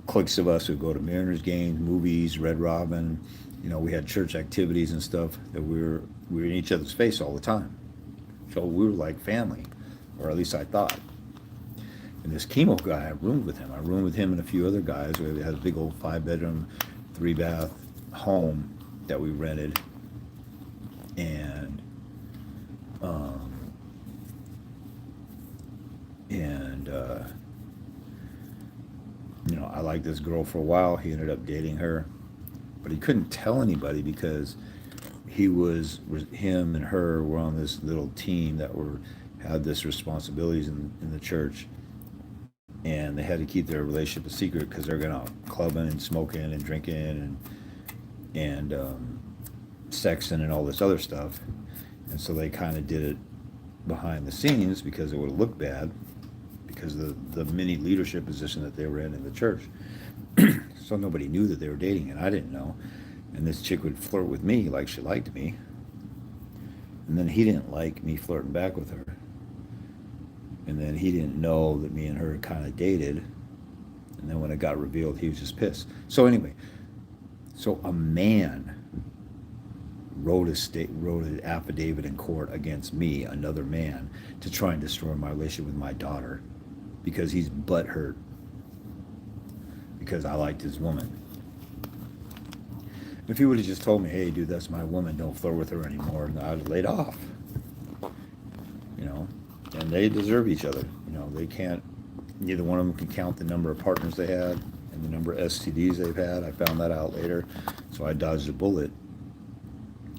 cliques of us would go to Mariners games, movies, Red Robin. We had church activities and stuff that we were in each other's face all the time. So we were like family, or at least I thought. And this Chemo guy, I roomed with him. I roomed with him and a few other guys. We had a big old 5-bedroom, 3-bath home that we rented, and I liked this girl for a while. He ended up dating her, but he couldn't tell anybody because him and her were on this little team that had this responsibilities in the church, and they had to keep their relationship a secret because they're going out clubbing and smoking and drinking and sexing and all this other stuff. And so they kind of did it behind the scenes because it would have looked bad because of the mini leadership position that they were in the church. So nobody knew that they were dating, and I didn't know. And this chick would flirt with me like she liked me. And then he didn't like me flirting back with her. And then he didn't know that me and her kind of dated. And then when it got revealed, he was just pissed. So anyway, a man wrote an affidavit in court against me, another man, to try and destroy my relationship with my daughter because he's butthurt because I liked his woman. If he would have just told me, hey, dude, that's my woman, don't flirt with her anymore, I'd have laid off. And they deserve each other. They can't, neither one of them can count the number of partners they had and the number of STDs they've had. I found that out later, so I dodged a bullet.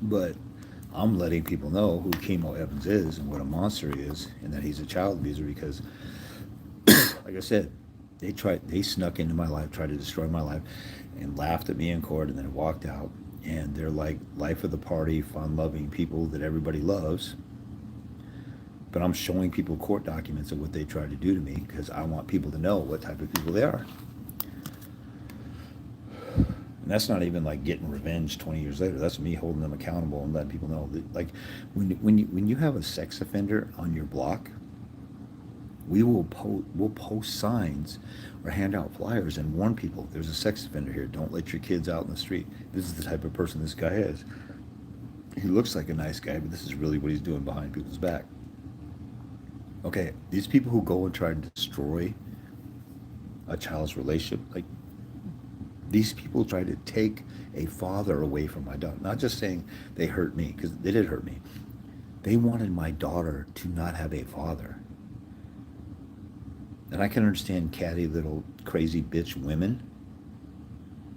But I'm letting people know who Chemo Evans is and what a monster he is, and that he's a child abuser because, like I said, they snuck into my life, tried to destroy my life, and laughed at me in court, and then walked out. And they're like life of the party, fun-loving people that everybody loves. But I'm showing people court documents of what they tried to do to me because I want people to know what type of people they are. And that's not even like getting revenge 20 years later. That's me holding them accountable and letting people know that, like, when you have a sex offender on your block, we'll post signs or hand out flyers and warn people there's a sex offender here. Don't let your kids out in the street. This is the type of person this guy is. He looks like a nice guy, but this is really what he's doing behind people's back. Okay, these people who go and try to destroy a child's relationship, like, These people tried to take a father away from my daughter. Not just saying they hurt me, because they did hurt me. They wanted my daughter to not have a father. And I can understand catty little crazy bitch women,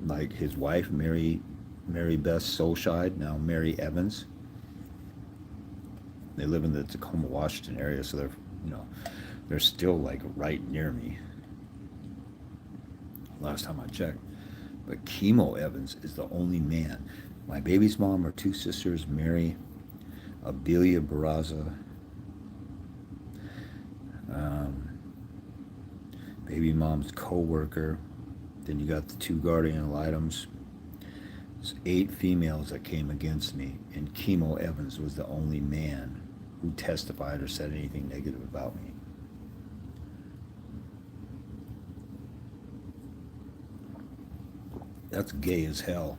like his wife, Mary Beth Solscheid, now Mary Evans. They live in the Tacoma, Washington area, so they're still like right near me. Last time I checked. But Chemo Evans is the only man. My baby's mom are two sisters, Mary, Abelia Barraza, baby mom's co-worker. Then you got the two guardian ad litems. There's 8 females that came against me, and Chemo Evans was the only man who testified or said anything negative about me. That's gay as hell.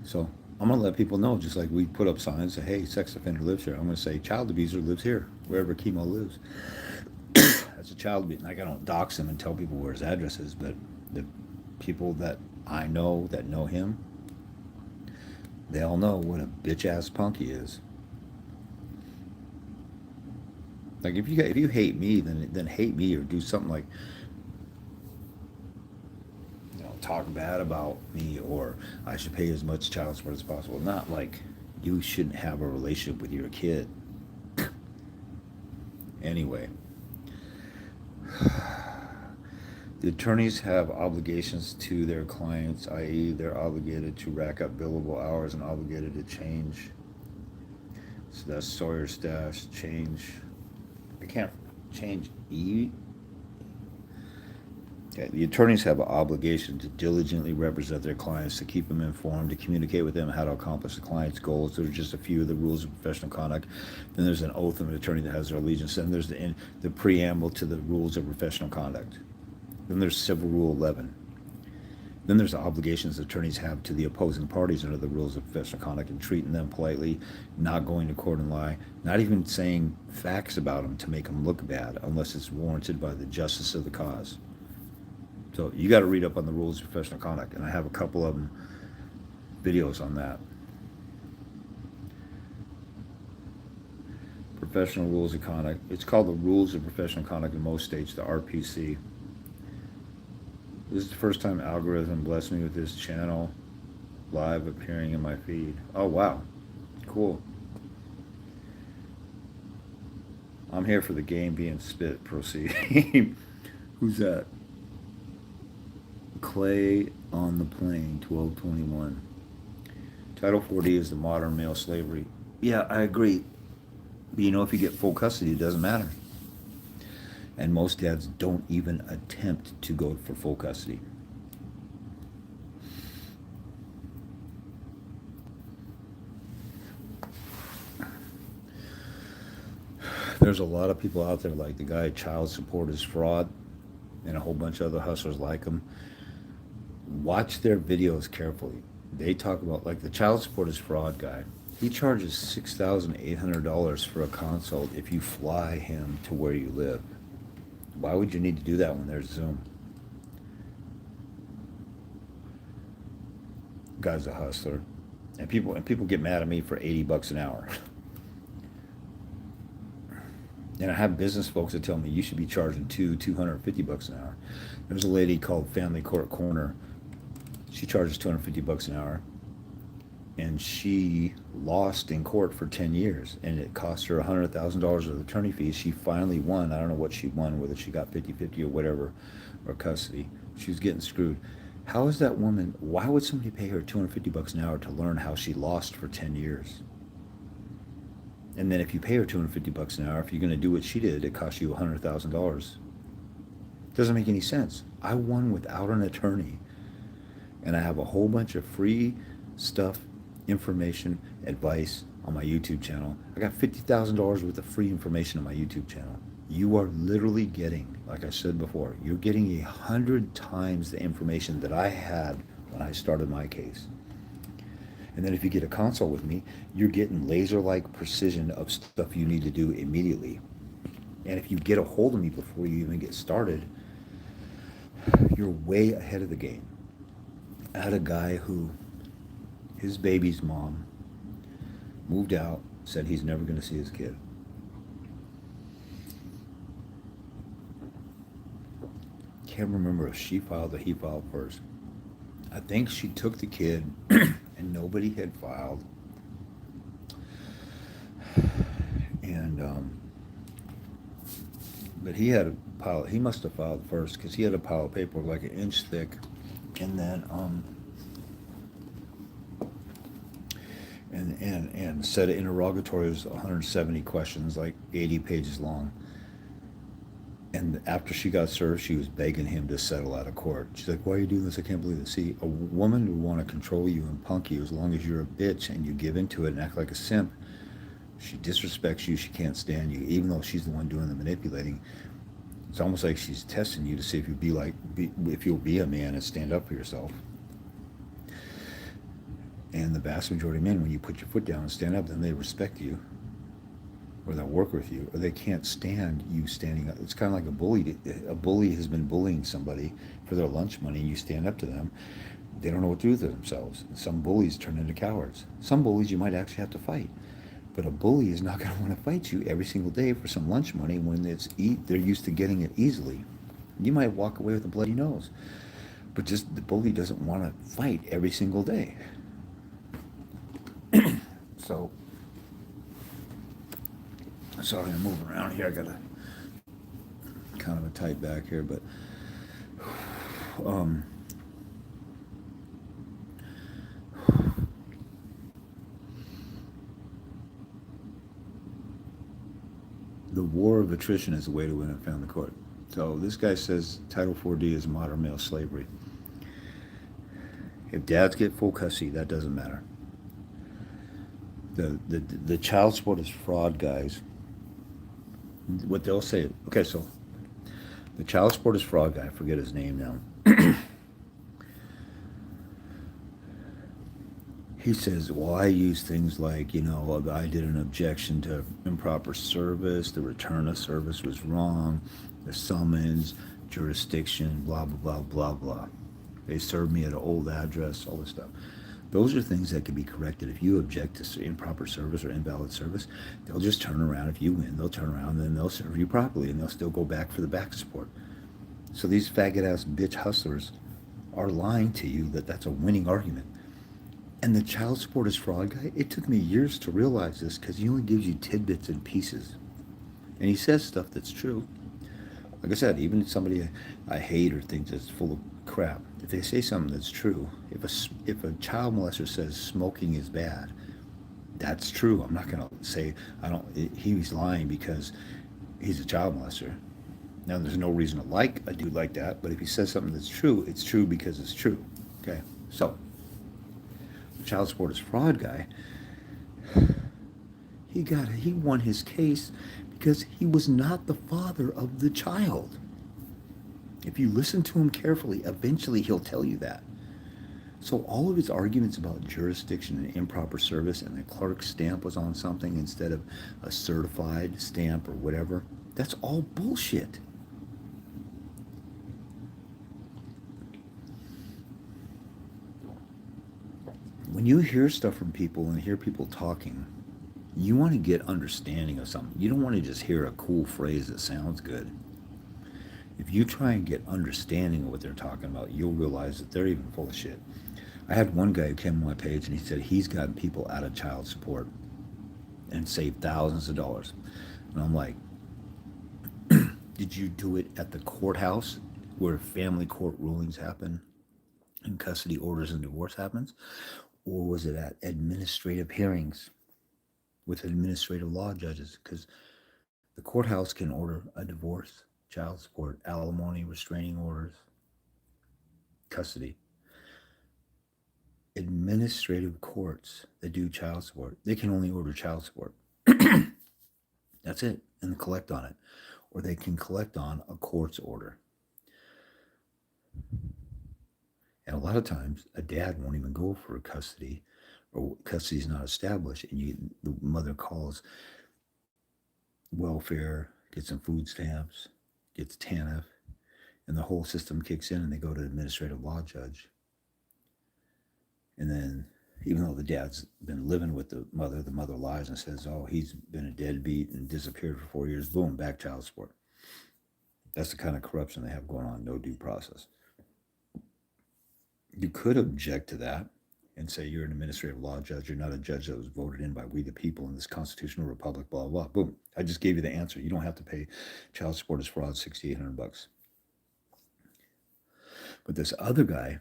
So I'm going to let people know, just like we put up signs that, hey, sex offender lives here. I'm going to say child abuser lives here, wherever Chemo lives. That's a child abuse. Like, I don't dox him and tell people where his address is, but the people that I know that know him, they all know what a bitch-ass punk he is. Like, if you hate me, then hate me, or do something like, talk bad about me, or I should pay as much child support as possible. Not like you shouldn't have a relationship with your kid. Anyway, the attorneys have obligations to their clients, i.e. they're obligated to rack up billable hours and obligated to change. So that's Sawyer Stash, change. I can't change E. Okay. The attorneys have an obligation to diligently represent their clients, to keep them informed, to communicate with them how to accomplish the client's goals. Those are just a few of the rules of professional conduct. Then there's an oath of an attorney that has their allegiance. Then there's the preamble to the rules of professional conduct. Then there's Civil Rule 11. Then there's the obligations attorneys have to the opposing parties under the rules of professional conduct, and treating them politely, not going to court and lie, not even saying facts about them to make them look bad unless it's warranted by the justice of the cause. So you got to read up on the rules of professional conduct, and I have a couple of them videos on that. Professional rules of conduct. It's called the Rules of Professional Conduct in most states, the RPC. This is the first time algorithm blessed me with this channel live appearing in my feed. Oh, wow. Cool. I'm here for the game being spit. Proceed. Who's that? Clay on the Plane, 1221. Title 40 is the modern male slavery. Yeah, I agree. But if you get full custody, it doesn't matter. And most dads don't even attempt to go for full custody. There's a lot of people out there like the guy Child Support is Fraud, and a whole bunch of other hustlers like him. Watch their videos carefully. They talk about, like, the Child Support is Fraud guy. He charges $6,800 for a consult if you fly him to where you live. Why would you need to do that when there's Zoom? Guy's a hustler. And people get mad at me for $80 an hour. And I have business folks that tell me you should be charging $250 an hour. There's a lady called Family Court Corner. She charges $250 an hour, and she lost in court for 10 years, and it cost her $100,000 of attorney fees. She finally won. I don't know what she won, whether she got 50-50 or whatever, or custody. She was getting screwed. How is that woman? Why would somebody pay her $250 an hour to learn how she lost for 10 years? And then if you pay her $250 an hour, if you're going to do what she did, it costs you $100,000. Doesn't make any sense. I won without an attorney, and I have a whole bunch of free stuff, information, advice on my YouTube channel. I got $50,000 worth of free information on my YouTube channel. You are literally getting, like I said before, you're getting 100 times the information that I had when I started my case. And then if you get a consult with me, you're getting laser-like precision of stuff you need to do immediately. And if you get a hold of me before you even get started, you're way ahead of the game. I had a guy who, his baby's mom moved out, said he's never going to see his kid. Can't remember if she filed or he filed first. I think she took the kid and nobody had filed. And, but he had a pile, he must have filed first because he had a pile of paperwork like an inch thick. And then, and set of interrogatories, 170 questions, like 80 pages long. And after she got served, she was begging him to settle out of court. She's like, "Why are you doing this? I can't believe it." See, a woman would want to control you and punk you as long as you're a bitch and you give into it and act like a simp. She disrespects you. She can't stand you, even though she's the one doing the manipulating. It's almost like she's testing you to see if if you'll be a man and stand up for yourself. And the vast majority of men, when you put your foot down and stand up, then they respect you, or they'll work with you, or they can't stand you standing up. It's kind of like a bully. A bully has been bullying somebody for their lunch money, and you stand up to them. They don't know what to do with themselves. Some bullies turn into cowards. Some bullies you might actually have to fight. But a bully is not going to want to fight you every single day for some lunch money when they're used to getting it easily. You might walk away with a bloody nose. But just the bully doesn't want to fight every single day. So, sorry, I'm moving around here. I got a kind of a tight back here, but the war of attrition is the way to win in family court. So this guy says Title 4D is modern male slavery. If dads get full custody, that doesn't matter. The child support is fraud, guys. What they'll say, okay, so the child support is fraud guy, I forget his name now. He says, well, I use things like, I did an objection to improper service, the return of service was wrong, the summons, jurisdiction, blah, blah, blah, blah, blah. They served me at an old address, all this stuff. Those are things that can be corrected. If you object to improper service or invalid service, they'll just turn around. If you win, they'll turn around and then they'll serve you properly and they'll still go back for the back support. So these faggot-ass bitch hustlers are lying to you that that's a winning argument. And the child support is fraud guy, it took me years to realize this because he only gives you tidbits and pieces. And he says stuff that's true. Like I said, even somebody I hate or think that's full of crap, if they say something that's true, if a child molester says smoking is bad, that's true. I'm not going to say he's lying because he's a child molester. Now, there's no reason to like a dude like that, but if he says something that's true, it's true because it's true. Okay, so the child support is fraud guy. He won his case because he was not the father of the child. If you listen to him carefully, eventually he'll tell you that. So all of his arguments about jurisdiction and improper service and the clerk's stamp was on something instead of a certified stamp or whatever, that's all bullshit. When you hear stuff from people and hear people talking, you want to get understanding of something. You don't want to just hear a cool phrase that sounds good. If you try and get understanding of what they're talking about, you'll realize that they're even full of shit. I had one guy who came on my page and he said he's gotten people out of child support and saved thousands of dollars. And I'm like, did you do it at the courthouse where family court rulings happen and custody orders and divorce happens? Or was it at administrative hearings with administrative law judges? Because the courthouse can order a divorce, child support, alimony, restraining orders, custody. Administrative courts that do child support, they can only order child support. That's it, and collect on it. Or they can collect on a court's order. And a lot of times, a dad won't even go for custody, or custody is not established, and the mother calls welfare, gets some food stamps, gets TANF, and the whole system kicks in and they go to an administrative law judge. And then, even though the dad's been living with the mother lies and says, oh, he's been a deadbeat and disappeared for 4 years, boom, back child support. That's the kind of corruption they have going on, no due process. You could object to that and say you're an administrative law judge. You're not a judge that was voted in by we the people in this constitutional republic, blah, blah, blah. Boom. I just gave you the answer. You don't have to pay child support as fraud, $6,800. But this other guy,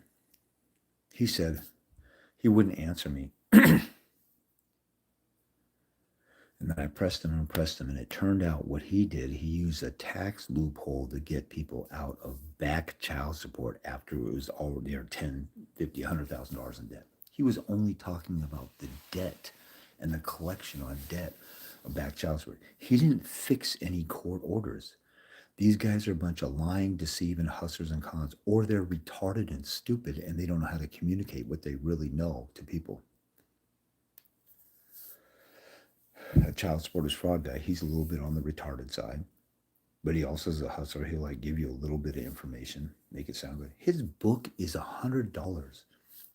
he said he wouldn't answer me. And then I pressed him and pressed him, and it turned out what he did, he used a tax loophole to get people out of back child support after it was already $10,000, $50,000, $100,000 in debt. He was only talking about the debt and the collection on debt of back child support. He didn't fix any court orders. These guys are a bunch of lying, deceiving hustlers and cons, or they're retarded and stupid and they don't know how to communicate what they really know to people. A child supporters fraud guy, he's a little bit on the retarded side, but he also is a hustler. He'll like give you a little bit of information, make it sound good. His book is $100.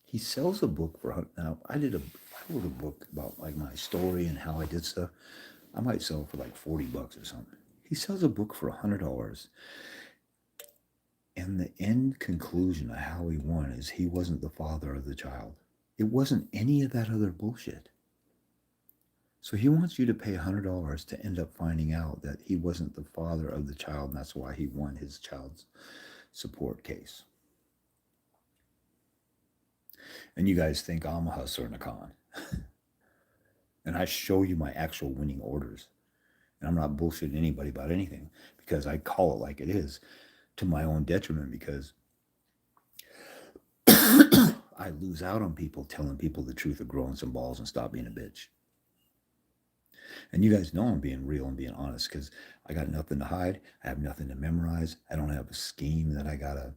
He sells a book for, now I wrote a book about like my story and how I did stuff. I might sell it for like $40 or something. He sells a book for $100. And the end conclusion of how he won is he wasn't the father of the child. It wasn't any of that other bullshit. So he wants you to pay $100 to end up finding out that he wasn't the father of the child, and that's why he won his child's support case. And you guys think I'm a hustler and a con. And I show you my actual winning orders. And I'm not bullshitting anybody about anything because I call it like it is to my own detriment because I lose out on people telling people the truth of growing some balls and stop being a bitch. And you guys know I'm being real and being honest because I got nothing to hide. I have nothing to memorize. I don't have a scheme that I got to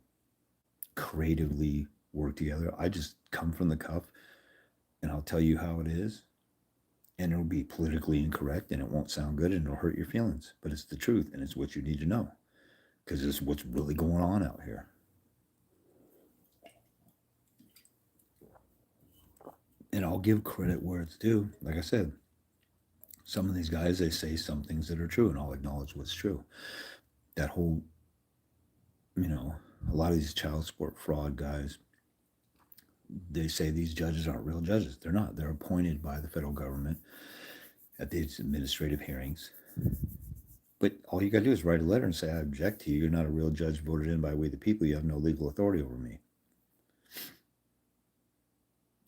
creatively work together. I just come from the cuff and I'll tell you how it is. And it'll be politically incorrect and it won't sound good and it'll hurt your feelings. But it's the truth and it's what you need to know because it's what's really going on out here. And I'll give credit where it's due. Like I said, some of these guys, they say some things that are true, and I'll acknowledge what's true. That whole, a lot of these child support fraud guys, they say these judges aren't real judges. They're not. They're appointed by the federal government at these administrative hearings. But all you got to do is write a letter and say, I object to you. You're not a real judge voted in by we the people. You have no legal authority over me.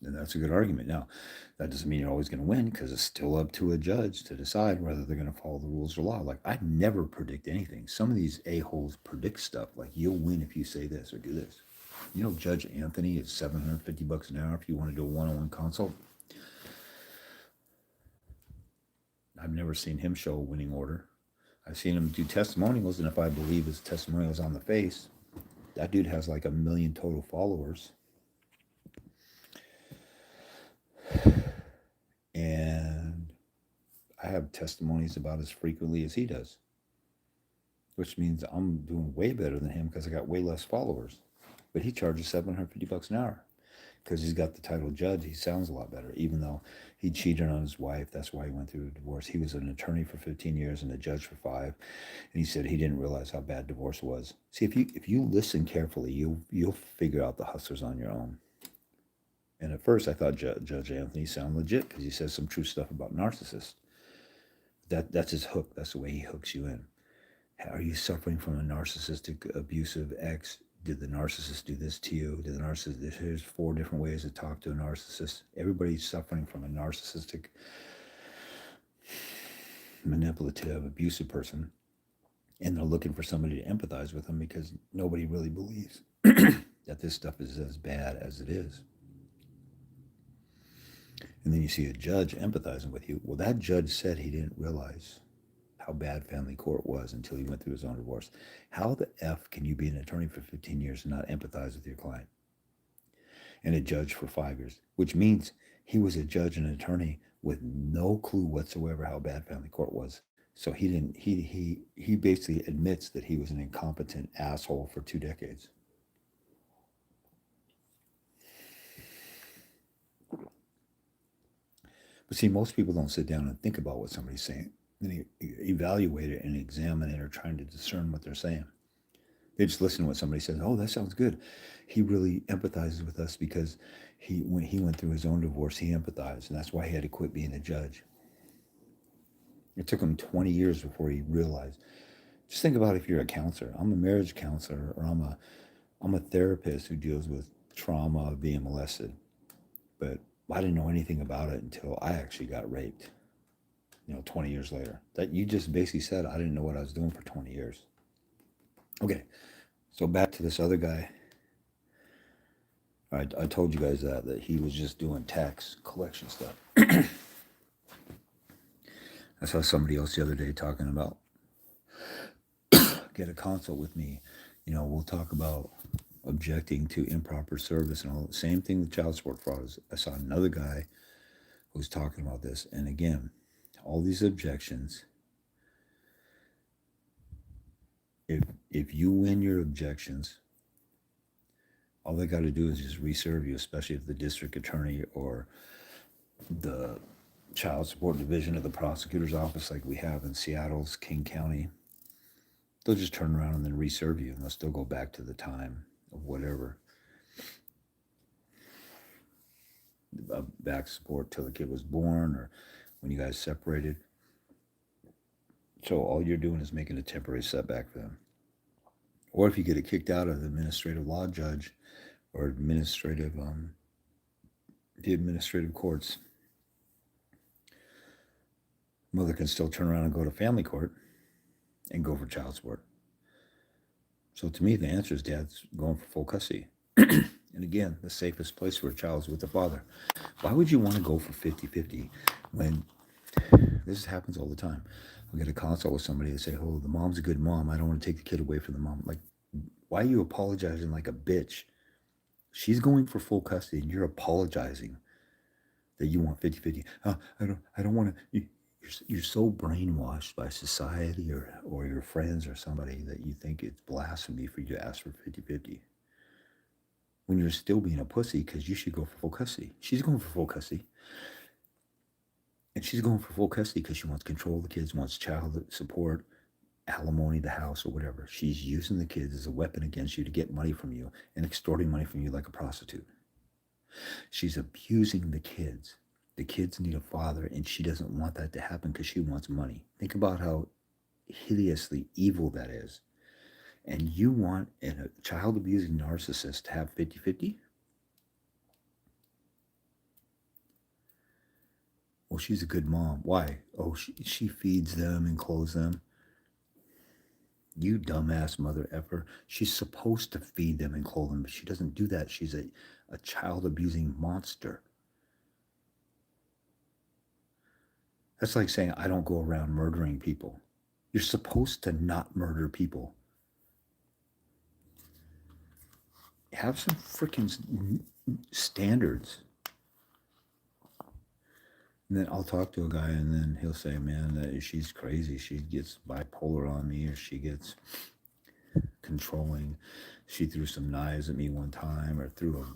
And that's a good argument. Now, that doesn't mean you're always going to win because it's still up to a judge to decide whether they're going to follow the rules of law. Like, I never predict anything. Some of these a-holes predict stuff. Like, you'll win if you say this or do this. Judge Anthony is $750 an hour if you want to do a one-on-one consult. I've never seen him show a winning order. I've seen him do testimonials, and if I believe his testimonials on the face, that dude has like 1 million total followers. And I have testimonies about as frequently as he does, which means I'm doing way better than him because I got way less followers. But he charges $750 an hour because he's got the title judge. He sounds a lot better, even though he cheated on his wife. That's why he went through a divorce. He was an attorney for 15 years and a judge for 5. And he said he didn't realize how bad divorce was. See, if you listen carefully, you'll figure out the hustlers on your own. And at first, I thought Judge Anthony sounded legit because he says some true stuff about narcissists. That's his hook. That's the way he hooks you in. Are you suffering from a narcissistic, abusive ex? Did the narcissist do this to you? Did the narcissist? Here's 4 different ways to talk to a narcissist. Everybody's suffering from a narcissistic, manipulative, abusive person. And they're looking for somebody to empathize with them because nobody really believes that this stuff is as bad as it is. And then you see a judge empathizing with you. Well, that judge said he didn't realize how bad family court was until he went through his own divorce. How the F can you be an attorney for 15 years and not empathize with your client? And a judge for 5 years, which means he was a judge and an attorney with no clue whatsoever how bad family court was. So he didn't. He basically admits that he was an incompetent asshole for 2 decades. But see, most people don't sit down and think about what somebody's saying. Then evaluate it and examine it or trying to discern what they're saying. They just listen to what somebody says. Oh, that sounds good. He really empathizes with us because when he went through his own divorce, he empathized, and that's why he had to quit being a judge. It took him 20 years before he realized. Just think about if you're a counselor. I'm a marriage counselor, or I'm a therapist who deals with trauma of being molested. But I didn't know anything about it until I actually got raped. 20 years later. That you just basically said I didn't know what I was doing for 20 years. Okay, so back to this other guy. I told you guys that he was just doing tax collection stuff. I saw somebody else the other day talking about get a consult with me. We'll talk about objecting to improper service and all. Same thing with child support fraud. I saw another guy who was talking about this, and again, all these objections. If you win your objections, all they got to do is just reserve you, especially if the district attorney or the child support division of the prosecutor's office, like we have in Seattle's King County, they'll just turn around and then reserve you, and they'll still go back to the time of whatever. Back support till the kid was born or when you guys separated. So all you're doing is making a temporary setback for them. Or if you get it kicked out of the administrative law judge or the administrative courts, mother can still turn around and go to family court and go for child support. So to me, the answer is dad's going for full custody. And again, the safest place for a child is with the father. Why would you want to go for 50-50 when this happens all the time? I'll get a consult with somebody and say, oh, the mom's a good mom. I don't want to take the kid away from the mom. Like, why are you apologizing like a bitch? She's going for full custody and you're apologizing that you want 50-50. I don't want to. You're so brainwashed by society or your friends or somebody that you think it's blasphemy for you to ask for 50-50. When you're still being a pussy because you should go for full custody. She's going for full custody. And she's going for full custody because she wants control of the kids, wants child support, alimony, the house, or whatever. She's using the kids as a weapon against you to get money from you and extorting money from you like a prostitute. She's abusing the kids. The kids need a father, and she doesn't want that to happen because she wants money. Think about how hideously evil that is. And you want a child-abusing narcissist to have 50-50? Well, she's a good mom. Why? Oh, she feeds them and clothes them. You dumbass mother effer. She's supposed to feed them and clothe them, but she doesn't do that. She's a child-abusing monster. That's like saying, I don't go around murdering people. You're supposed to not murder people. Have some freaking standards. And then I'll talk to a guy and then he'll say, man, that she's crazy. She gets bipolar on me or she gets controlling. She threw some knives at me one time or threw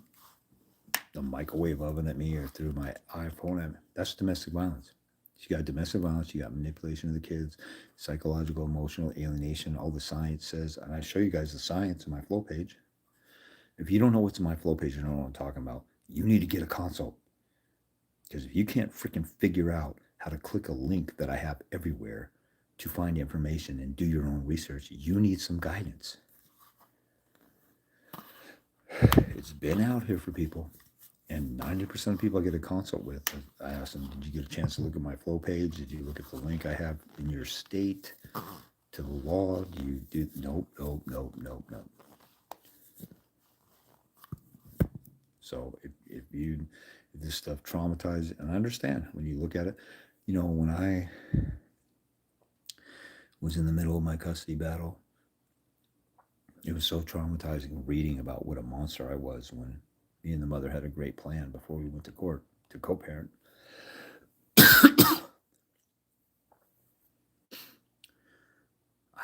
a microwave oven at me or threw my iPhone at me. That's domestic violence. She got domestic violence. She got manipulation of the kids, psychological, emotional alienation. All the science says, and I show you guys the science in my flow page. If you don't know what's in my flow page, you don't know what I'm talking about. You need to get a consult. Because if you can't freaking figure out how to click a link that I have everywhere to find information and do your own research, you need some guidance. It's been out here for people. And 90% of people I get a consult with, I ask them, did you get a chance to look at my flow page? Did you look at the link I have in your state to the law? Do you do? Nope. So if this stuff traumatizes, and I understand when you look at it, when I was in the middle of my custody battle, it was so traumatizing reading about what a monster I was when me and the mother had a great plan before we went to court to co-parent.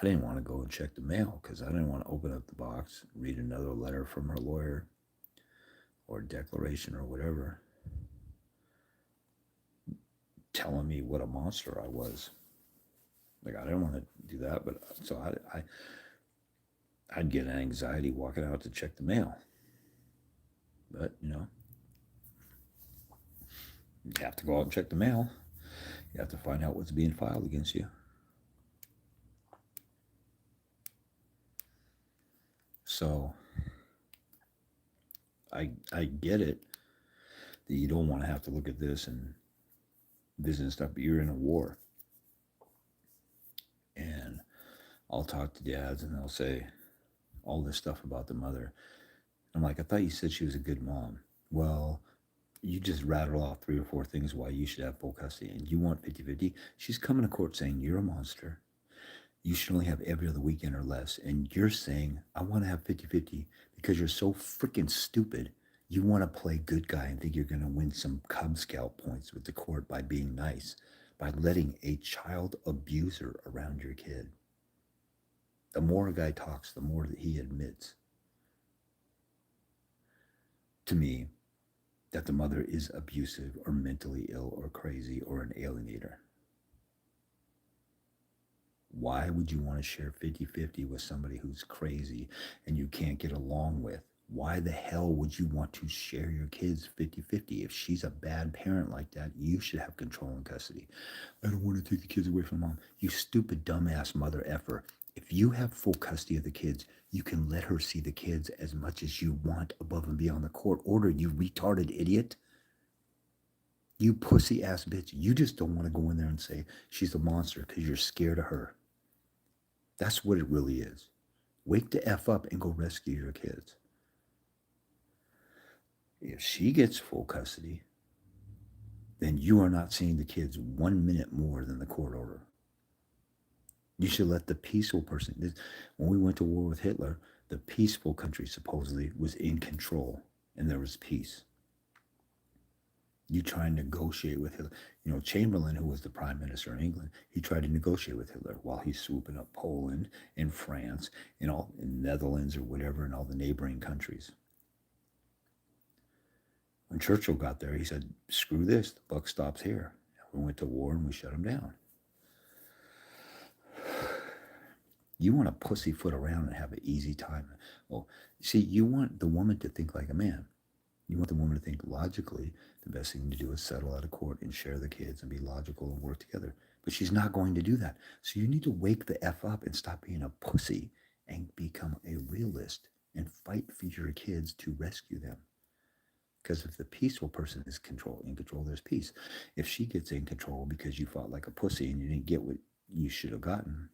didn't want to go and check the mail because I didn't want to open up the box, read another letter from her lawyer or declaration or whatever, telling me what a monster I was. Like, I didn't want to do that, but so I'd get anxiety walking out to check the mail. But, you have to go out and check the mail. You have to find out what's being filed against you. So I get it that you don't want to have to look at this and visit and stuff, but you're in a war. And I'll talk to dads and they'll say all this stuff about the mother. I'm like, I thought you said she was a good mom. Well, you just rattle off 3 or 4 things why you should have full custody and you want 50-50. She's coming to court saying you're a monster. You should only have every other weekend or less. And you're saying, I want to have 50-50 because you're so freaking stupid. You want to play good guy and think you're going to win some Cub Scout points with the court by being nice, by letting a child abuser around your kid. The more a guy talks, the more that he admits to me that the mother is abusive or mentally ill or crazy or an alienator. Why would you want to share 50-50 with somebody who's crazy and you can't get along with? Why the hell would you want to share your kids 50-50? If she's a bad parent like that, you should have control and custody. I don't want to take the kids away from mom. You stupid, dumbass mother effer. If you have full custody of the kids, you can let her see the kids as much as you want above and beyond the court order, you retarded idiot. You pussy ass bitch. You just don't want to go in there and say she's a monster because you're scared of her. That's what it really is. Wake the F up and go rescue your kids. If she gets full custody, then you are not seeing the kids 1 minute more than the court order. You should let the peaceful person. When we went to war with Hitler, the peaceful country supposedly was in control and there was peace. You try and negotiate with Hitler. Chamberlain, who was the prime minister in England, he tried to negotiate with Hitler while he's swooping up Poland and France and all in Netherlands or whatever and all the neighboring countries. When Churchill got there, he said, screw this, the buck stops here. We went to war and we shut him down. You want to pussyfoot around and have an easy time. Well, see, you want the woman to think like a man. You want the woman to think logically. The best thing to do is settle out of court and share the kids and be logical and work together. But she's not going to do that. So you need to wake the F up and stop being a pussy and become a realist and fight for your kids to rescue them. Because if the peaceful person is in control, there's peace. If she gets in control because you fought like a pussy and you didn't get what you should have gotten,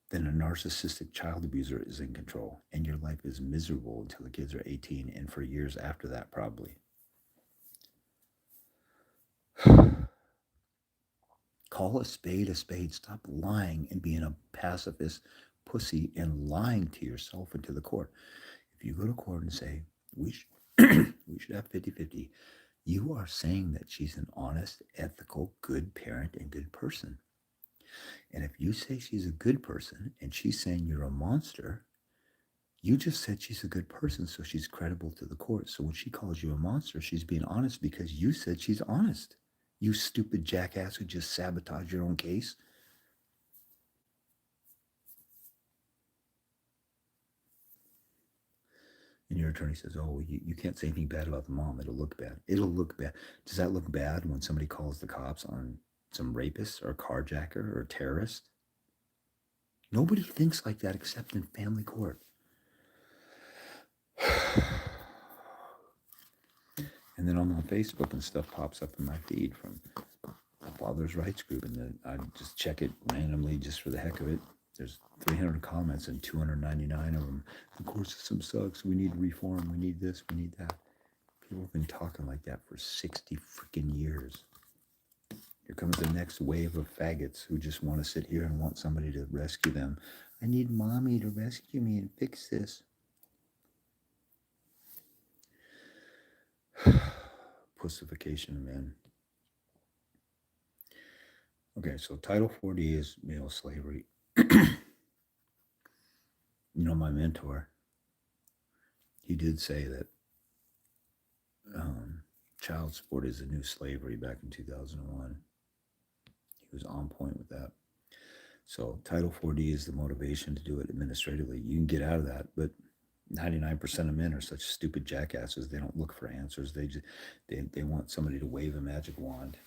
then a narcissistic child abuser is in control and your life is miserable until the kids are 18 and for years after that probably. Call a spade a spade. Stop lying and being a pacifist pussy and lying to yourself and to the court. If you go to court and say, we should have 50-50, you are saying that she's an honest, ethical, good parent and good person. And if you say she's a good person and she's saying you're a monster, you just said she's a good person, so she's credible to the court. So when she calls you a monster, she's being honest because you said she's honest. You stupid jackass who just sabotaged your own case. And your attorney says, oh, you can't say anything bad about the mom. It'll look bad. It'll look bad. Does that look bad when somebody calls the cops on some rapist or carjacker or terrorist? Nobody thinks like that except in family court. And then on my Facebook and stuff pops up in my feed from a father's rights group, and then I just check it randomly just for the heck of it. There's 300 comments and 299 of them. The court system sucks. We need reform. We need this. We need that. People have been talking like that for 60 freaking years. Here comes the next wave of faggots who just want to sit here and want somebody to rescue them. I need mommy to rescue me and fix this. Pussification of men. Okay, so Title 40 is male slavery. My mentor, he did say that child support is the new slavery back in 2001. He was on point with that. So Title 4D is the motivation to do it administratively. You can get out of that, but 99% of men are such stupid jackasses. They don't look for answers. They want somebody to wave a magic wand.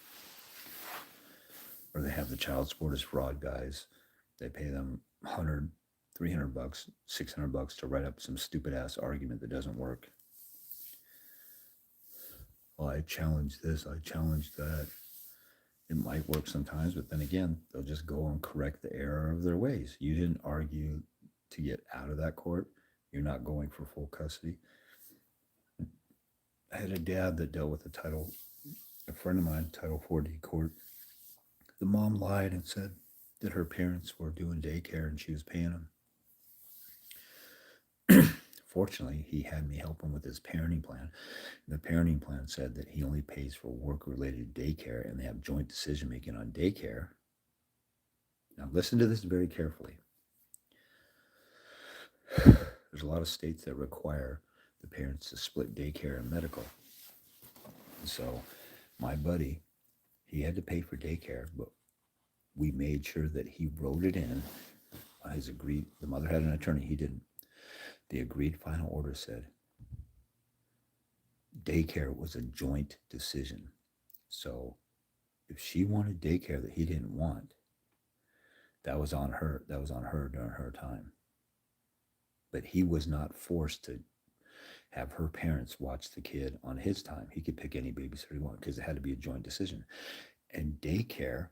Or they have the child support as fraud guys. They pay them $100, $300, $600 to write up some stupid ass argument that doesn't work. Well, I challenge this, I challenge that. It might work sometimes, but then again, they'll just go and correct the error of their ways. You didn't argue to get out of that court. You're not going for full custody. I had a dad that dealt with a friend of mine, Title 4D court. The mom lied and said that her parents were doing daycare and she was paying them. Fortunately, he had me help him with his parenting plan. The parenting plan said that he only pays for work-related daycare, and they have joint decision-making on daycare. Now, listen to this very carefully. There's a lot of states that require the parents to split daycare and medical. And so my buddy, he had to pay for daycare, but we made sure that he wrote it in. The mother had an attorney, he didn't. The agreed final order said daycare was a joint decision. So if she wanted daycare that he didn't want, that was on her. That was on her during her time. But he was not forced to have her parents watch the kid on his time. He could pick any babysitter he wanted because it had to be a joint decision. And daycare,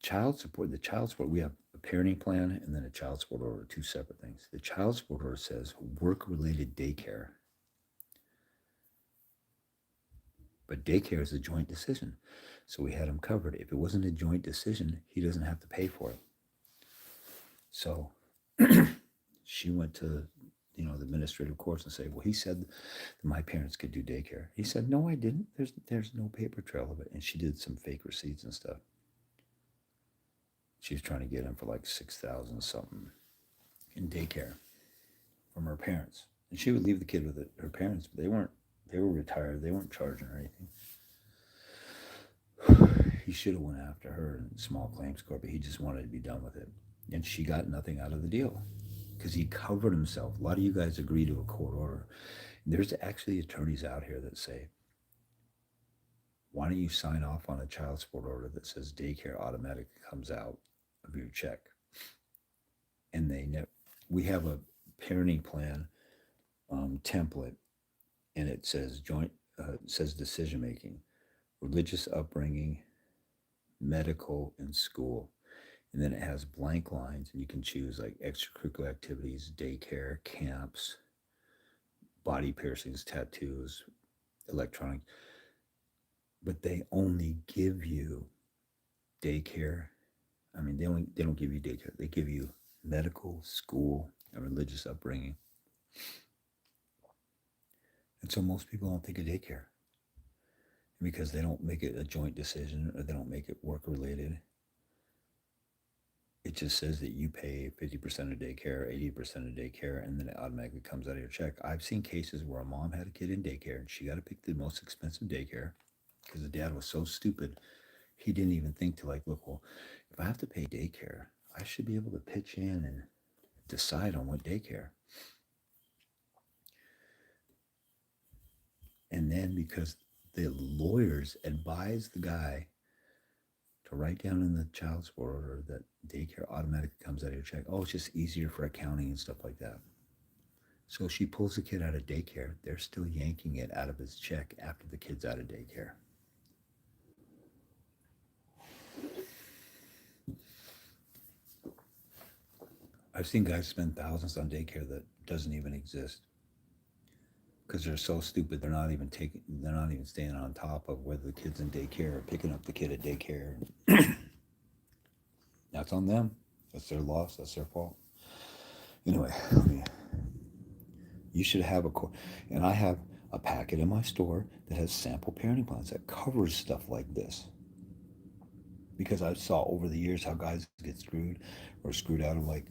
child support, we have a parenting plan and then a child support order, two separate things. The child support order says work-related daycare. But daycare is a joint decision. So we had him covered. If it wasn't a joint decision, he doesn't have to pay for it. So she went to, the administrative courts and say, well, he said that my parents could do daycare. He said, no, I didn't. There's no paper trail of it. And she did some fake receipts and stuff. She was trying to get him for like $6,000 something in daycare from her parents. And she would leave the kid with her parents, but they were retired. They weren't charging her anything. He should have went after her in small claims court, but he just wanted to be done with it. And she got nothing out of the deal because he covered himself. A lot of you guys agree to a court order. There's actually attorneys out here that say, why don't you sign off on a child support order that says daycare automatically comes out of your check? And we have a parenting plan template, and it says says decision making, religious upbringing, medical, and school. And then it has blank lines, and you can choose like extracurricular activities, daycare, camps, body piercings, tattoos, electronic. But they only give you daycare. I mean, they don't give you daycare. They give you medical, school, and religious upbringing. And so most people don't think of daycare because they don't make it a joint decision or they don't make it work-related. It just says that you pay 50% of daycare, 80% of daycare, and then it automatically comes out of your check. I've seen cases where a mom had a kid in daycare and she got to pick the most expensive daycare because the dad was so stupid. He didn't even think to look, well, if I have to pay daycare, I should be able to pitch in and decide on what daycare. And then because the lawyers advised the guy to write down in the child support order that daycare automatically comes out of your check. Oh, it's just easier for accounting and stuff like that. So she pulls the kid out of daycare. They're still yanking it out of his check after the kid's out of daycare. I've seen guys spend thousands on daycare that doesn't even exist because they're so stupid. They're not even staying on top of whether the kid's in daycare or picking up the kid at daycare. That's on them. That's their loss. That's their fault. Anyway, you should have and I have a packet in my store that has sample parenting plans that covers stuff like this. because I saw over the years how guys get screwed or screwed out of, like,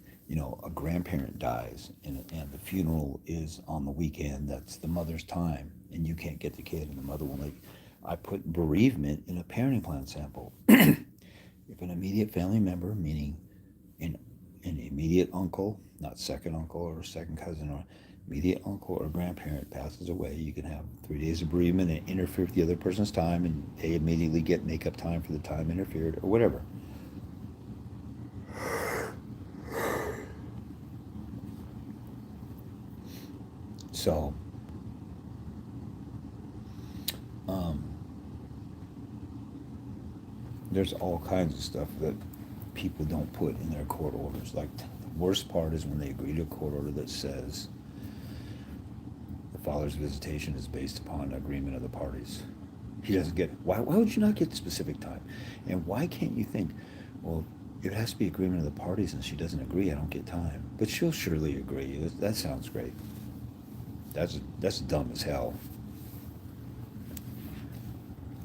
a grandparent dies, and the funeral is on the weekend. That's the mother's time, and you can't get the kid, and the mother will, like, I put bereavement in a parenting plan sample. If an immediate family member, meaning an, an immediate uncle, not second uncle or second cousin, or immediate uncle or grandparent passes away, you can have 3 days of bereavement and interfere with the other person's time, and they immediately get make up time for the time interfered or whatever. So, um, there's all kinds of stuff that people don't put in their court orders. Like, the worst part is when they agree to a court order that says the father's visitation is based upon agreement of the parties. He doesn't get it. Why would you not get the specific time? And why can't you think, well, it has to be agreement of the parties, and she doesn't agree, I don't get time. But she'll surely agree. That sounds great. That's dumb as hell.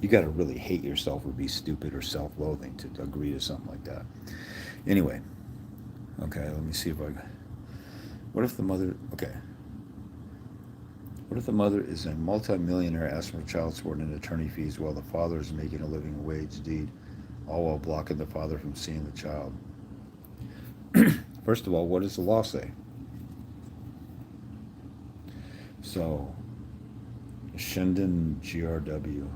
You got to really hate yourself or be stupid or self-loathing to agree to something like that. Anyway, okay, let me see if I... What if the mother... Okay. What if the mother is a multi-millionaire asking for child support and attorney fees while the father is making a living wage deed, all while blocking the father from seeing the child? First of all, what does the law say? So, Shinden GRW.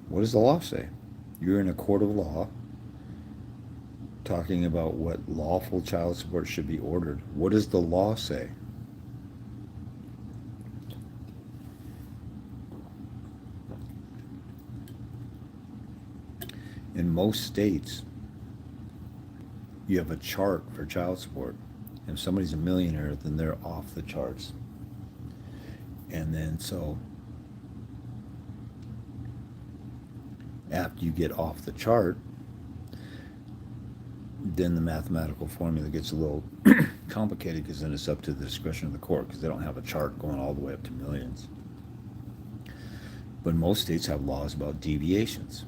What does the law say? You're in a court of law talking about what lawful child support should be ordered. What does the law say? In most states, you have a chart for child support. If somebody's a millionaire, then they're off the charts. And then, so after you get off the chart, then the mathematical formula gets a little complicated, because then it's up to the discretion of the court, because they don't have a chart going all the way up to millions. But most states have laws about deviations.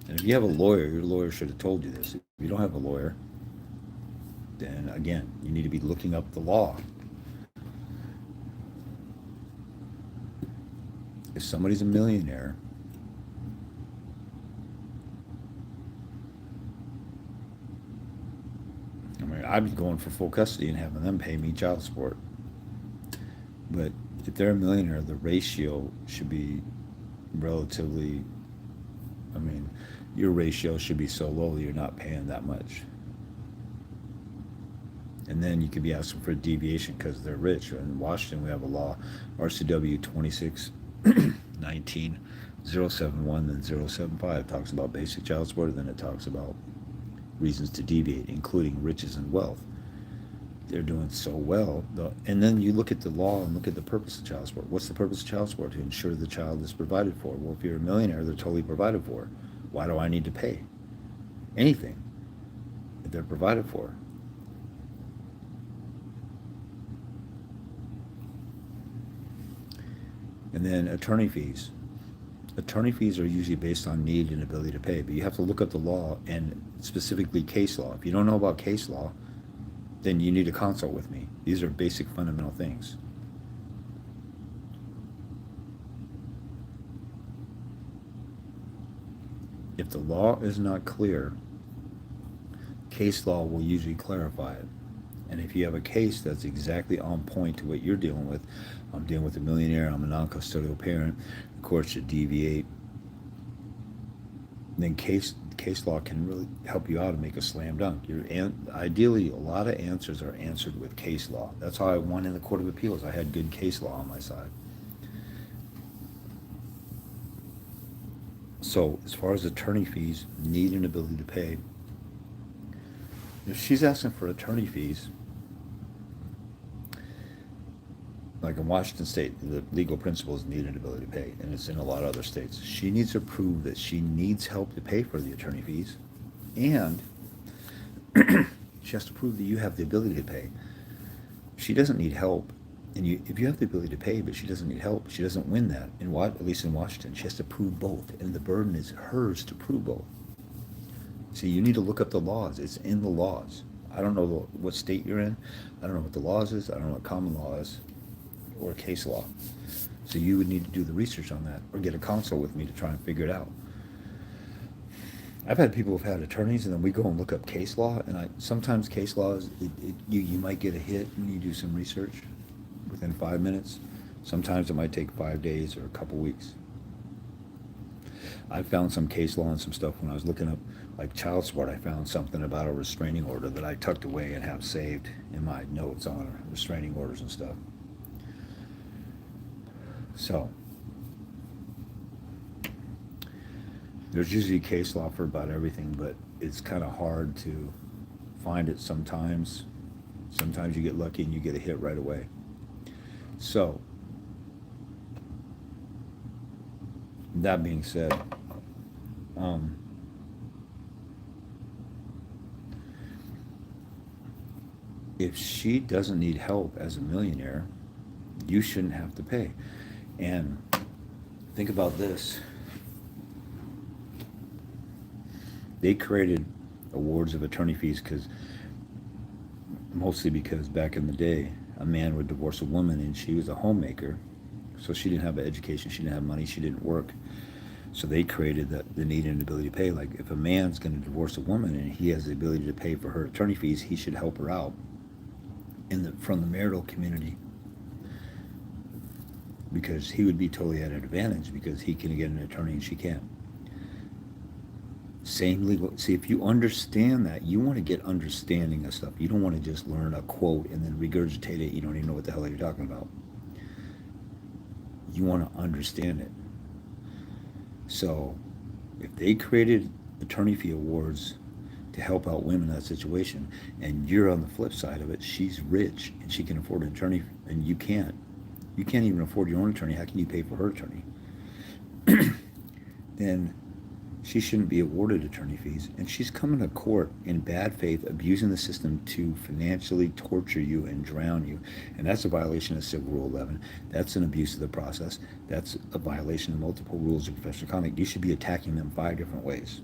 And if you have a lawyer, your lawyer should have told you this. If you don't have a lawyer, then again, you need to be looking up the law. If somebody's a millionaire, I mean, I'd be going for full custody and having them pay me child support. But if they're a millionaire, the ratio should be relatively, I mean, your ratio should be so low that you're not paying that much. And then you could be asking for a deviation because they're rich. In Washington, we have a law, RCW 2619-071, then 075, talks about basic child support, and then it talks about reasons to deviate, including riches and wealth. They're doing so well. And then you look at the law and look at the purpose of child support. What's the purpose of child support? To ensure the child is provided for. Well, if you're a millionaire, they're totally provided for. Why do I need to pay anything if they're provided for? And then attorney fees. Attorney fees are usually based on need and ability to pay, but you have to look at the law, and specifically case law. If you don't know about case law, then you need to consult with me. These are basic fundamental things. If the law is not clear, case law will usually clarify it. And if you have a case that's exactly on point to what you're dealing with, I'm dealing with a millionaire, I'm a non-custodial parent, the court should deviate, then case law can really help you out and make a slam dunk. Ideally, a lot of answers are answered with case law. That's how I won in the Court of Appeals. I had good case law on my side. So as far as attorney fees, need and ability to pay, if she's asking for attorney fees, like in Washington State, the legal principle is need and ability to pay, and it's in a lot of other states. She needs to prove that she needs help to pay for the attorney fees, and she has to prove that you have the ability to pay. She doesn't need help And if you have the ability to pay, but she doesn't need help, she doesn't win that. At least in Washington, she has to prove both, and the burden is hers to prove both. See, you need to look up the laws. It's in the laws. I don't know what state you're in. I don't know what the laws is. I don't know what common law is or case law. So you would need to do the research on that or get a consult with me to try and figure it out. I've had people who've had attorneys, and then we go and look up case law, and sometimes case laws, you might get a hit when you do some research within 5 minutes. Sometimes it might take 5 days or a couple weeks. I found some case law and some stuff when I was looking up, like child support. I found something about a restraining order that I tucked away and have saved in my notes on restraining orders and stuff. So, there's usually case law for about everything, but it's kind of hard to find it sometimes. Sometimes you get lucky and you get a hit right away. So, that being said, if she doesn't need help as a millionaire, you shouldn't have to pay. And think about this. They created awards of attorney fees mostly because back in the day, a man would divorce a woman and she was a homemaker. So she didn't have an education, she didn't have money, she didn't work. So they created the need and ability to pay. Like if a man's going to divorce a woman and he has the ability to pay for her attorney fees, he should help her out from the marital community, because he would be totally at an advantage because he can get an attorney and she can't. Same legal. See, if you understand that, you want to get understanding of stuff. You don't want to just learn a quote and then regurgitate it. You don't even know what the hell you're talking about. You want to understand it. So, if they created attorney fee awards to help out women in that situation, and you're on the flip side of it, she's rich and she can afford an attorney, and you can't. You can't even afford your own attorney. How can you pay for her attorney? Then she shouldn't be awarded attorney fees, and she's coming to court in bad faith, abusing the system to financially torture you and drown you, and that's a violation of Civil Rule 11. That's an abuse of the process. That's a violation of multiple rules of professional conduct. You should be attacking them 5 different ways.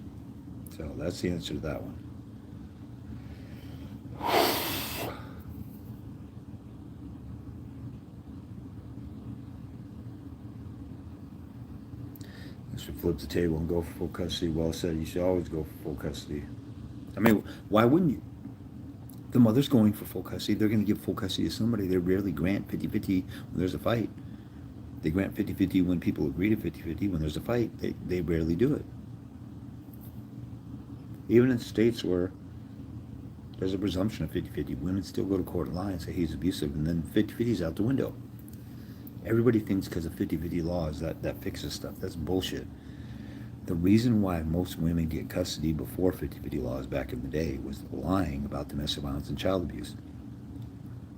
So that's the answer to that one. Should flip the table and go for full custody. Well said. You should always go for full custody. I mean, why wouldn't you? The mother's going for full custody. They're going to give full custody to somebody. They rarely grant 50-50 when there's a fight. They grant 50-50 when people agree to 50-50. When there's a fight, they rarely do it. Even in states where there's a presumption of 50-50, women still go to court and lie and say he's abusive, and then 50-50 is out the window. Everybody thinks because of 50-50 laws that fixes stuff. That's bullshit. The reason why most women get custody before 50-50 laws back in the day was lying about domestic violence and child abuse.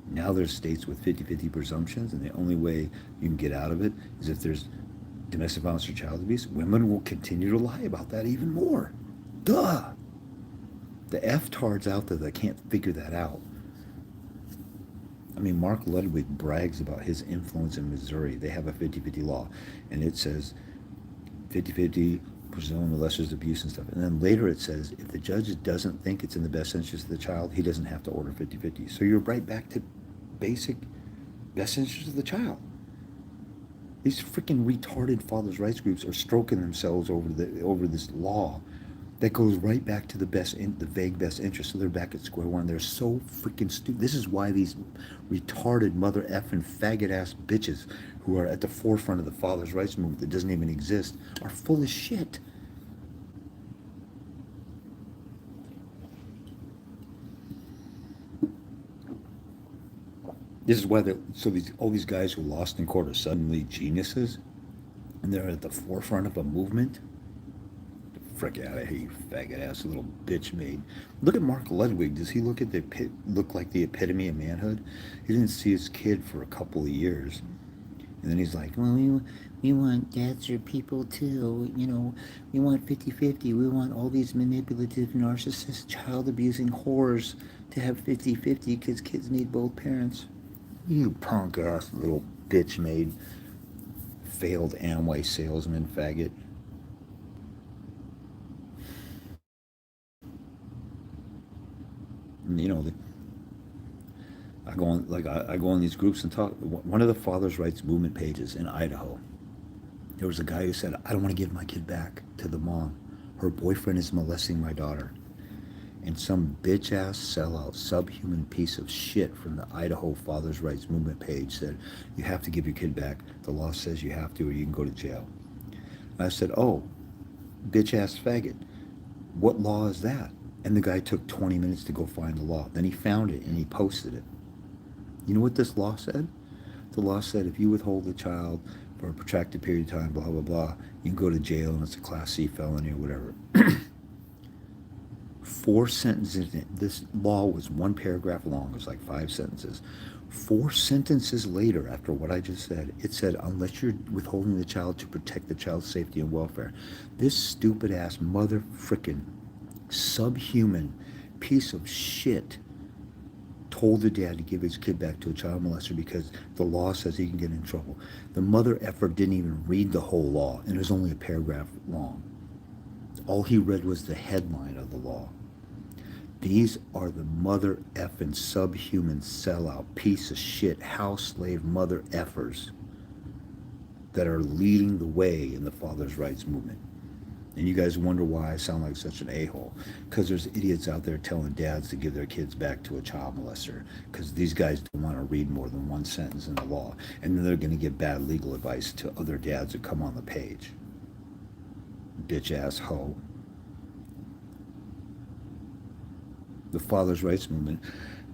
Now there's states with 50-50 presumptions, and the only way you can get out of it is if there's domestic violence or child abuse. Women will continue to lie about that even more. Duh! The F-tards out there that can't figure that out. I mean, Mark Ludwig brags about his influence in Missouri. They have a 50-50 law, and it says 50-50 presume unless there's abuse and stuff. And then later it says if the judge doesn't think it's in the best interest of the child, he doesn't have to order 50-50. So you're right back to basic best interest of the child. These freaking retarded fathers' rights groups are stroking themselves over this law that goes right back to the vague best interest. So they're back at square one. They're so freaking stupid. This is why these retarded mother effing faggot ass bitches who are at the forefront of the fathers' rights movement that doesn't even exist are full of shit. This is why all these guys who lost in court are suddenly geniuses, and they're at the forefront of a movement. Frick out of here, you faggot ass little bitch maid. Look at Mark Ludwig. Does he look like the epitome of manhood? He didn't see his kid for a couple of years, and then he's like, well, we want dads or people too. You know, we want 50-50. We want all these manipulative, narcissist, child abusing whores to have 50-50 because kids need both parents. You punk ass little bitch made failed Amway salesman faggot. And, I go on these groups and talk. One of the fathers' rights movement pages in Idaho, there was a guy who said, "I don't want to give my kid back to the mom. Her boyfriend is molesting my daughter." And some bitch ass sellout subhuman piece of shit from the Idaho Fathers' Rights Movement page said, "You have to give your kid back. The law says you have to, or you can go to jail." And I said, "Oh, bitch ass faggot, what law is that?" And the guy took 20 minutes to go find the law. Then he found it and he posted it. You know what this law said? The law said if you withhold a child for a protracted period of time, blah, blah, blah, you can go to jail and it's a Class C felony or whatever. 4 sentences in it. This law was one paragraph long. It was like 5 sentences. 4 sentences later, after what I just said, it said, unless you're withholding the child to protect the child's safety and welfare. This stupid ass mother frickin' subhuman piece of shit told the dad to give his kid back to a child molester because the law says he can get in trouble. The mother effer didn't even read the whole law, and it was only a paragraph long. All he read was the headline of the law. These are the mother effing subhuman sellout piece of shit house slave mother effers that are leading the way in the fathers' rights movement. And you guys wonder why I sound like such an a-hole. Because there's idiots out there telling dads to give their kids back to a child molester. Because these guys don't want to read more than one sentence in the law. And then they're going to give bad legal advice to other dads who come on the page. Bitch ass hoe. The fathers' rights movement,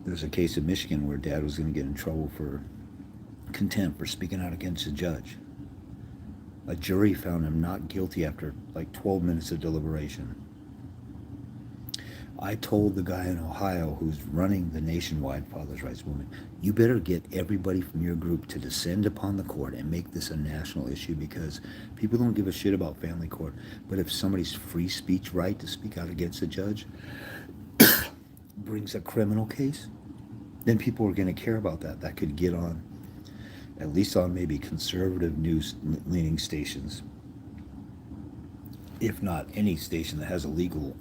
there's a case in Michigan where dad was going to get in trouble for contempt for speaking out against a judge. A jury found him not guilty after like 12 minutes of deliberation. I told the guy in Ohio who's running the nationwide fathers' rights movement, you better get everybody from your group to descend upon the court and make this a national issue because people don't give a shit about family court. But if somebody's free speech right to speak out against a judge brings a criminal case, then people are going to care about that. That could get on, at least on maybe conservative news-leaning stations, if not any station that has a legal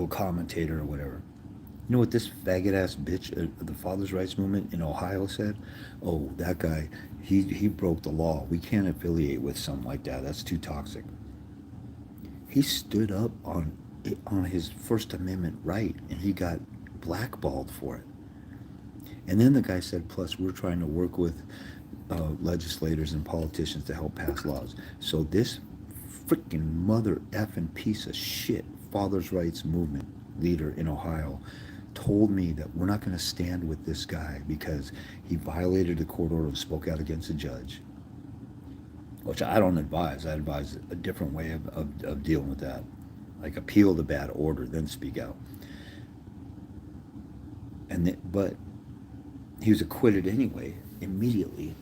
commentator or whatever. You know what this faggot-ass bitch of the fathers' rights movement in Ohio said? Oh, that guy, he broke the law. We can't affiliate with something like that. That's too toxic. He stood up on his First Amendment right, and he got blackballed for it. And then the guy said, plus we're trying to work with legislators and politicians to help pass laws. So this freaking mother effing piece of shit fathers' rights movement leader in Ohio told me that we're not going to stand with this guy because he violated a court order and spoke out against a judge. Which I don't advise. I advise a different way of dealing with that. Like appeal the bad order, then speak out. But he was acquitted anyway, immediately.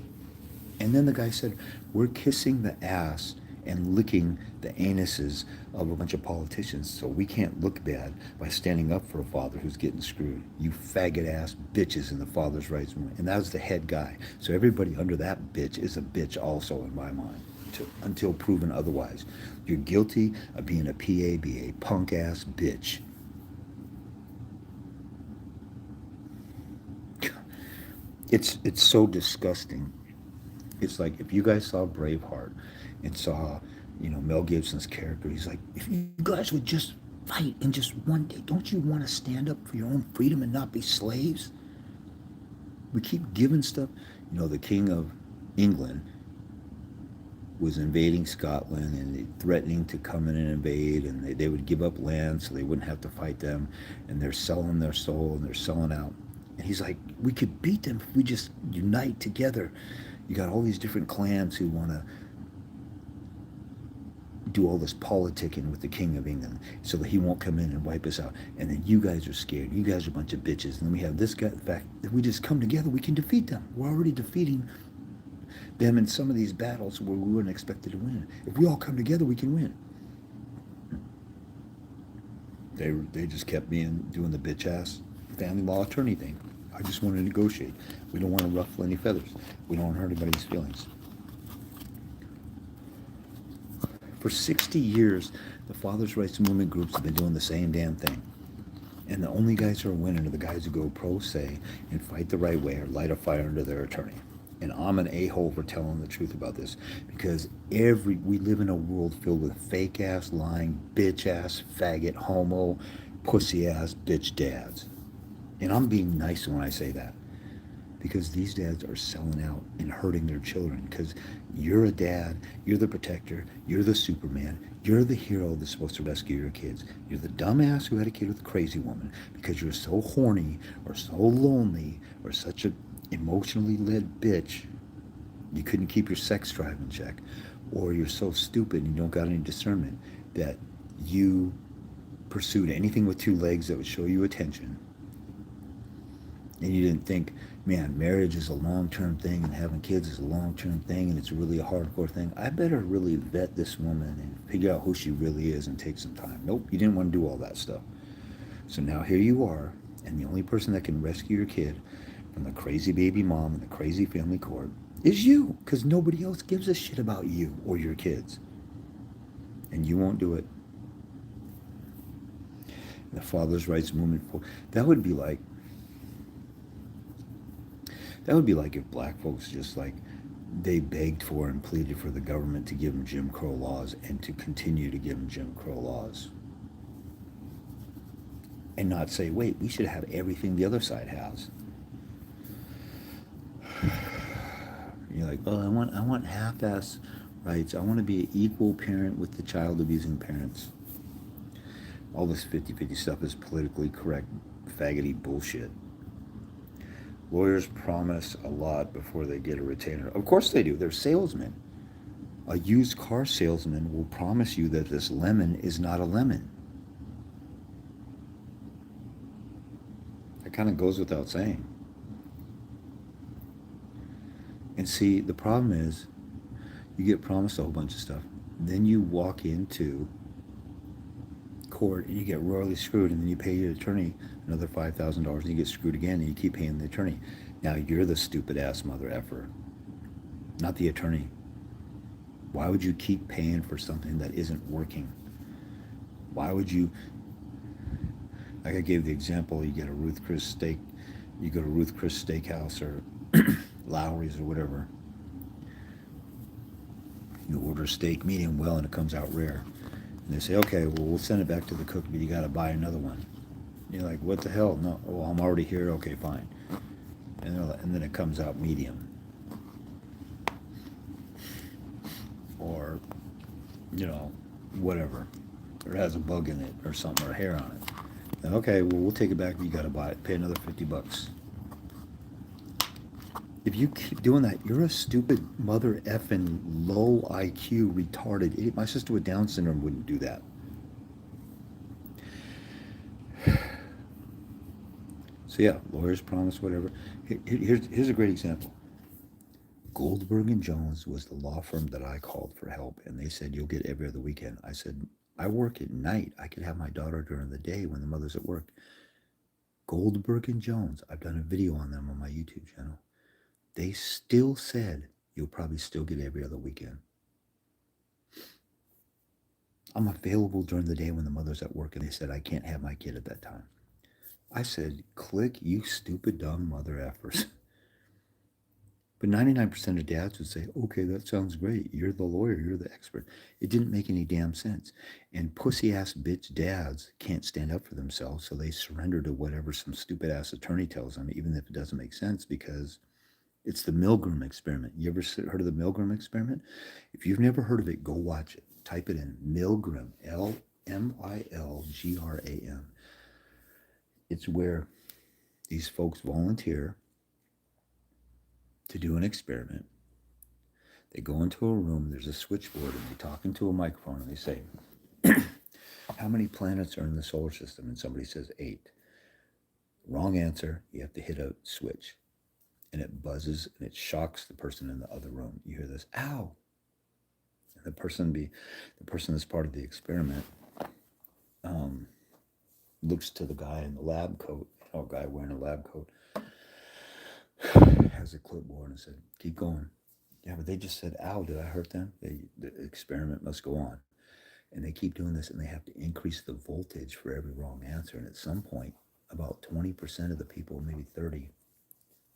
And then the guy said, we're kissing the ass and licking the anuses of a bunch of politicians, so we can't look bad by standing up for a father who's getting screwed. You faggot-ass bitches in the fathers' rights movement. And that was the head guy. So everybody under that bitch is a bitch also in my mind, until proven otherwise. You're guilty of being a PA, punk-ass bitch. It's so disgusting. It's like if you guys saw Braveheart and saw, Mel Gibson's character, he's like, if you guys would just fight in just one day, don't you want to stand up for your own freedom and not be slaves? We keep giving stuff. The King of England was invading Scotland and threatening to come in and invade, and they would give up land so they wouldn't have to fight them, and they're selling their soul and they're selling out. And he's like, we could beat them if we just unite together. You got all these different clans who want to do all this politicking with the King of England so that he won't come in and wipe us out. And then you guys are scared. You guys are a bunch of bitches. And then we have this guy, the fact that we just come together, we can defeat them. We're already defeating them in some of these battles where we weren't expected to win. If we all come together, we can win. They just kept doing the bitch ass family law attorney thing. I just want to negotiate. We don't want to ruffle any feathers. We don't want to hurt anybody's feelings. For 60 years, the fathers' rights movement groups have been doing the same damn thing. And the only guys who are winning are the guys who go pro se and fight the right way or light a fire under their attorney. And I'm an a-hole for telling the truth about this, because we live in a world filled with fake ass, lying, bitch ass, faggot, homo, pussy ass, bitch dads. And I'm being nice when I say that, because these dads are selling out and hurting their children. Because you're a dad, you're the protector, you're the Superman, you're the hero that's supposed to rescue your kids. You're the dumbass who had a kid with a crazy woman because you're so horny or so lonely or such a emotionally led bitch you couldn't keep your sex drive in check, or you're so stupid and you don't got any discernment that you pursued anything with two legs that would show you attention, and you didn't think, man, marriage is a long-term thing and having kids is a long-term thing and it's really a hardcore thing. I better really vet this woman and figure out who she really is and take some time. Nope, you didn't want to do all that stuff. So now here you are, and the only person that can rescue your kid from the crazy baby mom and the crazy family court is you, because nobody else gives a shit about you or your kids. And you won't do it. The fathers' rights movement, that would be like if black folks just like, they begged for and pleaded for the government to give them Jim Crow laws and to continue to give them Jim Crow laws. And not say, wait, we should have everything the other side has. You're like, well, I want half-ass rights. I want to be an equal parent with the child abusing parents. All this 50-50 stuff is politically correct, faggoty bullshit. Lawyers promise a lot before they get a retainer. Of course they do. They're salesmen. A used car salesman will promise you that this lemon is not a lemon. That kind of goes without saying. And see, the problem is, you get promised a whole bunch of stuff. Then you walk into court and you get royally screwed, and then you pay your attorney another $5,000 and you get screwed again, and you keep paying the attorney. Now you're the stupid ass mother effer, not the attorney. Why would you keep paying for something that isn't working? Why would you, like I gave the example, you get a Ruth Chris steak, you go to Ruth Chris Steakhouse or Lowry's or whatever. You order a steak medium well and it comes out rare. And they say, okay, well, we'll send it back to the cook, but you got to buy another one. You're like, what the hell? No, well, I'm already here. Okay, fine. And then it comes out medium. Or, whatever. Or it has a bug in it or something, or a hair on it. And okay, well, we'll take it back, but you got to buy it. Pay another $50. If you keep doing that, you're a stupid mother effing low IQ retarded idiot. My sister with Down syndrome wouldn't do that. So yeah, lawyers promise whatever. Here's a great example. Goldberg and Jones was the law firm that I called for help, and they said, you'll get every other weekend. I said, I work at night. I could have my daughter during the day when the mother's at work. Goldberg and Jones, I've done a video on them on my YouTube channel. They still said, you'll probably still get every other weekend. I'm available during the day when the mother's at work, and they said, I can't have my kid at that time. I said, click, you stupid, dumb mother effers. But 99% of dads would say, okay, that sounds great. You're the lawyer. You're the expert. It didn't make any damn sense. And pussy-ass bitch dads can't stand up for themselves, so they surrender to whatever some stupid-ass attorney tells them, even if it doesn't make sense, because it's the Milgram experiment. You ever heard of the Milgram experiment? If you've never heard of it, go watch it. Type it in. Milgram, Milgram. It's where these folks volunteer to do an experiment. They go into a room, there's a switchboard, and they talk into a microphone, and they say, how many planets are in the solar system? And somebody says 8. Wrong answer. You have to hit a switch. And it buzzes, and it shocks the person in the other room. You hear this, ow. And the person that's part of the experiment looks to the guy in the lab coat Oh, a guy wearing a lab coat has a clipboard and said, keep going. Yeah, but they just said, ow, did I hurt them? The experiment must go on. And they keep doing this, and they have to increase the voltage for every wrong answer. And at some point, about 20% of the people, maybe 30,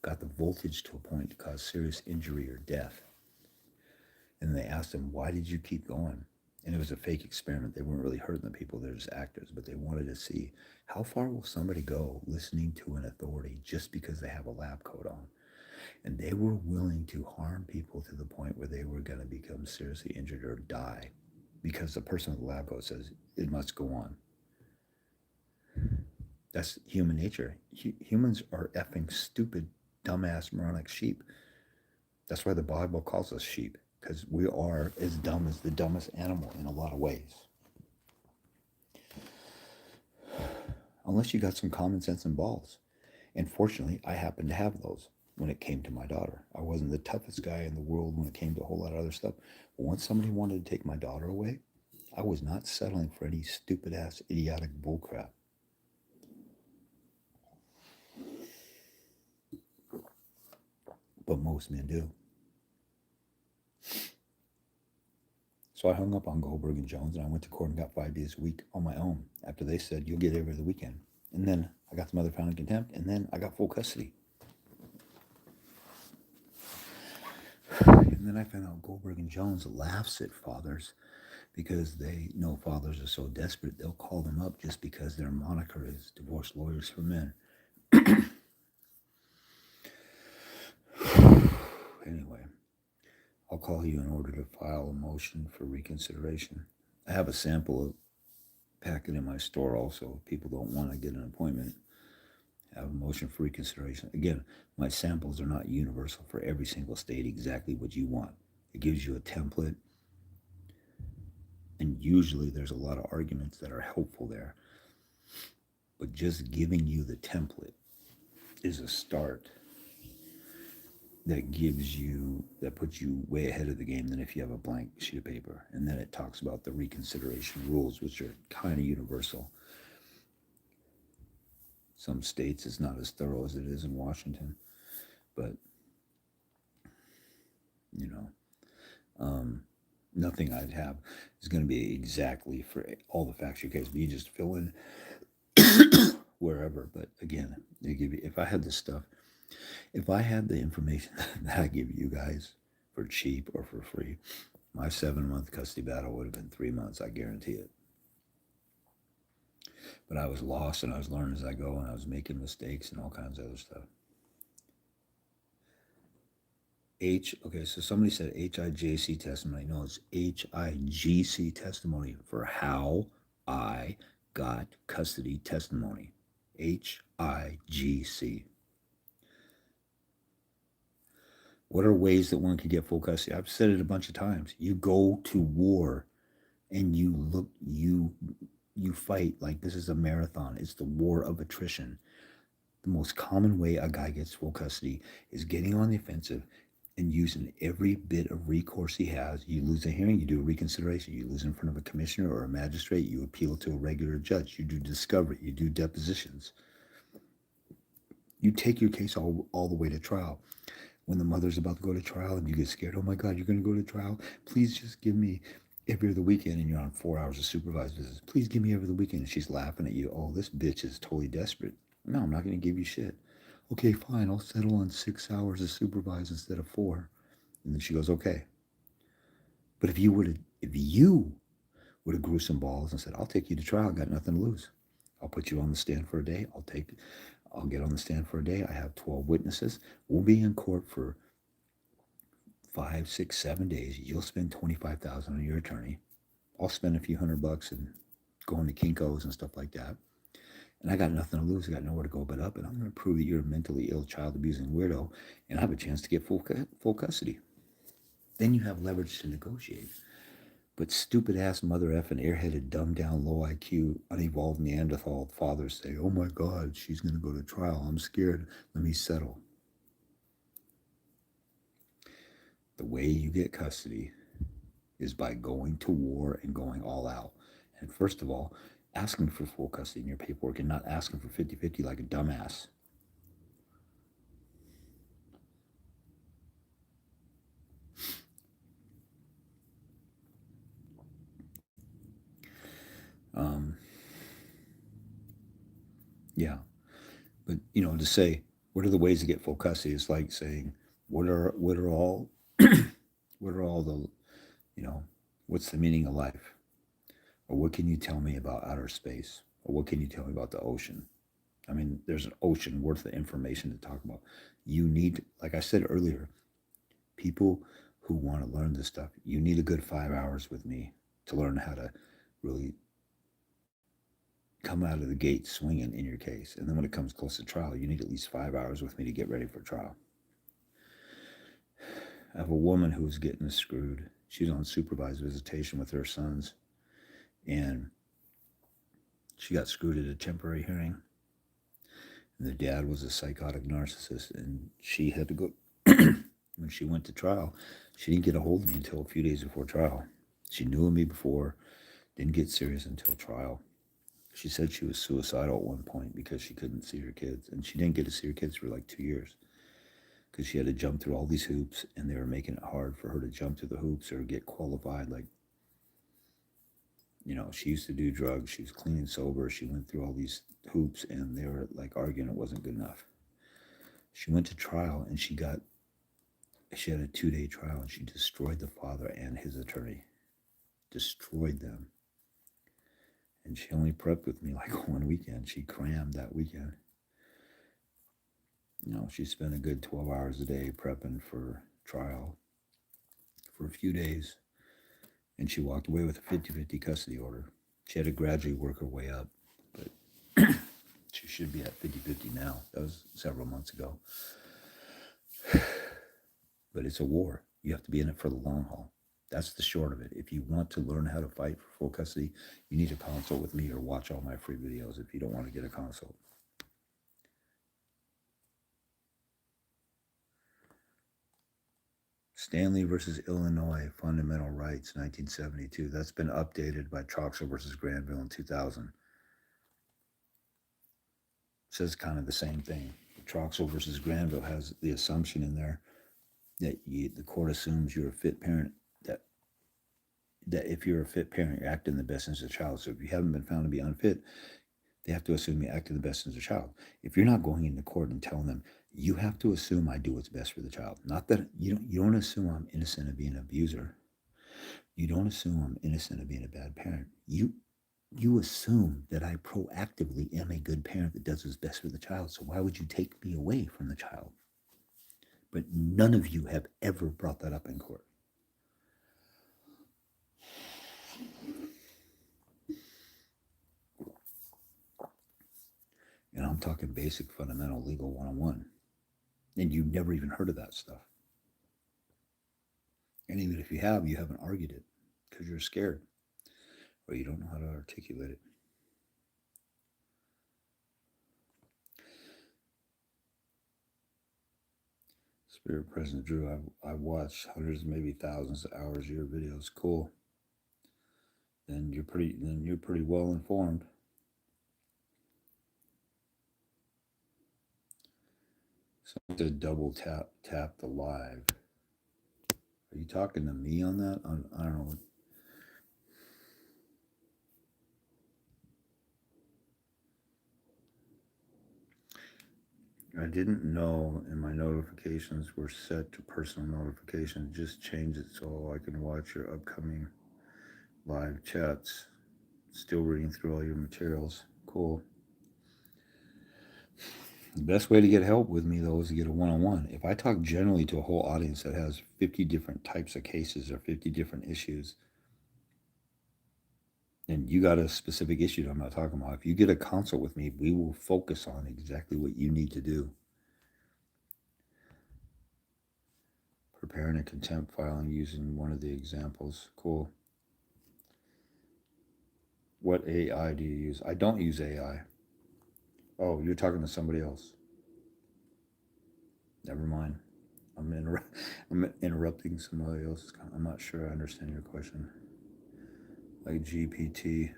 got the voltage to a point to cause serious injury or death. And they asked them, why did you keep going? And it was a fake experiment. They weren't really hurting the people. They're just actors. But they wanted to see, how far will somebody go listening to an authority just because they have a lab coat on? And they were willing to harm people to the point where they were going to become seriously injured or die because the person with the lab coat says it must go on. That's human nature. Humans are effing stupid, dumbass, moronic sheep. That's why the Bible calls us sheep, because we are as dumb as the dumbest animal in a lot of ways. Unless you got some common sense and balls. And fortunately, I happened to have those when it came to my daughter. I wasn't the toughest guy in the world when it came to a whole lot of other stuff. But once somebody wanted to take my daughter away, I was not settling for any stupid-ass, idiotic bullcrap. But most men do. So I hung up on Goldberg and Jones, and I went to court and got 5 days a week on my own after they said, you'll get every other weekend. And then I got the mother found in contempt, and then I got full custody. And then I found out Goldberg and Jones laughs at fathers because they know fathers are so desperate, they'll call them up just because their moniker is divorce lawyers for men. Anyway, I'll call you in order to file a motion for reconsideration. I have a sample packet in my store also. If people don't want to get an appointment, I have a motion for reconsideration. Again, my samples are not universal for every single state exactly what you want. It gives you a template, and usually there's a lot of arguments that are helpful there. But just giving you the template is a start that puts you way ahead of the game than if you have a blank sheet of paper. And then it talks about the reconsideration rules, which are kind of universal. Some states it's not as thorough as it is in Washington, but nothing I'd have is going to be exactly for all the facts of your case, but you just fill in wherever. But again, they give you, if I had this stuff, if I had the information that I give you guys for cheap or for free, my 7-month custody battle would have been 3 months, I guarantee it. But I was lost, and I was learning as I go, and I was making mistakes and all kinds of other stuff. Okay, so somebody said HIJC testimony. No, it's HIGC testimony for how I got custody testimony. HIGC. What are ways that one can get full custody? I've said it a bunch of times. You go to war and you fight like this is a marathon. It's the war of attrition. The most common way a guy gets full custody is getting on the offensive and using every bit of recourse he has. You lose a hearing, you do a reconsideration. You lose in front of a commissioner or a magistrate, you appeal to a regular judge. You do discovery, you do depositions. You take your case all the way to trial. When the mother's about to go to trial and you get scared, oh my God, you're going to go to trial? Please just give me every other weekend, and you're on 4 hours of supervised visits. Please give me every other weekend. And she's laughing at you. Oh, this bitch is totally desperate. No, I'm not going to give you shit. Okay, fine, I'll settle on 6 hours of supervised instead of 4. And then she goes, okay. But if you would have grew some balls and said, I'll take you to trial, got nothing to lose. I'll put you on the stand for a day. I'll get on the stand for a day. I have 12 witnesses. We'll be in court for 5, 6, 7 days. You'll spend $25,000 on your attorney. I'll spend a few $100 and going to Kinko's and stuff like that. And I got nothing to lose. I got nowhere to go but up. And I'm going to prove that you're a mentally ill, child-abusing weirdo, and I have a chance to get full custody. Then you have leverage to negotiate. But stupid-ass mother effing airheaded, dumbed-down, low IQ, unevolved Neanderthal fathers say, oh my God, she's going to go to trial. I'm scared. Let me settle. The way you get custody is by going to war and going all out. And first of all, asking for full custody in your paperwork and not asking for 50-50 like a dumbass. Yeah. But, to say, what are the ways to get full custody? It's like saying, what are all, what are all the, what's the meaning of life? Or what can you tell me about outer space? Or what can you tell me about the ocean? I mean, there's an ocean worth of information to talk about. You need, like I said earlier, people who want to learn this stuff, you need a good 5 hours with me to learn how to really come out of the gate swinging in your case. And then when it comes close to trial, you need at least 5 hours with me to get ready for trial. I have a woman who's getting screwed. She's on supervised visitation with her sons, and she got screwed at a temporary hearing. And the dad was a psychotic narcissist, and she had to go. When she went to trial, she didn't get a hold of me until a few days before trial. She knew of me before, didn't get serious until trial. She said she was suicidal at one point because she couldn't see her kids, and she didn't get to see her kids for like 2 years because she had to jump through all these hoops, and they were making it hard for her to jump through the hoops or get qualified. Like, she used to do drugs. She was clean and sober. She went through all these hoops, and they were like arguing it wasn't good enough. She went to trial, and she had a 2-day trial, and she destroyed the father and his attorney. Destroyed them. And she only prepped with me like one weekend. She crammed that weekend. She spent a good 12 hours a day prepping for trial for a few days. And she walked away with a 50-50 custody order. She had to gradually work her way up, but she should be at 50-50 now. That was several months ago. But it's a war. You have to be in it for the long haul. That's the short of it. If you want to learn how to fight for full custody, you need to consult with me or watch all my free videos if you don't want to get a consult. Stanley versus Illinois, Fundamental Rights, 1972. That's been updated by Troxel versus Granville in 2000. Says kind of the same thing. Troxel versus Granville has the assumption in there that the court assumes you're a fit parent, that if you're a fit parent, you act in the best interest of the child. So if you haven't been found to be unfit, they have to assume you act in the best interest of the child. If you're not going into court and telling them, you have to assume I do what's best for the child. Not that you don't assume I'm innocent of being an abuser. You don't assume I'm innocent of being a bad parent. You assume that I proactively am a good parent that does what's best for the child. So why would you take me away from the child? But none of you have ever brought that up in court. And I'm talking basic fundamental legal 101. And you've never even heard of that stuff. And even if you have, you haven't argued it because you're scared or you don't know how to articulate it. Spirit President Drew, I've watched hundreds, maybe thousands of hours of your videos. Cool. Then you're pretty well informed. Someone said double tap the live. Are you talking to me on that? I don't know. I didn't know, and my notifications were set to personal notifications. Just change it so I can watch your upcoming live chats. Still reading through all your materials. Cool. The best way to get help with me, though, is to get a one-on-one. If I talk generally to a whole audience that has 50 different types of cases or 50 different issues, and you got a specific issue that I'm not talking about, if you get a consult with me, we will focus on exactly what you need to do. Preparing a contempt filing using one of the examples. Cool. What AI do you use? I don't use AI. Oh, you're talking to somebody else. Never mind. I'm interrupting somebody else. I'm not sure I understand your question. Like GPT.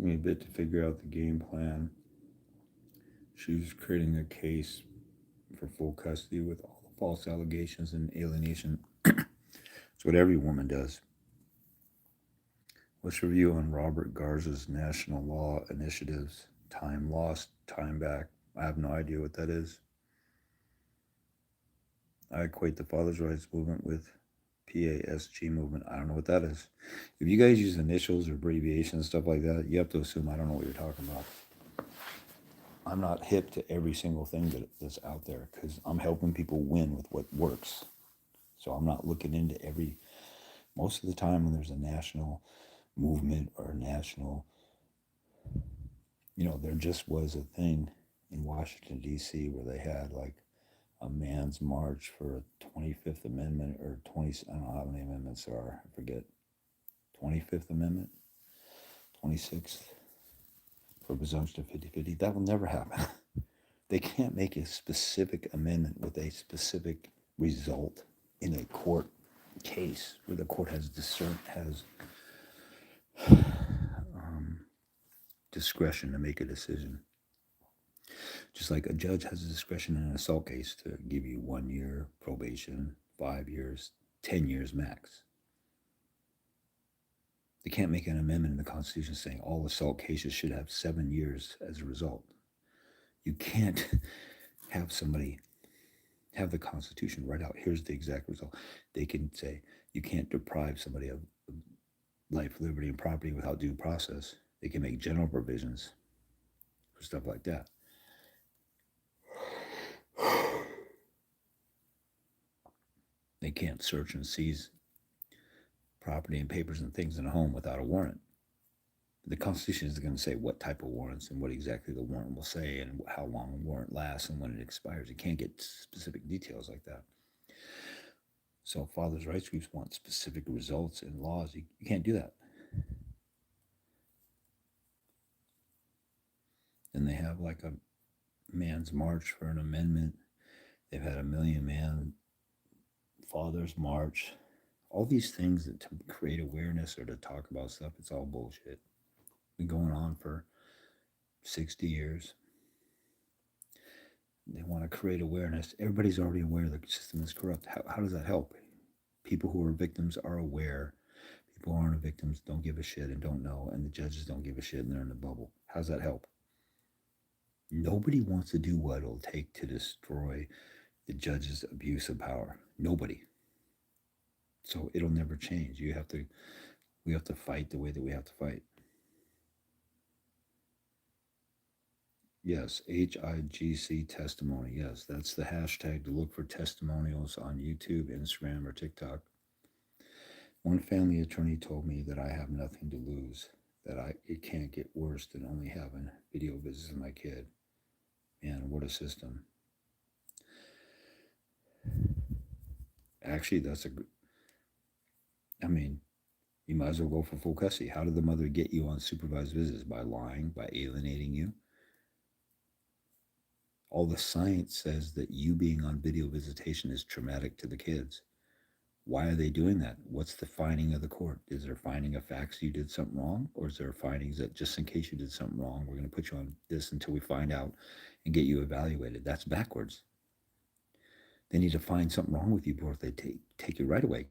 me a bit to figure out the game plan. She was creating a case for full custody with all the false allegations and alienation. It's what every woman does. Let's review on Robert Garza's national law initiatives. Time lost, time back. I have no idea what that is. I equate the father's rights movement with PASG movement. I don't know what that is. If you guys use initials or abbreviations, stuff like that, you have to assume I don't know what you're talking about. I'm not hip to every single thing that's out there because I'm helping people win with what works. So I'm not looking into every, most of the time when there's a national movement or a national, there just was a thing in Washington, D.C. where they had like a man's march for a 25th Amendment or 20, I don't know how many amendments there are, I forget. 25th Amendment, 26th, for presumption of 50-50. That will never happen. They can't make a specific amendment with a specific result in a court case where the court has discretion to make a decision. Just like a judge has a discretion in an assault case to give you 1 year probation, 5 years, 10 years max. They can't make an amendment in the Constitution saying all assault cases should have 7 years as a result. You can't have somebody have the Constitution write out, here's the exact result. They can say you can't deprive somebody of life, liberty, and property without due process. They can make general provisions for stuff like that. They can't search and seize property and papers and things in a home without a warrant. The Constitution is going to say what type of warrants and what exactly the warrant will say and how long a warrant lasts and when it expires. You can't get specific details like that. So fathers' rights groups want specific results and laws. You can't do that. Then they have like a man's march for an amendment. They've had a Million Man Fathers March. All these things that to create awareness or to talk about stuff, it's all bullshit. Been going on for 60 years. They want to create awareness. Everybody's already aware the system is corrupt. How does that help? People who are victims are aware. People who aren't victims don't give a shit and don't know, and the judges don't give a shit and they're in the bubble. How's that help? Nobody wants to do what it'll take to destroy the judge's abuse of power. Nobody. So it'll never change. We have to fight the way that we have to fight. Yes, HIGC testimony. Yes, that's the hashtag to look for testimonials on YouTube, Instagram, or TikTok. One family attorney told me that I have nothing to lose, that it can't get worse than only having video visits of my kid. Man, what a system. Actually, you might as well go for full custody. How did the mother get you on supervised visits? By lying, by alienating you? All the science says that you being on video visitation is traumatic to the kids. Why are they doing that? What's the finding of the court? Is there a finding of facts you did something wrong? Or is there findings that just in case you did something wrong, we're going to put you on this until we find out and get you evaluated? That's backwards. They need to find something wrong with you before they take you right away.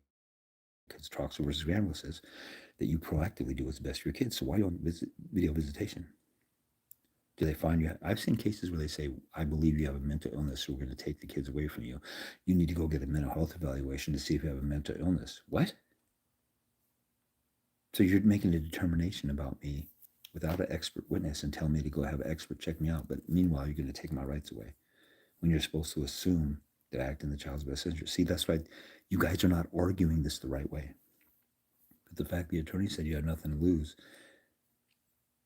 Because Troxel versus Granville says that you proactively do what's best for your kids. So why are you on video visitation? Do they find you? I've seen cases where they say, I believe you have a mental illness, so we're going to take the kids away from you. You need to go get a mental health evaluation to see if you have a mental illness. What? So you're making a determination about me without an expert witness and telling me to go have an expert check me out. But meanwhile, you're going to take my rights away when you're supposed to assume that I act in the child's best interest. See, that's right. You guys are not arguing this the right way. But the fact the attorney said you had nothing to lose,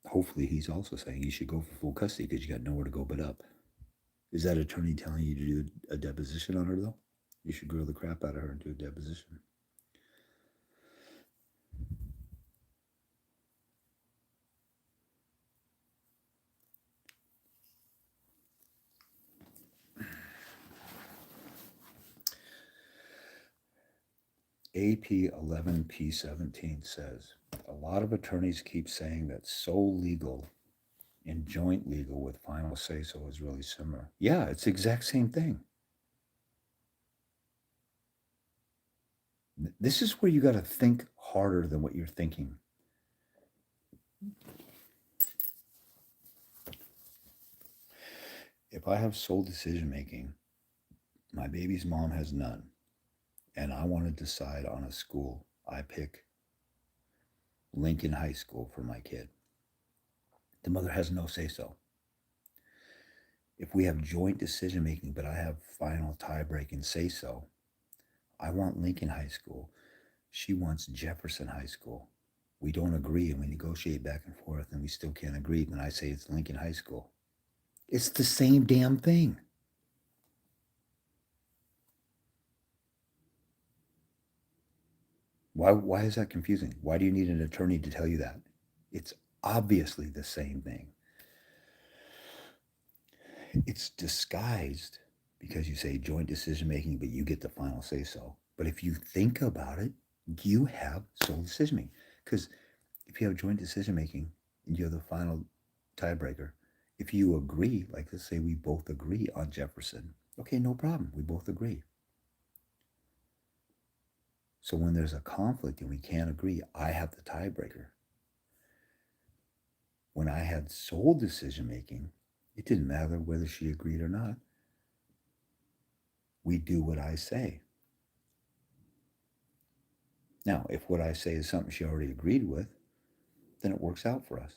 hopefully he's also saying you should go for full custody because you got nowhere to go but up. Is that attorney telling you to do a deposition on her, though? You should grill the crap out of her and do a deposition. AP 11P17 says, lot of attorneys keep saying that sole legal and joint legal with final say-so is really similar. Yeah, it's the exact same thing. This is where you got to think harder than what you're thinking. If I have sole decision making, my baby's mom has none, and I want to decide on a school, I pick Lincoln High School for my kid. The mother has no say-so. If we have joint decision making, but I have final tie-breaking say-so, I want Lincoln High School. She wants Jefferson High School. We don't agree, and we negotiate back and forth, and we still can't agree. Then I say it's Lincoln High School. It's the same damn thing. Why is that confusing? Why do you need an attorney to tell you that? It's obviously the same thing. It's disguised because you say joint decision making, but you get the final say so. But if you think about it, you have sole decision making. Because if you have joint decision making and you have the final tiebreaker, if you agree, like let's say we both agree on Jefferson, okay, no problem. We both agree. So when there's a conflict and we can't agree, I have the tiebreaker. When I had sole decision making, it didn't matter whether she agreed or not. We do what I say. Now, if what I say is something she already agreed with, then it works out for us.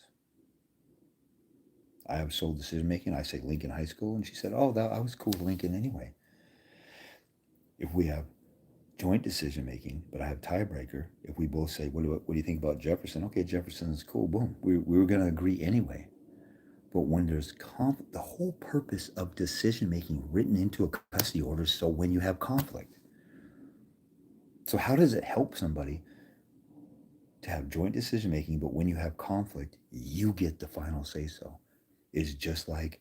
I have sole decision making. I say Lincoln High School, and she said, "Oh, I was cool with Lincoln anyway." If we have joint decision making, but I have tiebreaker, if we both say, "What do you think about Jefferson?" Okay, Jefferson is cool. Boom. We were going to agree anyway. But when there's conflict, the whole purpose of decision making written into a custody order is so when you have conflict. So how does it help somebody to have joint decision making, but when you have conflict, you get the final say so? It's just like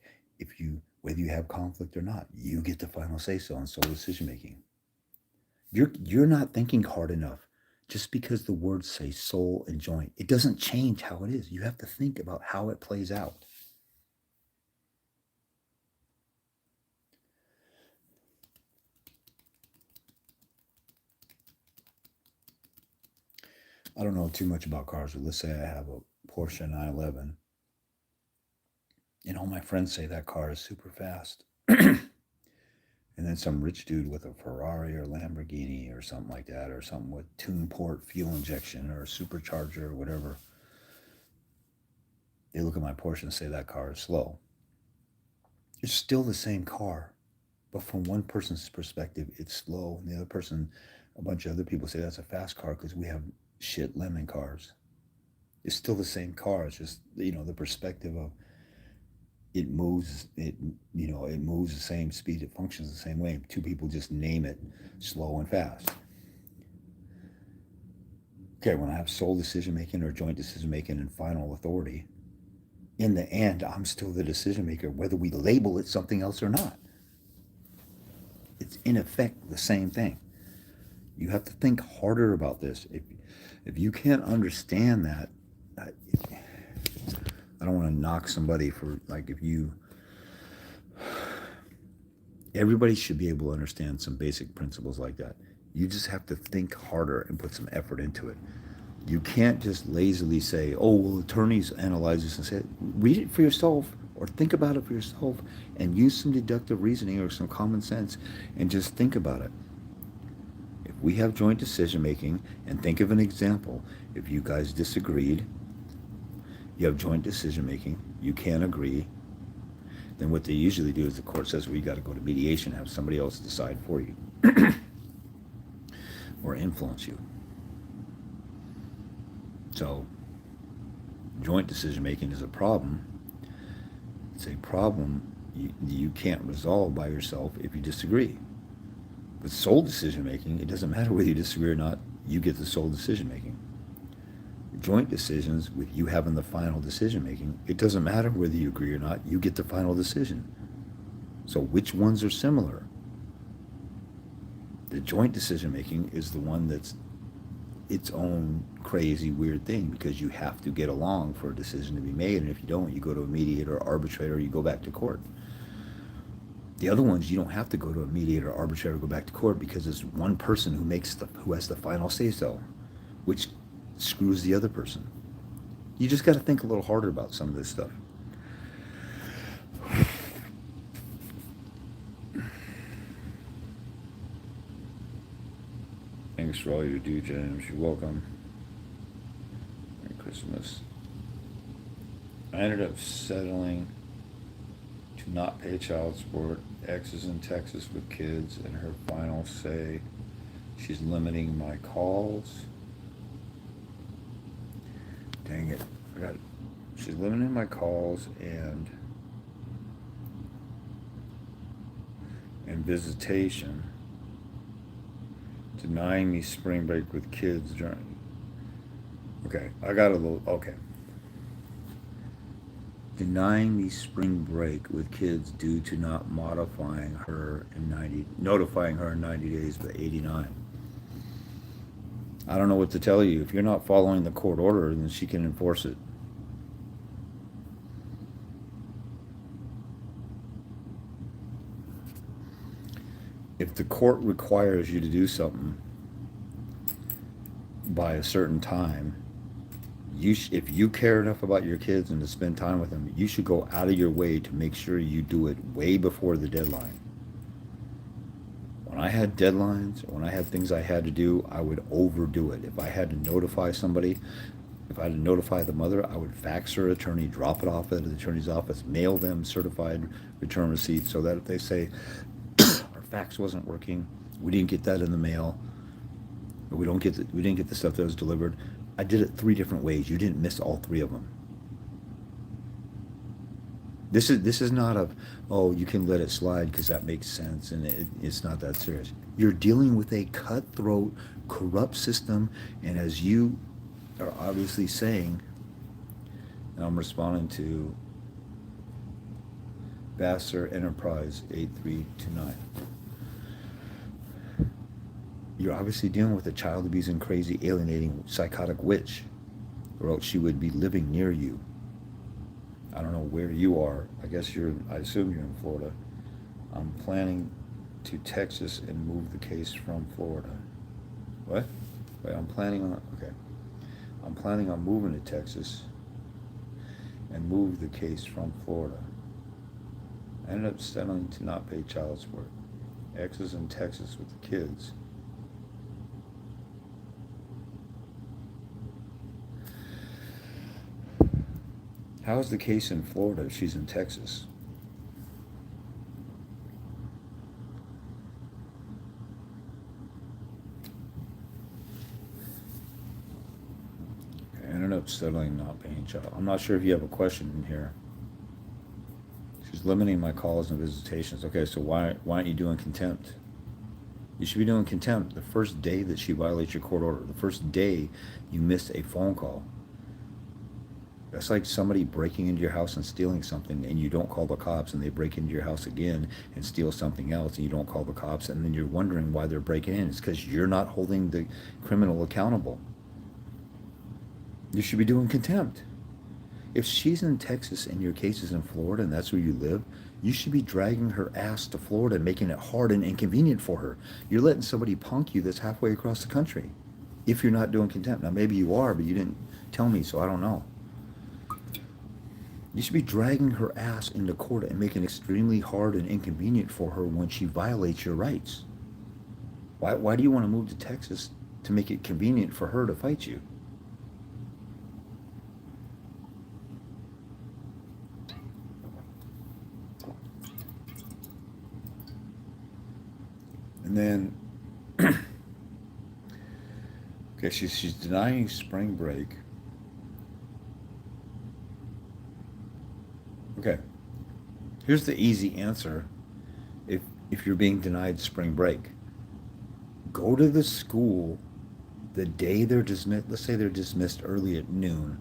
whether you have conflict or not, you get the final say so on sole decision making. You're not thinking hard enough. Just because the words say sole and joint, it doesn't change how it is. You have to think about how it plays out. I don't know too much about cars, but let's say I have a Porsche 911. And all my friends say that car is super fast. And then some rich dude with a Ferrari or Lamborghini or something like that, or something with tune port fuel injection or a supercharger or whatever, they look at my Porsche and say that car is slow. It's still the same car, but from one person's perspective, it's slow. And the other person, a bunch of other people say that's a fast car because we have shit lemon cars. It's still the same car. It's just, the perspective of it moves, it moves the same speed, it functions the same way. Two people just name it slow and fast. Okay, when I have sole decision making or joint decision making and final authority, in the end, I'm still the decision maker, whether we label it something else or not. It's in effect the same thing. You have to think harder about this. If you can't understand that, I don't want to knock somebody for, like, everybody should be able to understand some basic principles like that. You just have to think harder and put some effort into it. You can't just lazily say, "Oh, well, attorneys analyze this," and say, read it for yourself or think about it for yourself and use some deductive reasoning or some common sense and just think about it. If we have joint decision making, and think of an example, if you guys disagreed, you have joint decision making, you can't agree, then what they usually do is the court says, well, you got to go to mediation, have somebody else decide for you or influence you. So joint decision making is a problem. It's a problem you can't resolve by yourself if you disagree. With sole decision making, it doesn't matter whether you disagree or not, you get the sole decision making. Joint decisions, with you having the final decision making, it doesn't matter whether you agree or not, you get the final decision. So which ones are similar? The joint decision making is the one that's its own crazy, weird thing, because you have to get along for a decision to be made. And if you don't, you go to a mediator or arbitrator, or you go back to court. The other ones, you don't have to go to a mediator or arbitrator or go back to court, because it's one person who has the final say so, which screws the other person. You just got to think a little harder about some of this stuff. Thanks for all you do, James. You're welcome. Merry Christmas. I ended up settling to not pay child support. Ex is in Texas with kids, and her final say, she's limiting my calls. Dang it. She's limiting my calls and visitation. Denying me spring break with kids during. Okay, I got a little. Okay. Denying me spring break with kids due to not notifying her in 90 days by 89. I don't know what to tell you. If you're not following the court order, then she can enforce it. If the court requires you to do something by a certain time, if you care enough about your kids and to spend time with them, you should go out of your way to make sure you do it way before the deadline. When I had deadlines, when I had things I had to do, I would overdo it. If I had to notify somebody, if I had to notify the mother, I would fax her attorney, drop it off at the attorney's office, mail them certified return receipts, so that if they say, fax wasn't working, we didn't get that in the mail, or we didn't get the stuff that was delivered, I did it 3 different ways. You didn't miss all 3 of them. This is not oh, you can let it slide because that makes sense, and it's not that serious. You're dealing with a cutthroat, corrupt system, and as you are obviously saying, and I'm responding to Vassar Enterprise 8329. You're obviously dealing with a child abusing, crazy, alienating, psychotic witch, or else she would be living near you. I don't know where you are. I assume you're in Florida. I'm planning to Texas and move the case from Florida. What? Wait, I'm planning on moving to Texas and move the case from Florida. I ended up settling to not pay child support. Ex is in Texas with the kids. How is the case in Florida if she's in Texas? I ended up settling not paying child. I'm not sure if you have a question in here. She's limiting my calls and visitations. Okay, so why aren't you doing contempt? You should be doing contempt the first day that she violates your court order. The first day you missed a phone call. That's like somebody breaking into your house and stealing something, and you don't call the cops, and they break into your house again and steal something else, and you don't call the cops, and then you're wondering why they're breaking in. It's because you're not holding the criminal accountable. You should be doing contempt. If she's in Texas and your case is in Florida and that's where you live, you should be dragging her ass to Florida and making it hard and inconvenient for her. You're letting somebody punk you that's halfway across the country if you're not doing contempt. Now, maybe you are, but you didn't tell me, so I don't know. You should be dragging her ass into court and making it extremely hard and inconvenient for her when she violates your rights. Why do you want to move to Texas to make it convenient for her to fight you? And then, okay, she's denying spring break. Okay, here's the easy answer if you're being denied spring break. Go to the school the day they're dismissed. Let's say they're dismissed early at noon,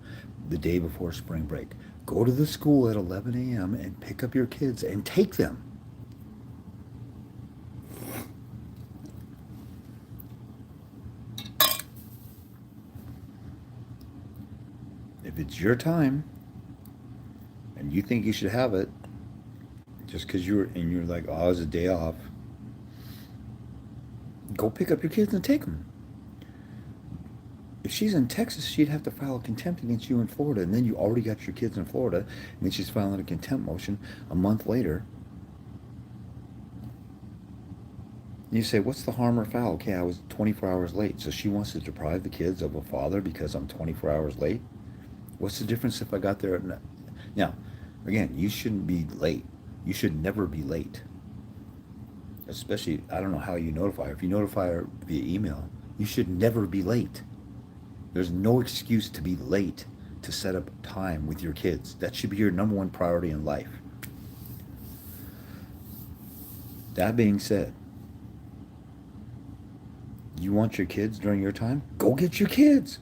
the day before spring break. Go to the school at 11 a.m. and pick up your kids and take them. If it's your time and you think you should have it, just because you're like, oh, it's a day off, go pick up your kids and take them. If she's in Texas, she'd have to file a contempt against you in Florida, and then you already got your kids in Florida, and then she's filing a contempt motion a month later. You say, what's the harm or foul? Okay, I was 24 hours late, so she wants to deprive the kids of a father because I'm 24 hours late? What's the difference if I got there? Now, again, you shouldn't be late. You should never be late. Especially, I don't know how you notify her. If you notify her via email, you should never be late. There's no excuse to be late to set up time with your kids. That should be your number one priority in life. That being said, you want your kids during your time? Go get your kids.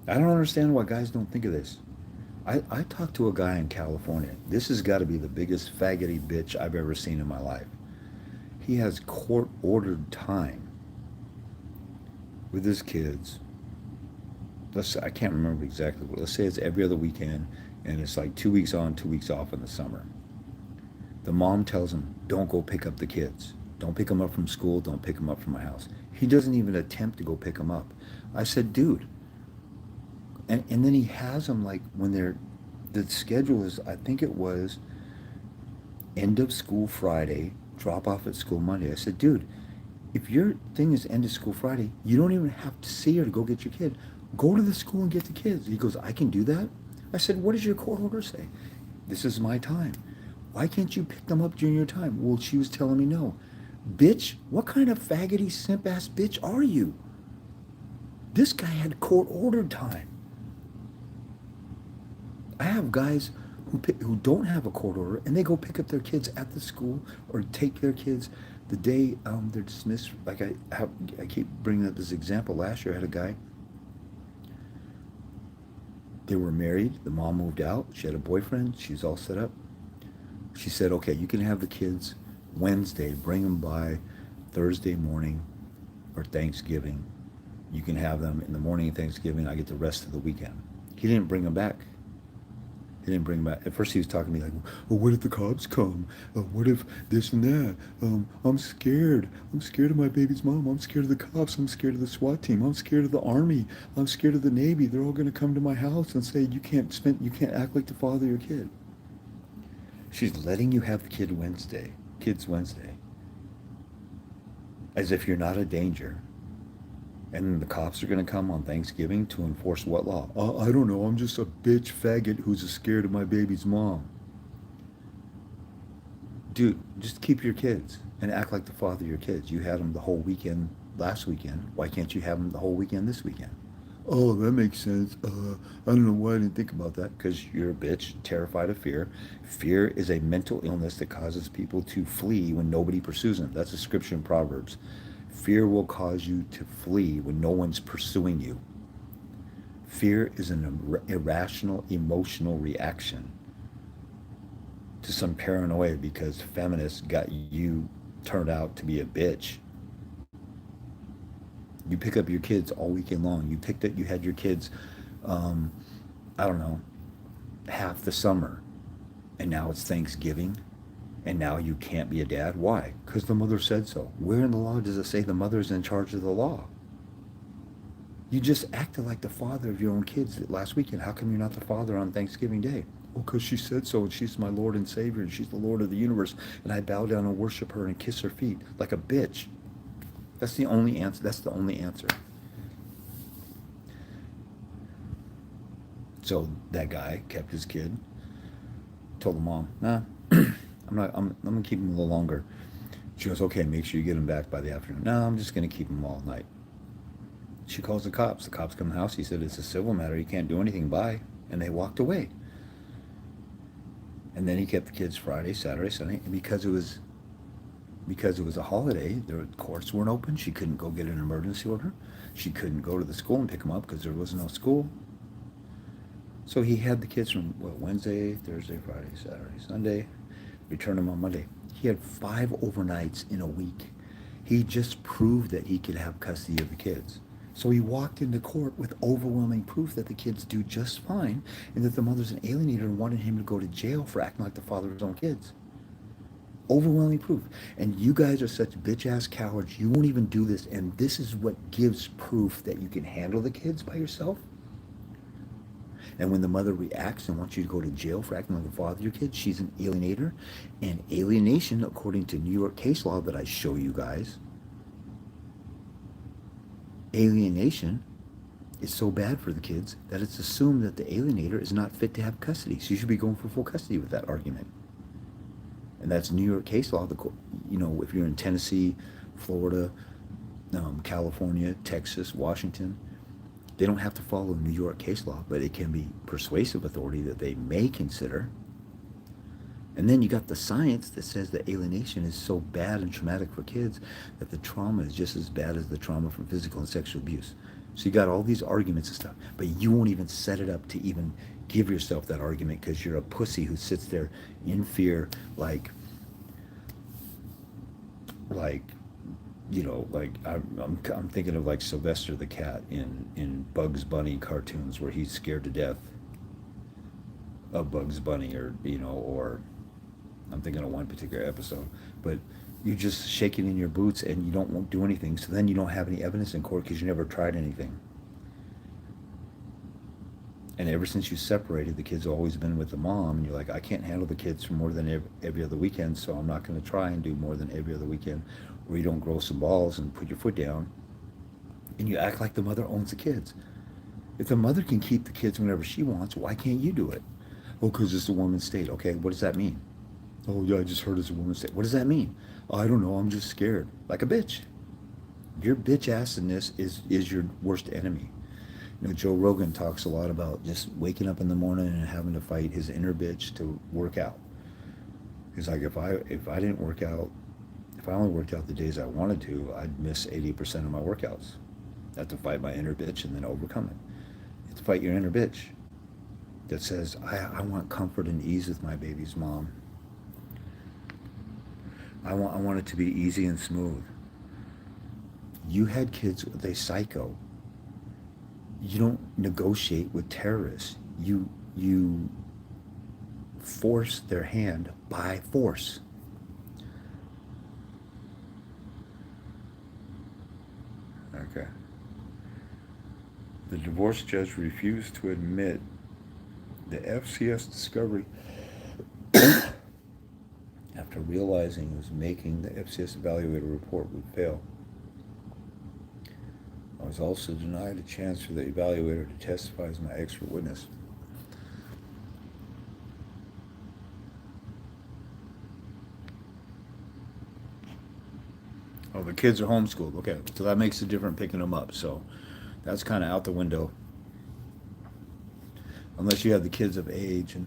I don't understand why guys don't think of this. I talked to a guy in California. This has got to be the biggest faggoty bitch I've ever seen in my life. He has court-ordered time with his kids. I can't remember exactly, but let's say it's every other weekend, and it's like 2 weeks on, 2 weeks off in the summer. The mom tells him, don't go pick up the kids. Don't pick them up from school. Don't pick them up from my house. He doesn't even attempt to go pick them up. I said, dude. And then he has them like when the schedule is, I think it was end of school Friday, drop off at school Monday. I said, dude, if your thing is end of school Friday, you don't even have to see her to go get your kid. Go to the school and get the kids. He goes, I can do that? I said, what does your court order say? This is my time. Why can't you pick them up during your time? Well, she was telling me no. Bitch, what kind of faggoty simp ass bitch are you? This guy had court-ordered time. I have guys who don't have a court order, and they go pick up their kids at the school or take their kids the day they're dismissed. Like I keep bringing up this example. Last year I had a guy. They were married. The mom moved out. She had a boyfriend. She's all set up. She said, okay, you can have the kids Wednesday. Bring them by Thursday morning or Thanksgiving. You can have them in the morning of Thanksgiving. I get the rest of the weekend. He didn't bring them back. He didn't bring them back. At first he was talking to me like, well, what if the cops come? What if this and that? I'm scared. I'm scared of my baby's mom. I'm scared of the cops. I'm scared of the SWAT team. I'm scared of the Army. I'm scared of the Navy. They're all going to come to my house and say, you can't act like the father of your kid. She's letting you have the kids Wednesday, as if you're not a danger. And the cops are going to come on Thanksgiving to enforce what law? I don't know. I'm just a bitch faggot who's scared of my baby's mom. Dude, just keep your kids and act like the father of your kids. You had them the whole weekend last weekend. Why can't you have them the whole weekend this weekend? Oh, that makes sense. I don't know why I didn't think about that. Because you're a bitch, terrified of fear. Fear is a mental illness that causes people to flee when nobody pursues them. That's a scripture in Proverbs. Fear will cause you to flee when no one's pursuing you. Fear is an irrational emotional reaction to some paranoia because feminists got you turned out to be a bitch. You pick up your kids all weekend long. You had your kids, I don't know, half the summer. And now it's Thanksgiving. And now you can't be a dad. Why? Because the mother said so. Where in the law does it say the mother is in charge of the law? You just acted like the father of your own kids last weekend. How come you're not the father on Thanksgiving Day? Well, because she said so, and she's my Lord and Savior, and she's the Lord of the universe, and I bow down and worship her and kiss her feet like a bitch. That's the only answer. That's the only answer. So that guy kept his kid. Told the mom, nah, I'm gonna keep him a little longer. She goes, okay, make sure you get him back by the afternoon. No, I'm just gonna keep him all night. She calls the cops. The cops come to the house. He said, it's a civil matter. You can't do anything. Bye. And they walked away. And then he kept the kids Friday, Saturday, Sunday. And because it was a holiday, the courts weren't open. She couldn't go get an emergency order. She couldn't go to the school and pick them up because there was no school. So he had the kids from Wednesday, Thursday, Friday, Saturday, Sunday. Returned them on Monday. He had 5 overnights in a week. He just proved that he could have custody of the kids. So he walked into court with overwhelming proof that the kids do just fine and that the mother's an alienator and wanted him to go to jail for acting like the father of his own kids. Overwhelming proof. And you guys are such bitch ass cowards. You won't even do this. And this is what gives proof that you can handle the kids by yourself. And when the mother reacts and wants you to go to jail for acting like the father of your kids, she's an alienator. And alienation, according to New York case law that I show you guys, alienation is so bad for the kids that it's assumed that the alienator is not fit to have custody. So you should be going for full custody with that argument. And that's New York case law. If you're in Tennessee, Florida, California, Texas, Washington, they don't have to follow New York case law, but it can be persuasive authority that they may consider. And then you got the science that says that alienation is so bad and traumatic for kids that the trauma is just as bad as the trauma from physical and sexual abuse. So you got all these arguments and stuff, but you won't even set it up to even give yourself that argument because you're a pussy who sits there in fear, like I'm thinking of like Sylvester the cat in Bugs Bunny cartoons where he's scared to death of Bugs Bunny, or I'm thinking of one particular episode, but you just shake it in your boots and you won't do anything. So then you don't have any evidence in court because you never tried anything. And ever since you separated, the kid's always been with the mom, and you're like, I can't handle the kids for more than every other weekend, so I'm not going to try and do more than every other weekend, where you don't grow some balls and put your foot down, and you act like the mother owns the kids. If the mother can keep the kids whenever she wants, why can't you do it? Oh, because it's a woman's state. Okay, what does that mean? Oh, yeah, I just heard it's a woman's state. What does that mean? Oh, I don't know, I'm just scared. Like a bitch. Your bitch assedness is your worst enemy. Joe Rogan talks a lot about just waking up in the morning and having to fight his inner bitch to work out. He's like, if I didn't work out, if I only worked out the days I wanted to, I'd miss 80% of my workouts. I have to fight my inner bitch and then overcome it. You have to fight your inner bitch that says, I want comfort and ease with my baby's mom. I want it to be easy and smooth. You had kids with a psycho. You don't negotiate with terrorists. You force their hand by force. Okay. The divorce judge refused to admit the FCS discovery after realizing he was making the FCS evaluator report would fail. I was also denied a chance for the evaluator to testify as my expert witness. Oh, the kids are homeschooled. Okay, so that makes it different picking them up. So that's kind of out the window. Unless you have the kids of age and,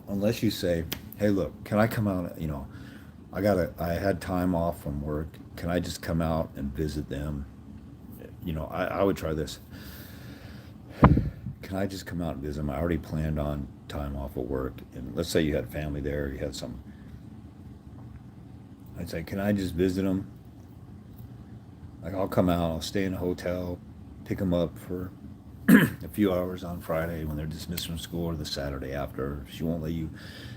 unless you say, hey, look, can I come out, I had time off from work. Can I just come out and visit them? I would try this. Can I just come out and visit them? I already planned on time off at work. And let's say you had family there, you had some. I'd say, can I just visit them? Like, I'll come out, I'll stay in a hotel, pick them up for a few hours on Friday when they're dismissed from school, or the Saturday after. She won't let you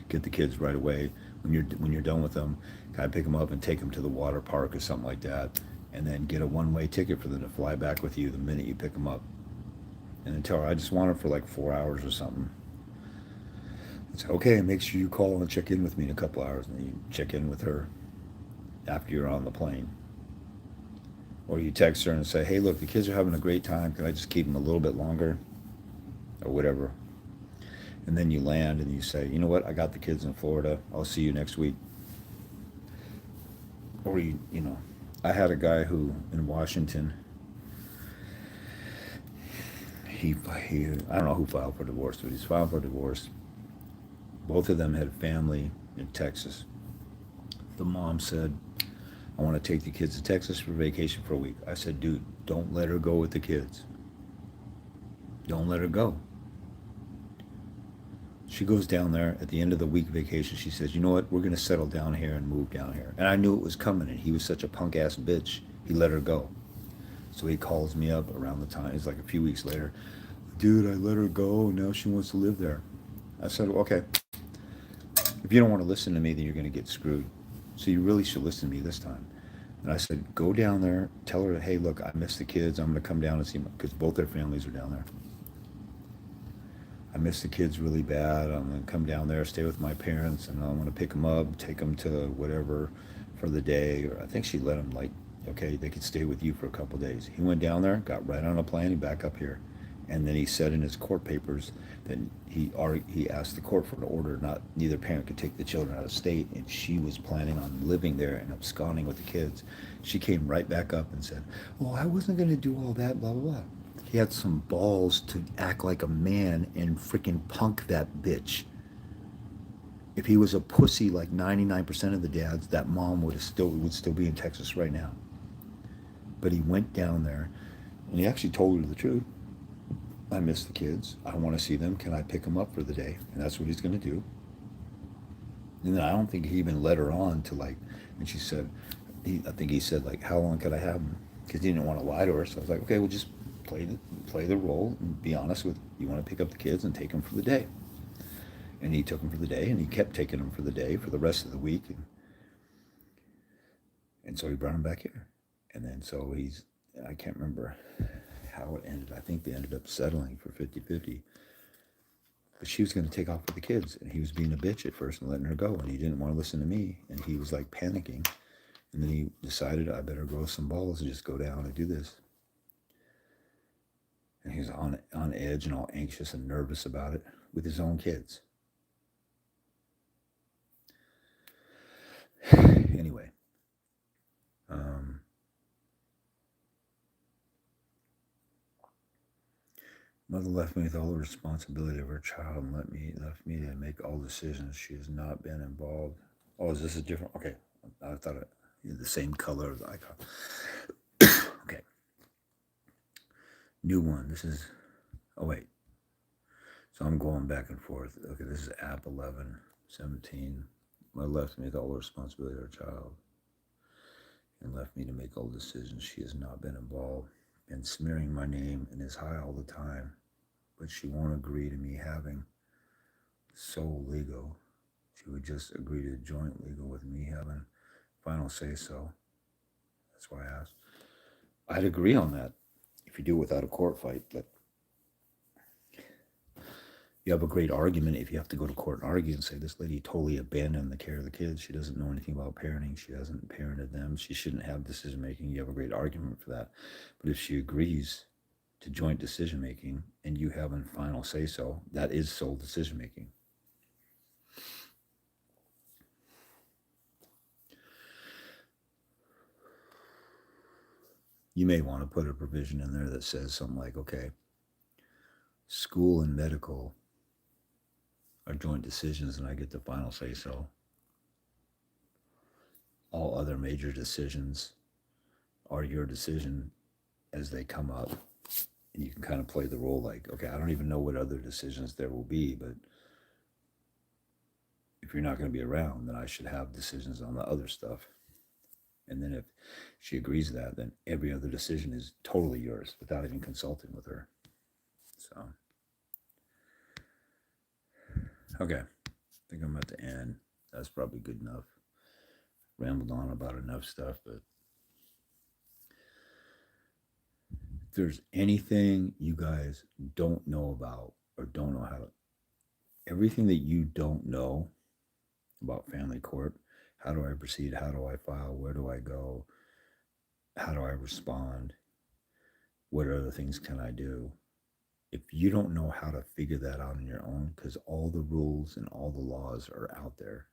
get the kids right away. When you're done with them, can I pick them up and take them to the water park or something like that, and then get a one-way ticket for them to fly back with you the minute you pick them up, and then tell her I just want her for like 4 hours or something. It's okay. Make sure you call and check in with me in a couple hours, and then you check in with her after you're on the plane. Or you text her and say, hey, look, the kids are having a great time. Can I just keep them a little bit longer? Or whatever. And then you land and you say, you know what? I got the kids in Florida. I'll see you next week. Or, I had a guy who, in Washington, he I don't know who filed for divorce, but he's filed for divorce. Both of them had family in Texas. The mom said, I want to take the kids to Texas for vacation for a week. I said, dude, don't let her go with the kids. Don't let her go. She goes down there at the end of the week vacation. She says, you know what? We're going to settle down here and move down here. And I knew it was coming, and he was such a punk-ass bitch. He let her go. So he calls me up around the time. It's like a few weeks later. Dude, I let her go. Now she wants to live there. I said, well, okay. If you don't want to listen to me, then you're going to get screwed. So you really should listen to me this time. And I said, go down there, tell her, hey, look, I miss the kids. I'm going to come down and see them because both their families are down there. I miss the kids really bad. I'm going to come down there, stay with my parents, and I'm going to pick them up, take them to whatever for the day. Or I think she let him, like, okay, they could stay with you for a couple of days. He went down there, got right on a plane, and back up here. And then he said in his court papers that he asked the court for an order not neither parent could take the children out of state, and she was planning on living there and absconding with the kids. She came right back up and said, "Oh, I wasn't going to do all that, blah blah blah." He had some balls to act like a man and freaking punk that bitch. If he was a pussy like 99% of the dads, that mom would still be in Texas right now. But he went down there, and he actually told her the truth. I miss the kids. I want to see them. Can I pick them up for the day? And that's what he's going to do. And then I don't think he even led her on to like, and she said, I think he said like, how long could I have them? Because he didn't want to lie to her. So I was like, okay, we'll just play the role and be honest with, you want to pick up the kids and take them for the day. And he took them for the day, and he kept taking them for the day for the rest of the week. And so he brought them back here. And then so I can't remember how it ended. I think they ended up settling for 50-50. But she was going to take off with the kids, and he was being a bitch at first and letting her go, and he didn't want to listen to me, and he was like panicking. And then he decided, I better grow some balls and just go down and do this. And he was on edge and all anxious and nervous about it with his own kids. Anyway. Mother left me with all the responsibility of her child and left me to make all decisions. She has not been involved. Oh, is this a different? Okay, I thought the same color as the icon. Okay, new one. This is. Oh wait. So I'm going back and forth. Okay, this is app 11:17. Mother left me with all the responsibility of her child and left me to make all decisions. She has not been involved. Been smearing my name and is high all the time. But she won't agree to me having sole legal. She would just agree to joint legal with me having final say so. That's why I asked. I'd agree on that if you do it without a court fight, but you have a great argument if you have to go to court and argue and say this lady totally abandoned the care of the kids. She doesn't know anything about parenting. She hasn't parented them. She shouldn't have decision making. You have a great argument for that. But if she agrees to joint decision making and you have a final say so, that is sole decision making. You may want to put a provision in there that says something like, okay, school and medical are joint decisions and I get the final say so. All other major decisions are your decision as they come up. And you can kind of play the role like, okay, I don't even know what other decisions there will be, but if you're not going to be around, then I should have decisions on the other stuff. And then if she agrees to that, then every other decision is totally yours without even consulting with her. So, okay, I think I'm at the end. That's probably good enough. Rambled on about enough stuff, but if there's anything you guys don't know about or don't know how to, everything that you don't know about family court, how do I proceed? How do I file? Where do I go? How do I respond? What other things can I do? If you don't know how to figure that out on your own, because all the rules and all the laws are out there,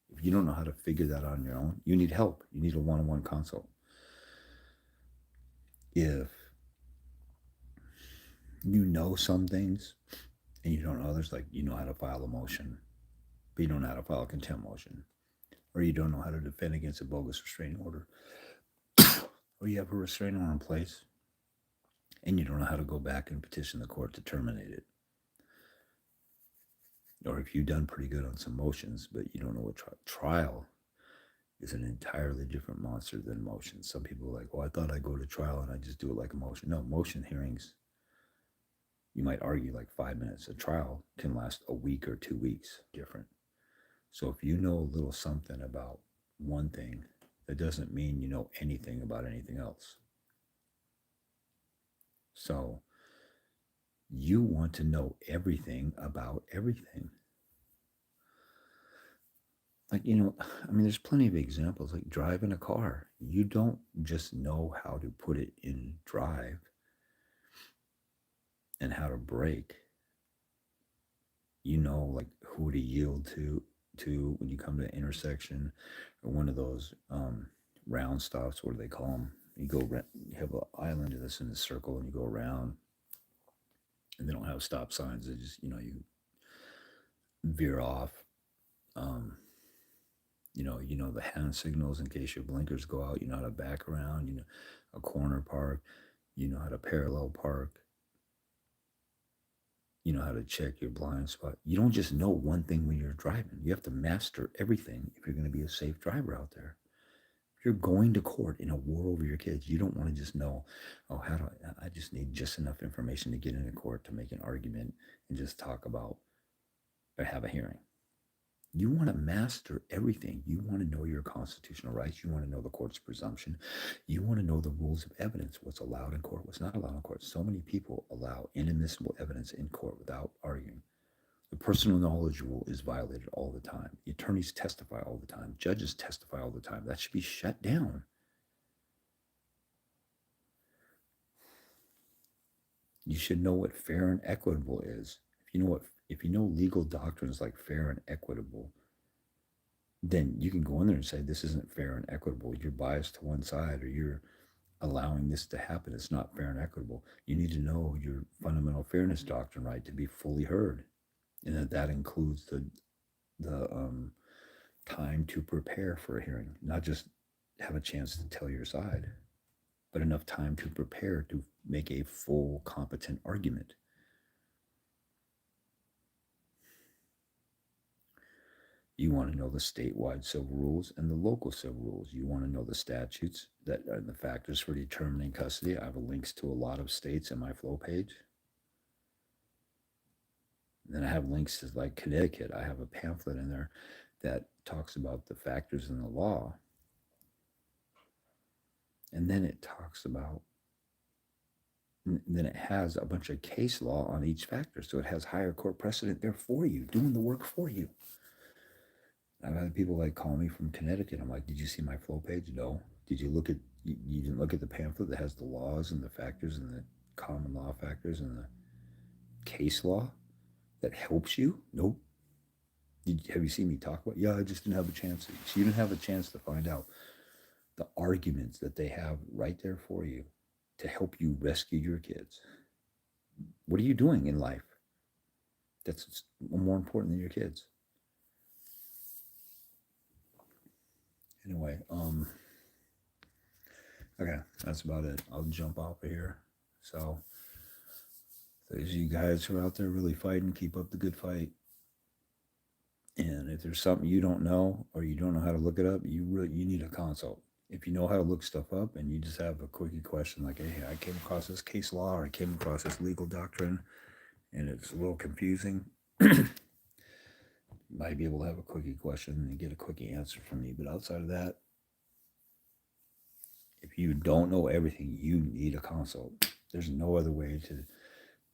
if you don't know how to figure that out on your own, you need help. You need a one-on-one consult. If you know some things and you don't know others, like you know how to file a motion, but you don't know how to file a contempt motion, or you don't know how to defend against a bogus restraining order, or you have a restraining order in place and you don't know how to go back and petition the court to terminate it. Or if you've done pretty good on some motions, but you don't know what trial is an entirely different monster than motion. Some people are like, well, I thought I'd go to trial and I just do it like a motion. No, motion hearings, you might argue like 5 minutes. A trial can last a week or 2 weeks, different. So if you know a little something about one thing, that doesn't mean you know anything about anything else. So you want to know everything about everything. Like, there's plenty of examples, like driving a car. You don't just know how to put it in drive and how to brake. You know, like who to yield to when you come to an intersection or one of those round stops, what do they call them? You have an island that's in a circle and you go around, and they don't have stop signs. They just, you veer off. You know the hand signals in case your blinkers go out. You know how to back around. You know a corner park. You know how to parallel park. You know how to check your blind spot. You don't just know one thing when you're driving. You have to master everything if you're going to be a safe driver out there. If you're going to court in a war over your kids, you don't want to just know, oh, how do I just need just enough information to get into court to make an argument and just talk about or have a hearing. You want to master everything. You want to know your constitutional rights. You want to know the court's presumption. You want to know the rules of evidence, what's allowed in court, what's not allowed in court. So many people allow inadmissible evidence in court without arguing. The personal knowledge rule is violated all the time. The attorneys testify all the time. Judges testify all the time. That should be shut down. You should know what fair and equitable is. If you know legal doctrines like fair and equitable, then you can go in there and say, this isn't fair and equitable. You're biased to one side, or you're allowing this to happen. It's not fair and equitable. You need to know your fundamental fairness doctrine right to be fully heard. And that includes the time to prepare for a hearing, not just have a chance to tell your side, but enough time to prepare to make a full, competent argument. You want to know the statewide civil rules and the local civil rules. You want to know the statutes that are the factors for determining custody. I have links to a lot of states in my flow page. And then I have links to like Connecticut. I have a pamphlet in there that talks about the factors in the law. And then it talks about, then it has a bunch of case law on each factor. So it has higher court precedent there for you, doing the work for you. I've had people like call me from Connecticut. I'm like, did you see my flow page? No. Did you look at, you didn't look at the pamphlet that has the laws and the factors and the common law factors and the case law that helps you? Nope. Have you seen me talk about? Yeah, I just didn't have a chance. So you didn't have a chance to find out the arguments that they have right there for you to help you rescue your kids. What are you doing in life that's more important than your kids? Anyway, okay, that's about it. I'll jump off of here. So those of you guys who are out there really fighting, keep up the good fight. And if there's something you don't know or you don't know how to look it up, you need a consult. If you know how to look stuff up and you just have a quickie question like, hey, I came across this case law or I came across this legal doctrine and it's a little confusing, you might be able to have a quickie question and get a quickie answer from me. But outside of that, if you don't know everything, you need a consult. There's no other way to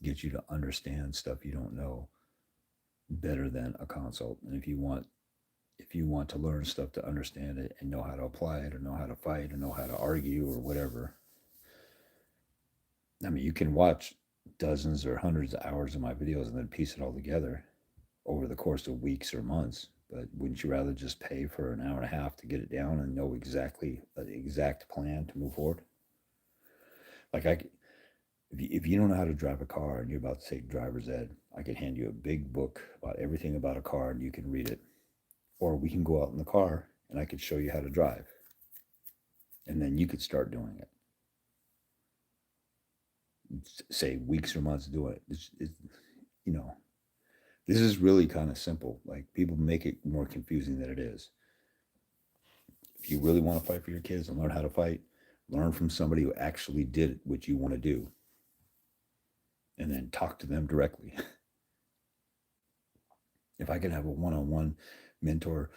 get you to understand stuff you don't know better than a consult. And if you want to learn stuff to understand it and know how to apply it or know how to fight or know how to argue or whatever, I mean, you can watch dozens or hundreds of hours of my videos and then piece it all together over the course of weeks or months. But wouldn't you rather just pay for an hour and a half to get it down and know exactly the exact plan to move forward? Like if you don't know how to drive a car and you're about to take driver's ed, I could hand you a big book about everything about a car and you can read it. Or we can go out in the car and I could show you how to drive. And then you could start doing it. Say weeks or months doing it. This is really kind of simple. Like people make it more confusing than it is. If you really want to fight for your kids and learn how to fight, learn from somebody who actually did what you want to do. And then talk to them directly. If I could have a one-on-one mentor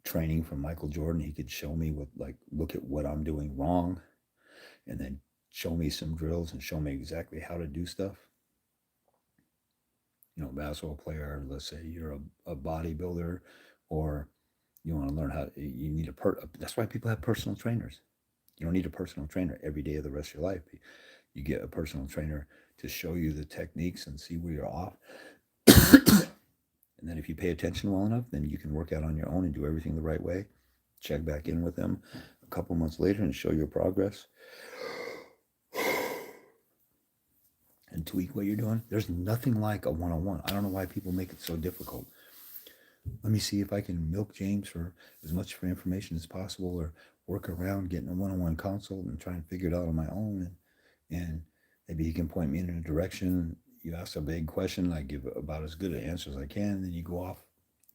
training from Michael Jordan, he could show me what, like, look at what I'm doing wrong and then show me some drills and show me exactly how to do stuff. You know, basketball player, let's say you're a bodybuilder, or you want to learn how, you need that's why people have personal trainers. You don't need a personal trainer every day of the rest of your life. You get a personal trainer to show you the techniques and see where you're off. And then if you pay attention well enough, then you can work out on your own and do everything the right way. Check back in with them a couple months later and show your progress and tweak what you're doing. There's nothing like a one-on-one. I don't know why people make it so difficult. Let me see if I can milk James for as much for information as possible, or work around getting a one-on-one consult and try and figure it out on my own. And maybe he can point me in a direction. You ask a big question, I give about as good an answer as I can, and then you go off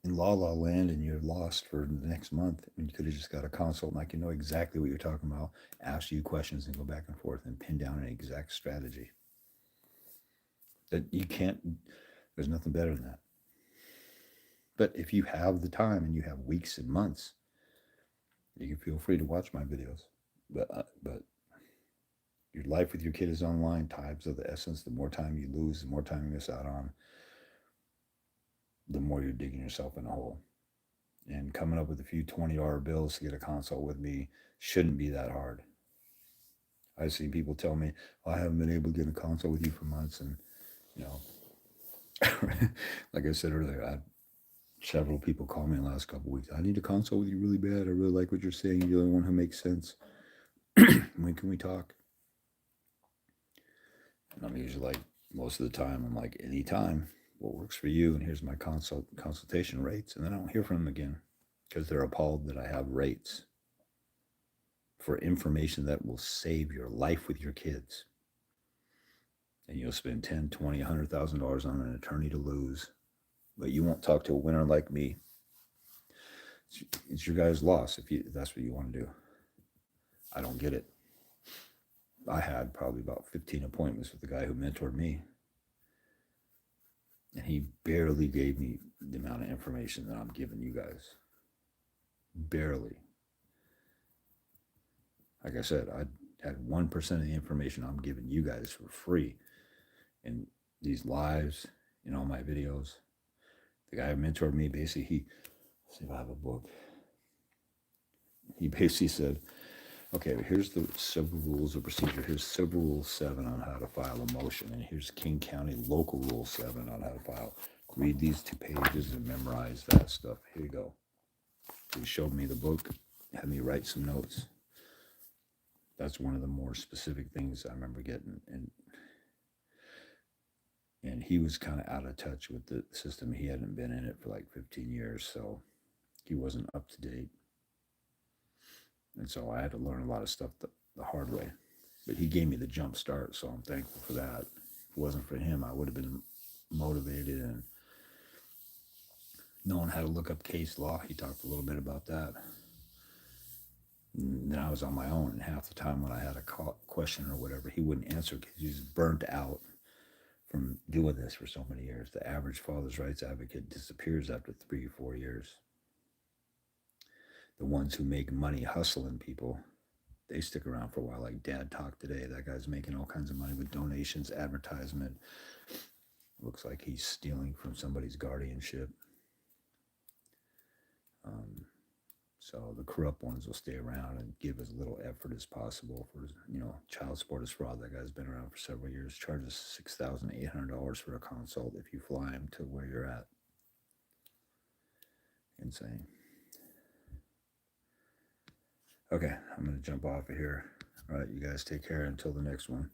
in la land and you're lost for the next month. And you could have just got a consult and I can know exactly what you're talking about, ask you questions and go back and forth and pin down an exact strategy. That you can't, there's nothing better than that. But if you have the time and you have weeks and months, you can feel free to watch my videos. But your life with your kid is online. Time's of the essence. The more time you lose, the more time you miss out on, the more you're digging yourself in a hole. And coming up with a few $20 bills to get a consult with me shouldn't be that hard. I've seen people tell me, I haven't been able to get a consult with you for months. And, you know, like I said earlier, I've several people call me in the last couple of weeks. I need a consult with you really bad. I really like what you're saying. You're the only one who makes sense. When can we talk? And I'm usually like, most of the time, I'm like, anytime, what works for you? And here's my consultation rates. And then I don't hear from them again because they're appalled that I have rates for information that will save your life with your kids. And you'll spend $10, $20, $100,000 on an attorney to lose, but you won't talk to a winner like me. It's your guys' loss if that's what you want to do. I don't get it. I had probably about 15 appointments with the guy who mentored me, and he barely gave me the amount of information that I'm giving you guys. Barely. Like I said, I had 1% of the information I'm giving you guys for free in these lives, in all my videos. The guy who mentored me, basically, let's see if I have a book. He basically said, okay, here's the civil rules of procedure. Here's Civil Rule 7 on how to file a motion. And here's King County Local Rule 7 on how to file. Read these 2 pages and memorize that stuff. Here you go. He showed me the book, had me write some notes. That's one of the more specific things I remember getting. And he was kind of out of touch with the system. He hadn't been in it for like 15 years, so he wasn't up to date. And so I had to learn a lot of stuff the hard way. But he gave me the jump start, so I'm thankful for that. If it wasn't for him, I would have been motivated and knowing how to look up case law. He talked a little bit about that. And then I was on my own, and half the time when I had a question or whatever, he wouldn't answer because he was burnt out from doing this for so many years. The average father's rights advocate disappears after 3 or 4 years. The ones who make money hustling people, they stick around for a while. Like Dad Talk today, that guy's making all kinds of money with donations, advertisement. Looks like he's stealing from somebody's guardianship. So the corrupt ones will stay around and give as little effort as possible for, child support is fraud. That guy's been around for several years, charges $6,800 for a consult if you fly him to where you're at. Insane. Okay, I'm going to jump off of here. All right, you guys take care until the next one.